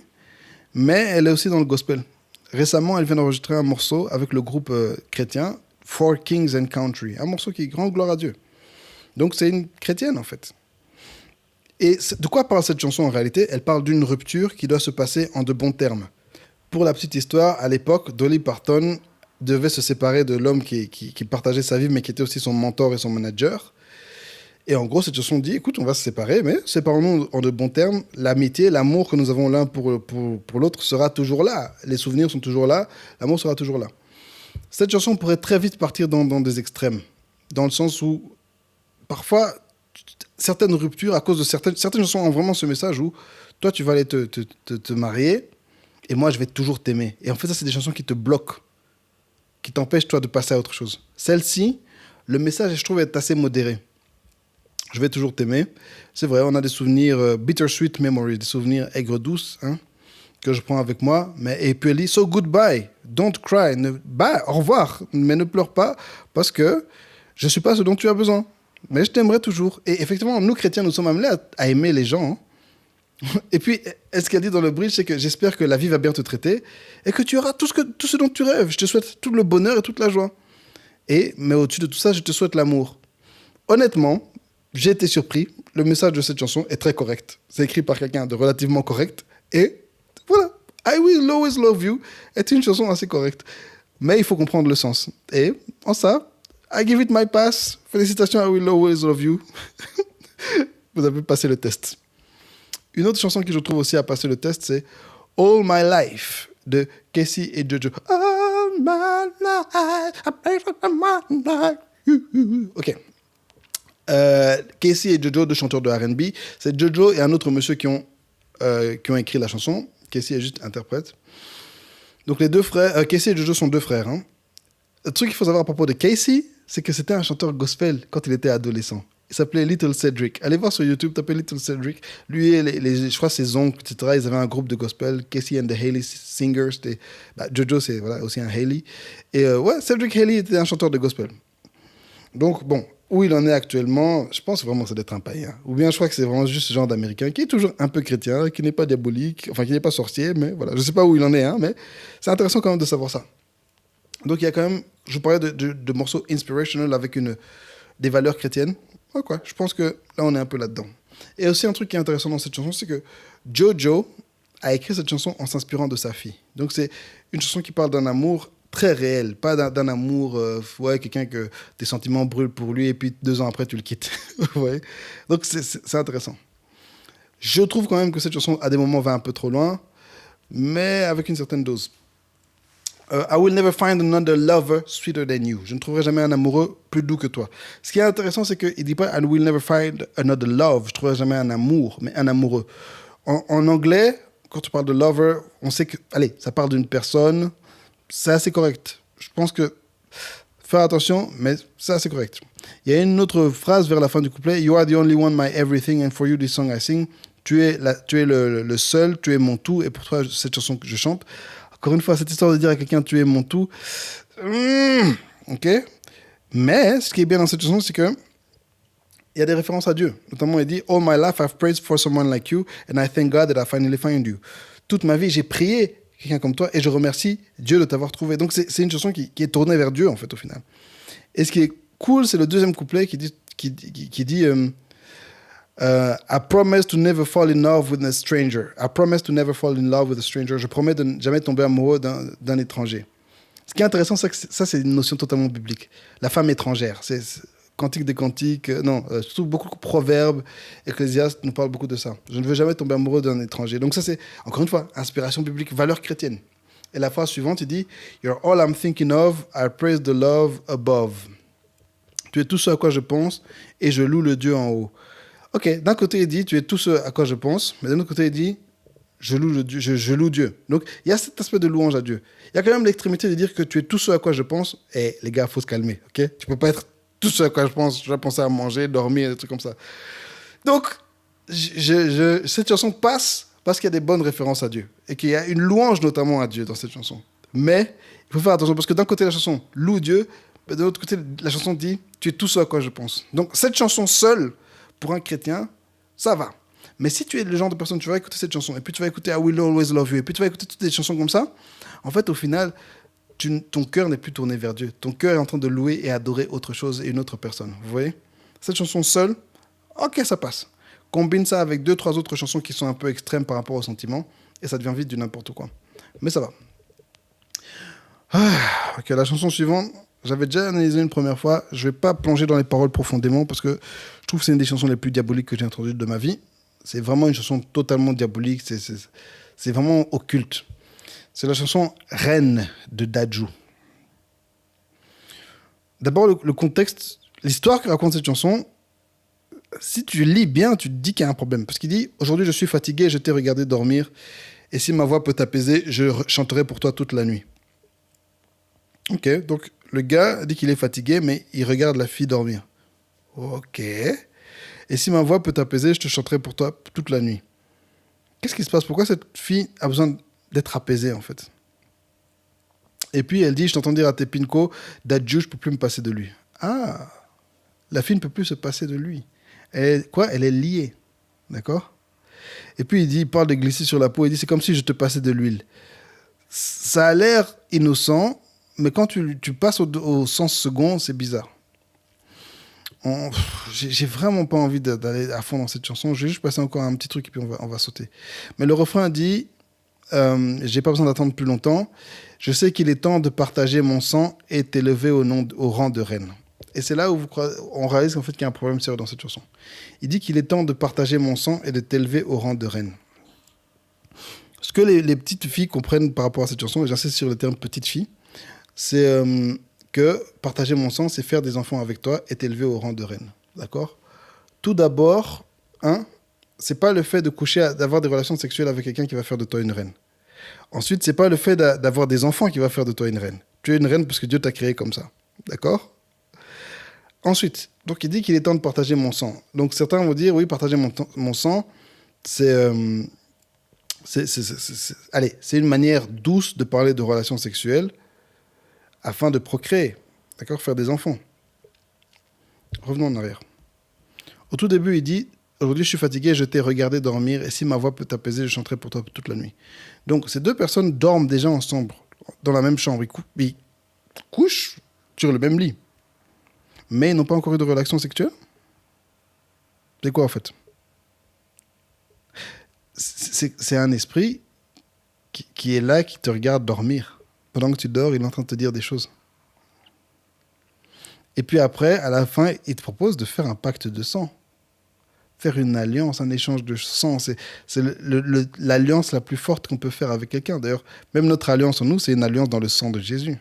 mais elle est aussi dans le gospel. Récemment, elle vient d'enregistrer un morceau avec le groupe chrétien Four Kings and Country. Un morceau qui est grand gloire à Dieu. Donc c'est une chrétienne en fait. Et de quoi parle cette chanson en réalité? Elle parle d'une rupture qui doit se passer en de bons termes. Pour la petite histoire, à l'époque, Dolly Parton devait se séparer de l'homme qui partageait sa vie, mais qui était aussi son mentor et son manager. Et en gros, cette chanson dit, écoute, on va se séparer, mais séparons-nous en de bons termes. L'amitié, l'amour que nous avons l'un pour l'autre sera toujours là. Les souvenirs sont toujours là, l'amour sera toujours là. Cette chanson pourrait très vite partir dans des extrêmes, dans le sens où, parfois, certaines ruptures, à cause de certaines chansons ont vraiment ce message où toi, tu vas aller te marier et moi, je vais toujours t'aimer. Et en fait, ça, c'est des chansons qui te bloquent, qui t'empêchent, toi, de passer à autre chose. Celle-ci, le message, je trouve, est assez modéré. Je vais toujours t'aimer. C'est vrai, on a des souvenirs bittersweet memories, des souvenirs aigres-douces, hein, que je prends avec moi. Et puis elle dit, so goodbye, don't cry. Au revoir, mais ne pleure pas parce que je ne suis pas ce dont tu as besoin. Mais je t'aimerai toujours. Et effectivement, nous, chrétiens, nous sommes amenés à aimer les gens. Hein. Et puis, ce qu'elle dit dans le bridge, c'est que j'espère que la vie va bien te traiter et que tu auras tout ce dont tu rêves. Je te souhaite tout le bonheur et toute la joie. Mais au-dessus de tout ça, je te souhaite l'amour. Honnêtement, j'ai été surpris. Le message de cette chanson est très correct. C'est écrit par quelqu'un de relativement correct. Et voilà, I Will Always Love You est une chanson assez correcte. Mais il faut comprendre le sens. Et en ça, I give it my pass. Félicitations, I Will Always Love You. Vous avez passé le test. Une autre chanson que je trouve aussi à passer le test, c'est All My Life de Casey et Jojo. All my life, I pray for my life. Ok. Casey et Jojo, deux chanteurs de R&B. C'est Jojo et un autre monsieur qui ont écrit la chanson. Casey est juste interprète. Donc les deux frères, Casey et Jojo sont deux frères. Hein. Le truc qu'il faut savoir à propos de Casey, c'est que c'était un chanteur gospel quand il était adolescent. Il s'appelait Little Cedric. Allez voir sur YouTube, tapez Little Cedric. Lui et je crois ses oncles, etc., ils avaient un groupe de gospel, Casey and the Haley Singers. Jojo, c'est voilà, aussi un Haley. Et Cedric Haley était un chanteur de gospel. Donc, bon, où il en est actuellement, je pense vraiment que ça doit être un païen. Ou bien je crois que c'est vraiment juste ce genre d'Américain qui est toujours un peu chrétien, qui n'est pas diabolique, enfin qui n'est pas sorcier, mais voilà. Je ne sais pas où il en est, hein, mais c'est intéressant quand même de savoir ça. Donc il y a quand même, je parlais de morceaux inspirational avec des valeurs chrétiennes. Ouais, quoi. Je pense que là, on est un peu là-dedans. Et aussi, un truc qui est intéressant dans cette chanson, c'est que Jojo a écrit cette chanson en s'inspirant de sa fille. Donc, c'est une chanson qui parle d'un amour très réel, pas d'un amour, quelqu'un que tes sentiments brûlent pour lui et puis 2 ans après, tu le quittes. Ouais. Donc, c'est intéressant. Je trouve quand même que cette chanson, à des moments, va un peu trop loin, mais avec une certaine dose. I will never find another lover sweeter than you. Je ne trouverai jamais un amoureux plus doux que toi. Ce qui est intéressant, c'est qu'il ne dit pas I will never find another love. Je ne trouverai jamais un amour, mais un amoureux. En anglais, quand tu parles de lover, on sait que, allez, ça parle d'une personne. C'est assez correct. Je pense que faire attention, mais c'est assez correct. Il y a une autre phrase vers la fin du couplet. You are the only one, my everything, and for you this song I sing. Tu es le seul, tu es mon tout, et pour toi, cette chanson que je chante. Encore une fois, cette histoire de dire à quelqu'un tu es mon tout, ok. Mais ce qui est bien dans cette chanson, c'est que il y a des références à Dieu. Notamment, il dit All my life I've prayed for someone like you, and I thank God that I finally found you. Toute ma vie, j'ai prié quelqu'un comme toi, et je remercie Dieu de t'avoir trouvé. Donc c'est une chanson qui est tournée vers Dieu en fait au final. Et ce qui est cool, c'est le deuxième couplet qui dit I promise to never fall in love with a stranger. I promise to never fall in love with a stranger. Je promets de ne jamais tomber amoureux d'un étranger. Ce qui est intéressant, c'est que ça, c'est une notion totalement biblique. La femme étrangère, c'est Cantique des Cantiques, surtout beaucoup de proverbes, Ecclésiaste nous parle beaucoup de ça. Je ne veux jamais tomber amoureux d'un étranger. Donc ça, c'est, encore une fois, inspiration biblique, valeur chrétienne. Et la phrase suivante, il dit You're all I'm thinking of, I praise the love above. Tu es tout ce à quoi je pense, et je loue le Dieu en haut. Ok, d'un côté, il dit Tu es tout ce à quoi je pense, mais d'un autre côté, il dit je loue Dieu. Donc, il y a cet aspect de louange à Dieu. Il y a quand même l'extrémité de dire que tu es tout ce à quoi je pense. Et les gars, il faut se calmer, ok? Tu peux pas être tout ce à quoi je pense. Je vais penser à manger, dormir, des trucs comme ça. Donc, cette chanson passe parce qu'il y a des bonnes références à Dieu. Et qu'il y a une louange notamment à Dieu dans cette chanson. Mais, il faut faire attention parce que d'un côté, la chanson loue Dieu, mais de l'autre côté, la chanson dit tu es tout ce à quoi je pense. Donc, cette chanson seule, pour un chrétien, ça va. Mais si tu es le genre de personne, tu vas écouter cette chanson, et puis tu vas écouter I Will Always Love You, et puis tu vas écouter toutes les chansons comme ça, en fait, au final, ton cœur n'est plus tourné vers Dieu. Ton cœur est en train de louer et adorer autre chose et une autre personne. Vous voyez? Cette chanson seule, ok, ça passe. Combine ça avec 2-3 autres chansons qui sont un peu extrêmes par rapport aux sentiments, et ça devient vite du n'importe quoi. Mais ça va. Ok, la chanson suivante, j'avais déjà analysé une première fois. Je ne vais pas plonger dans les paroles profondément, parce que je trouve que c'est une des chansons les plus diaboliques que j'ai entendues de ma vie. C'est vraiment une chanson totalement diabolique, c'est vraiment occulte. C'est la chanson Reine de Dadju. D'abord, le contexte, l'histoire que raconte cette chanson, si tu lis bien, tu te dis qu'il y a un problème. Parce qu'il dit « Aujourd'hui, je suis fatigué, je t'ai regardé dormir, et si ma voix peut t'apaiser, je chanterai pour toi toute la nuit. » Ok, donc le gars dit qu'il est fatigué, mais il regarde la fille dormir. Ok. Et si ma voix peut t'apaiser, je te chanterai pour toi toute la nuit. Qu'est-ce qui se passe? Pourquoi cette fille a besoin d'être apaisée, en fait? Et puis, elle dit, je t'entends dire à tes pinko, Dadju, je ne peux plus me passer de lui. Ah, la fille ne peut plus se passer de lui. Elle est liée, d'accord? Et puis, il parle de glisser sur la peau, il dit, c'est comme si je te passais de l'huile. Ça a l'air innocent, mais quand tu passes au sens second, c'est bizarre. J'ai vraiment pas envie d'aller à fond dans cette chanson. Je vais juste passer encore un petit truc et puis on va sauter. Mais le refrain dit j'ai pas besoin d'attendre plus longtemps. Je sais qu'il est temps de partager mon sang et t'élever au rang de reine. Et c'est là où on réalise qu'en fait qu'il y a un problème sérieux dans cette chanson. Il dit qu'il est temps de partager mon sang et de t'élever au rang de reine. Ce que les petites filles comprennent par rapport à cette chanson, et j'insiste sur le terme petite fille, c'est que partager mon sang, c'est faire des enfants avec toi et t'élever au rang de reine. D'accord? Tout d'abord, c'est pas le fait de coucher, d'avoir des relations sexuelles avec quelqu'un qui va faire de toi une reine. Ensuite, c'est pas le fait d'avoir des enfants qui va faire de toi une reine. Tu es une reine parce que Dieu t'a créé comme ça. D'accord? Ensuite, donc il dit qu'il est temps de partager mon sang. Donc certains vont dire, oui, partager mon sang, c'est une manière douce de parler de relations sexuelles afin de procréer, d'accord, faire des enfants. Revenons en arrière. Au tout début, il dit « Aujourd'hui, je suis fatigué, je t'ai regardé dormir, et si ma voix peut t'apaiser, je chanterai pour toi toute la nuit. » Donc, ces deux personnes dorment déjà ensemble, dans la même chambre. Ils couchent sur le même lit. Mais ils n'ont pas encore eu de relation sexuelle. C'est quoi, en fait? C'est un esprit qui est là, qui te regarde dormir. Pendant que tu dors, il est en train de te dire des choses. Et puis après, à la fin, il te propose de faire un pacte de sang. Faire une alliance, un échange de sang. C'est l'alliance la plus forte qu'on peut faire avec quelqu'un. D'ailleurs, même notre alliance en nous, c'est une alliance dans le sang de Jésus.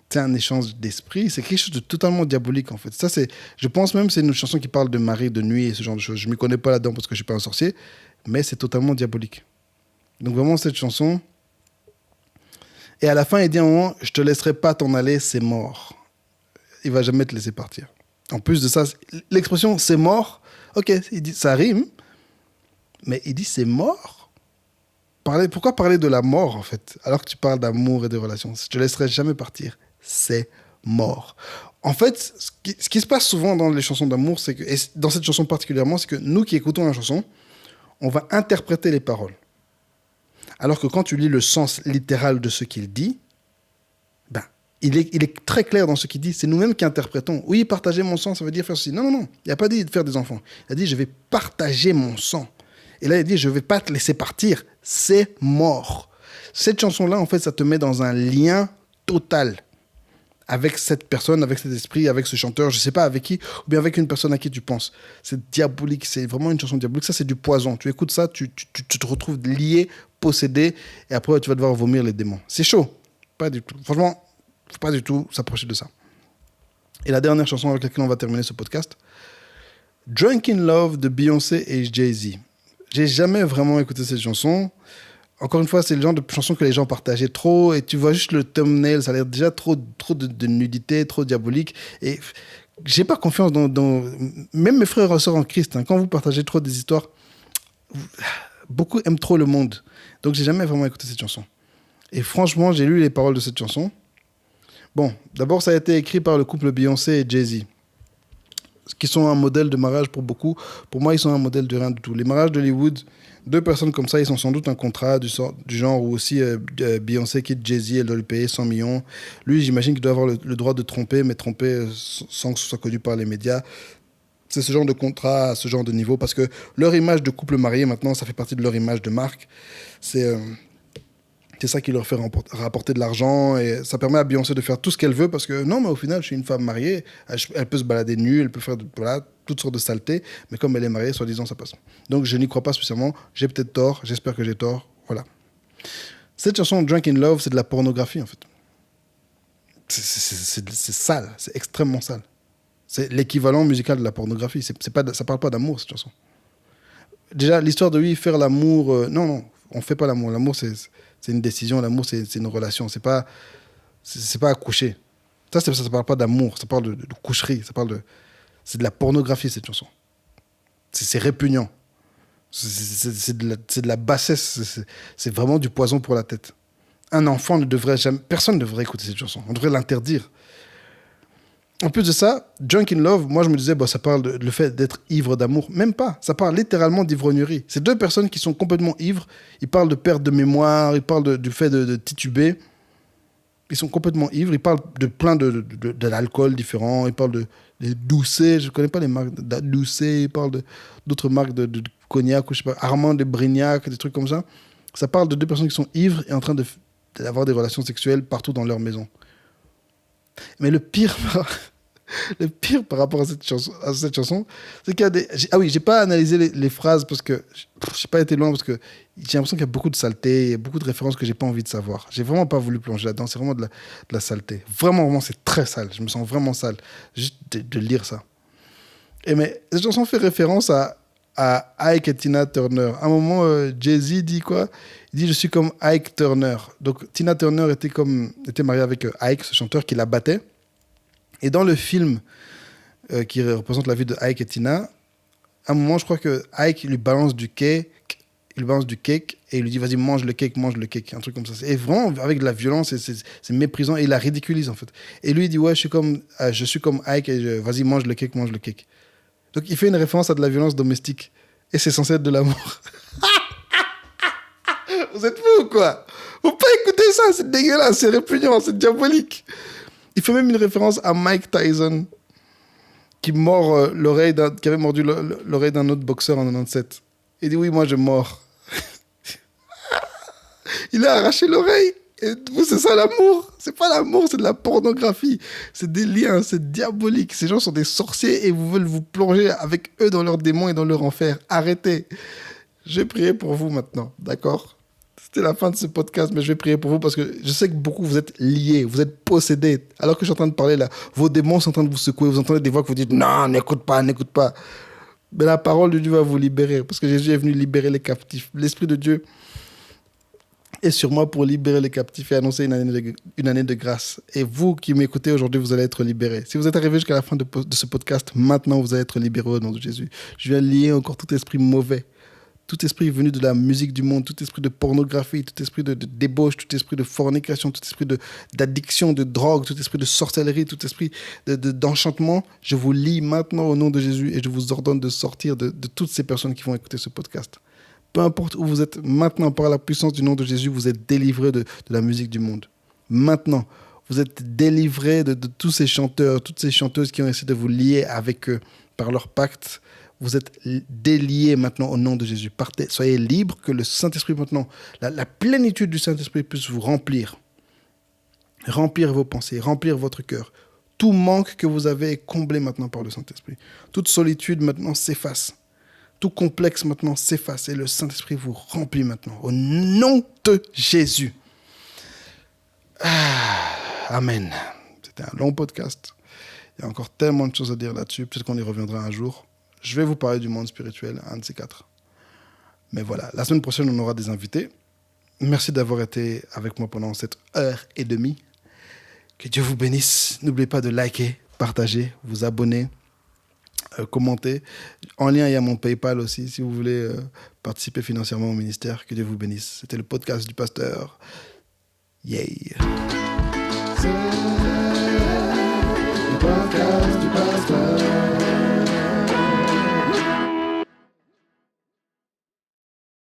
C'est un échange d'esprit. C'est quelque chose de totalement diabolique, en fait. Ça, je pense même que c'est une chanson qui parle de mari, de nuit et ce genre de choses. Je ne m'y connais pas là-dedans parce que je ne suis pas un sorcier, mais c'est totalement diabolique. Donc vraiment, cette chanson... Et à la fin, il dit à un moment, je te laisserai pas t'en aller, c'est mort. Il va jamais te laisser partir. En plus de ça, l'expression c'est mort, ok, il dit, ça rime, mais il dit c'est mort. Pourquoi parler de la mort, en fait, alors que tu parles d'amour et de relations? Je te laisserai jamais partir. C'est mort. En fait, ce qui se passe souvent dans les chansons d'amour, c'est que, et dans cette chanson particulièrement, c'est que nous qui écoutons la chanson, on va interpréter les paroles. Alors que quand tu lis le sens littéral de ce qu'il dit, ben, il est très clair dans ce qu'il dit. C'est nous-mêmes qui interprétons. Oui, partager mon sang, ça veut dire faire ceci. Non, non, non. Il n'a pas dit de faire des enfants. Il a dit, je vais partager mon sang. Et là, il dit, je ne vais pas te laisser partir. C'est mort. Cette chanson-là, en fait, ça te met dans un lien total avec cette personne, avec cet esprit, avec ce chanteur, je ne sais pas avec qui, ou bien avec une personne à qui tu penses. C'est diabolique, c'est vraiment une chanson diabolique. Ça, c'est du poison. Tu écoutes ça, tu te retrouves lié, possédé, et après, tu vas devoir vomir les démons. C'est chaud. Pas du tout. Franchement, il ne faut pas du tout s'approcher de ça. Et la dernière chanson avec laquelle on va terminer ce podcast, Drunk in Love de Beyoncé et Jay-Z. J'ai jamais vraiment écouté cette chanson. Encore une fois, c'est le genre de chanson que les gens partageaient trop, et tu vois juste le thumbnail, ça a l'air déjà trop de nudité, trop diabolique, et j'ai pas confiance dans... Même mes frères et sœurs en Christ, hein, quand vous partagez trop des histoires, beaucoup aiment trop le monde. Donc j'ai jamais vraiment écouté cette chanson. Et franchement, j'ai lu les paroles de cette chanson. Bon, d'abord, ça a été écrit par le couple Beyoncé et Jay-Z, qui sont un modèle de mariage pour beaucoup. Pour moi, ils sont un modèle de rien du tout. Les mariages d'Hollywood, deux personnes comme ça, ils ont sans doute un contrat du genre où aussi Beyoncé quitte Jay-Z, elle doit lui payer 100 millions. Lui, j'imagine qu'il doit avoir le droit de tromper, mais tromper sans que ce soit connu par les médias. C'est ce genre de contrat, ce genre de niveau, parce que leur image de couple marié, maintenant, ça fait partie de leur image de marque. C'est ça qui leur fait rapporter de l'argent, et ça permet à Beyoncé de faire tout ce qu'elle veut, parce que non, mais au final, je suis une femme mariée, elle peut se balader nue, elle peut faire toutes sortes de saletés, mais comme elle est mariée, soi-disant, ça passe. Donc je n'y crois pas spécialement, j'ai peut-être tort, j'espère que j'ai tort, voilà. Cette chanson, Drunk in Love, c'est de la pornographie, en fait. C'est sale, c'est extrêmement sale. C'est l'équivalent musical de la pornographie, ça parle pas d'amour, cette chanson. Déjà, l'histoire de lui faire l'amour, non, on fait pas l'amour, l'amour c'est une décision, l'amour c'est une relation, c'est pas accoucher. Ça parle pas d'amour, ça parle de coucherie, c'est de la pornographie, cette chanson. C'est répugnant. C'est de la bassesse, c'est vraiment du poison pour la tête. Un enfant ne devrait jamais, personne ne devrait écouter cette chanson, on devrait l'interdire. En plus de ça, Drunk in Love, moi je me disais, ça parle le fait d'être ivre d'amour. Même pas, ça parle littéralement d'ivrognerie. C'est deux personnes qui sont complètement ivres, ils parlent de perte de mémoire, ils parlent du fait de tituber. Ils sont complètement ivres, ils parlent de plein de l'alcool différents, ils parlent de Doucet, je ne connais pas les marques de Doucet, ils parlent d'autres marques de cognac, ou je sais pas, Armand de Brignac, des trucs comme ça. Ça parle de deux personnes qui sont ivres et en train d'avoir des relations sexuelles partout dans leur maison. Mais le pire par rapport à cette chanson, c'est qu'il y a des... j'ai pas analysé les phrases parce que j'ai pas été loin, parce que j'ai l'impression qu'il y a beaucoup de saleté, il y a beaucoup de références que j'ai pas envie de savoir. J'ai vraiment pas voulu plonger là-dedans, c'est vraiment de la saleté. Vraiment, c'est très sale. Je me sens vraiment sale juste de lire ça. Mais cette chanson fait référence à Ike et Tina Turner. À un moment, Jay-Z dit quoi? Il dit, je suis comme Ike Turner. Donc Tina Turner était mariée avec Ike, ce chanteur qui la battait. Et dans le film qui représente la vie de Ike et Tina, à un moment, je crois que Ike lui balance du cake, et il lui dit, vas-y, mange le cake, un truc comme ça. Et vraiment, avec de la violence, c'est méprisant, et il la ridiculise, en fait. Et lui, il dit, ouais, je suis comme Ike, et vas-y, mange le cake. Donc, il fait une référence à de la violence domestique, et c'est censé être de l'amour. Vous êtes fous ou quoi? Faut pas écouter ça, c'est dégueulasse, c'est répugnant, c'est diabolique. Il fait même une référence à Mike Tyson, qui avait mordu l'oreille d'un autre boxeur en 97. Il dit, oui, moi, je mords. Il a arraché l'oreille. Et vous, c'est ça l'amour? C'est pas l'amour, c'est de la pornographie. C'est des liens, c'est diabolique. Ces gens sont des sorciers et vous veulent vous plonger avec eux dans leurs démons et dans leur enfer. Arrêtez. Je vais prier pour vous maintenant, d'accord? C'était la fin de ce podcast, mais je vais prier pour vous parce que je sais que beaucoup, vous êtes liés, vous êtes possédés. Alors que je suis en train de parler là, vos démons sont en train de vous secouer. Vous entendez des voix que vous dites, non, n'écoute pas. Mais la parole de Dieu va vous libérer parce que Jésus est venu libérer les captifs. L'Esprit de Dieu est sur moi pour libérer les captifs et annoncer une année de grâce. Et vous qui m'écoutez aujourd'hui, vous allez être libérés. Si vous êtes arrivé jusqu'à la fin de ce podcast, maintenant vous allez être libérés au nom de Jésus. Je viens lier encore tout esprit mauvais, tout esprit venu de la musique du monde, tout esprit de pornographie, tout esprit de débauche, tout esprit de fornication, tout esprit d'addiction, de drogue, tout esprit de sorcellerie, tout esprit d'enchantement, je vous lis maintenant au nom de Jésus et je vous ordonne de sortir de toutes ces personnes qui vont écouter ce podcast. Peu importe où vous êtes, maintenant, par la puissance du nom de Jésus, vous êtes délivrés de la musique du monde. Maintenant, vous êtes délivrés de tous ces chanteurs, toutes ces chanteuses qui ont essayé de vous lier avec eux par leur pacte. Vous êtes déliés maintenant au nom de Jésus. Partez, soyez libres, que le Saint-Esprit maintenant, la plénitude du Saint-Esprit puisse vous remplir. Remplir vos pensées, remplir votre cœur. Tout manque que vous avez est comblé maintenant par le Saint-Esprit. Toute solitude maintenant s'efface. Tout complexe maintenant s'efface et le Saint-Esprit vous remplit maintenant. Au nom de Jésus. Amen. C'était un long podcast. Il y a encore tellement de choses à dire là-dessus. Peut-être qu'on y reviendra un jour. Je vais vous parler du monde spirituel, un de ces 4. Mais voilà, la semaine prochaine, on aura des invités. Merci d'avoir été avec moi pendant cette 1h30. Que Dieu vous bénisse. N'oubliez pas de liker, partager, vous abonner, commenter. En lien, il y a mon PayPal aussi, si vous voulez participer financièrement au ministère. Que Dieu vous bénisse. C'était le podcast du pasteur. Yay. C'est le podcast du pasteur.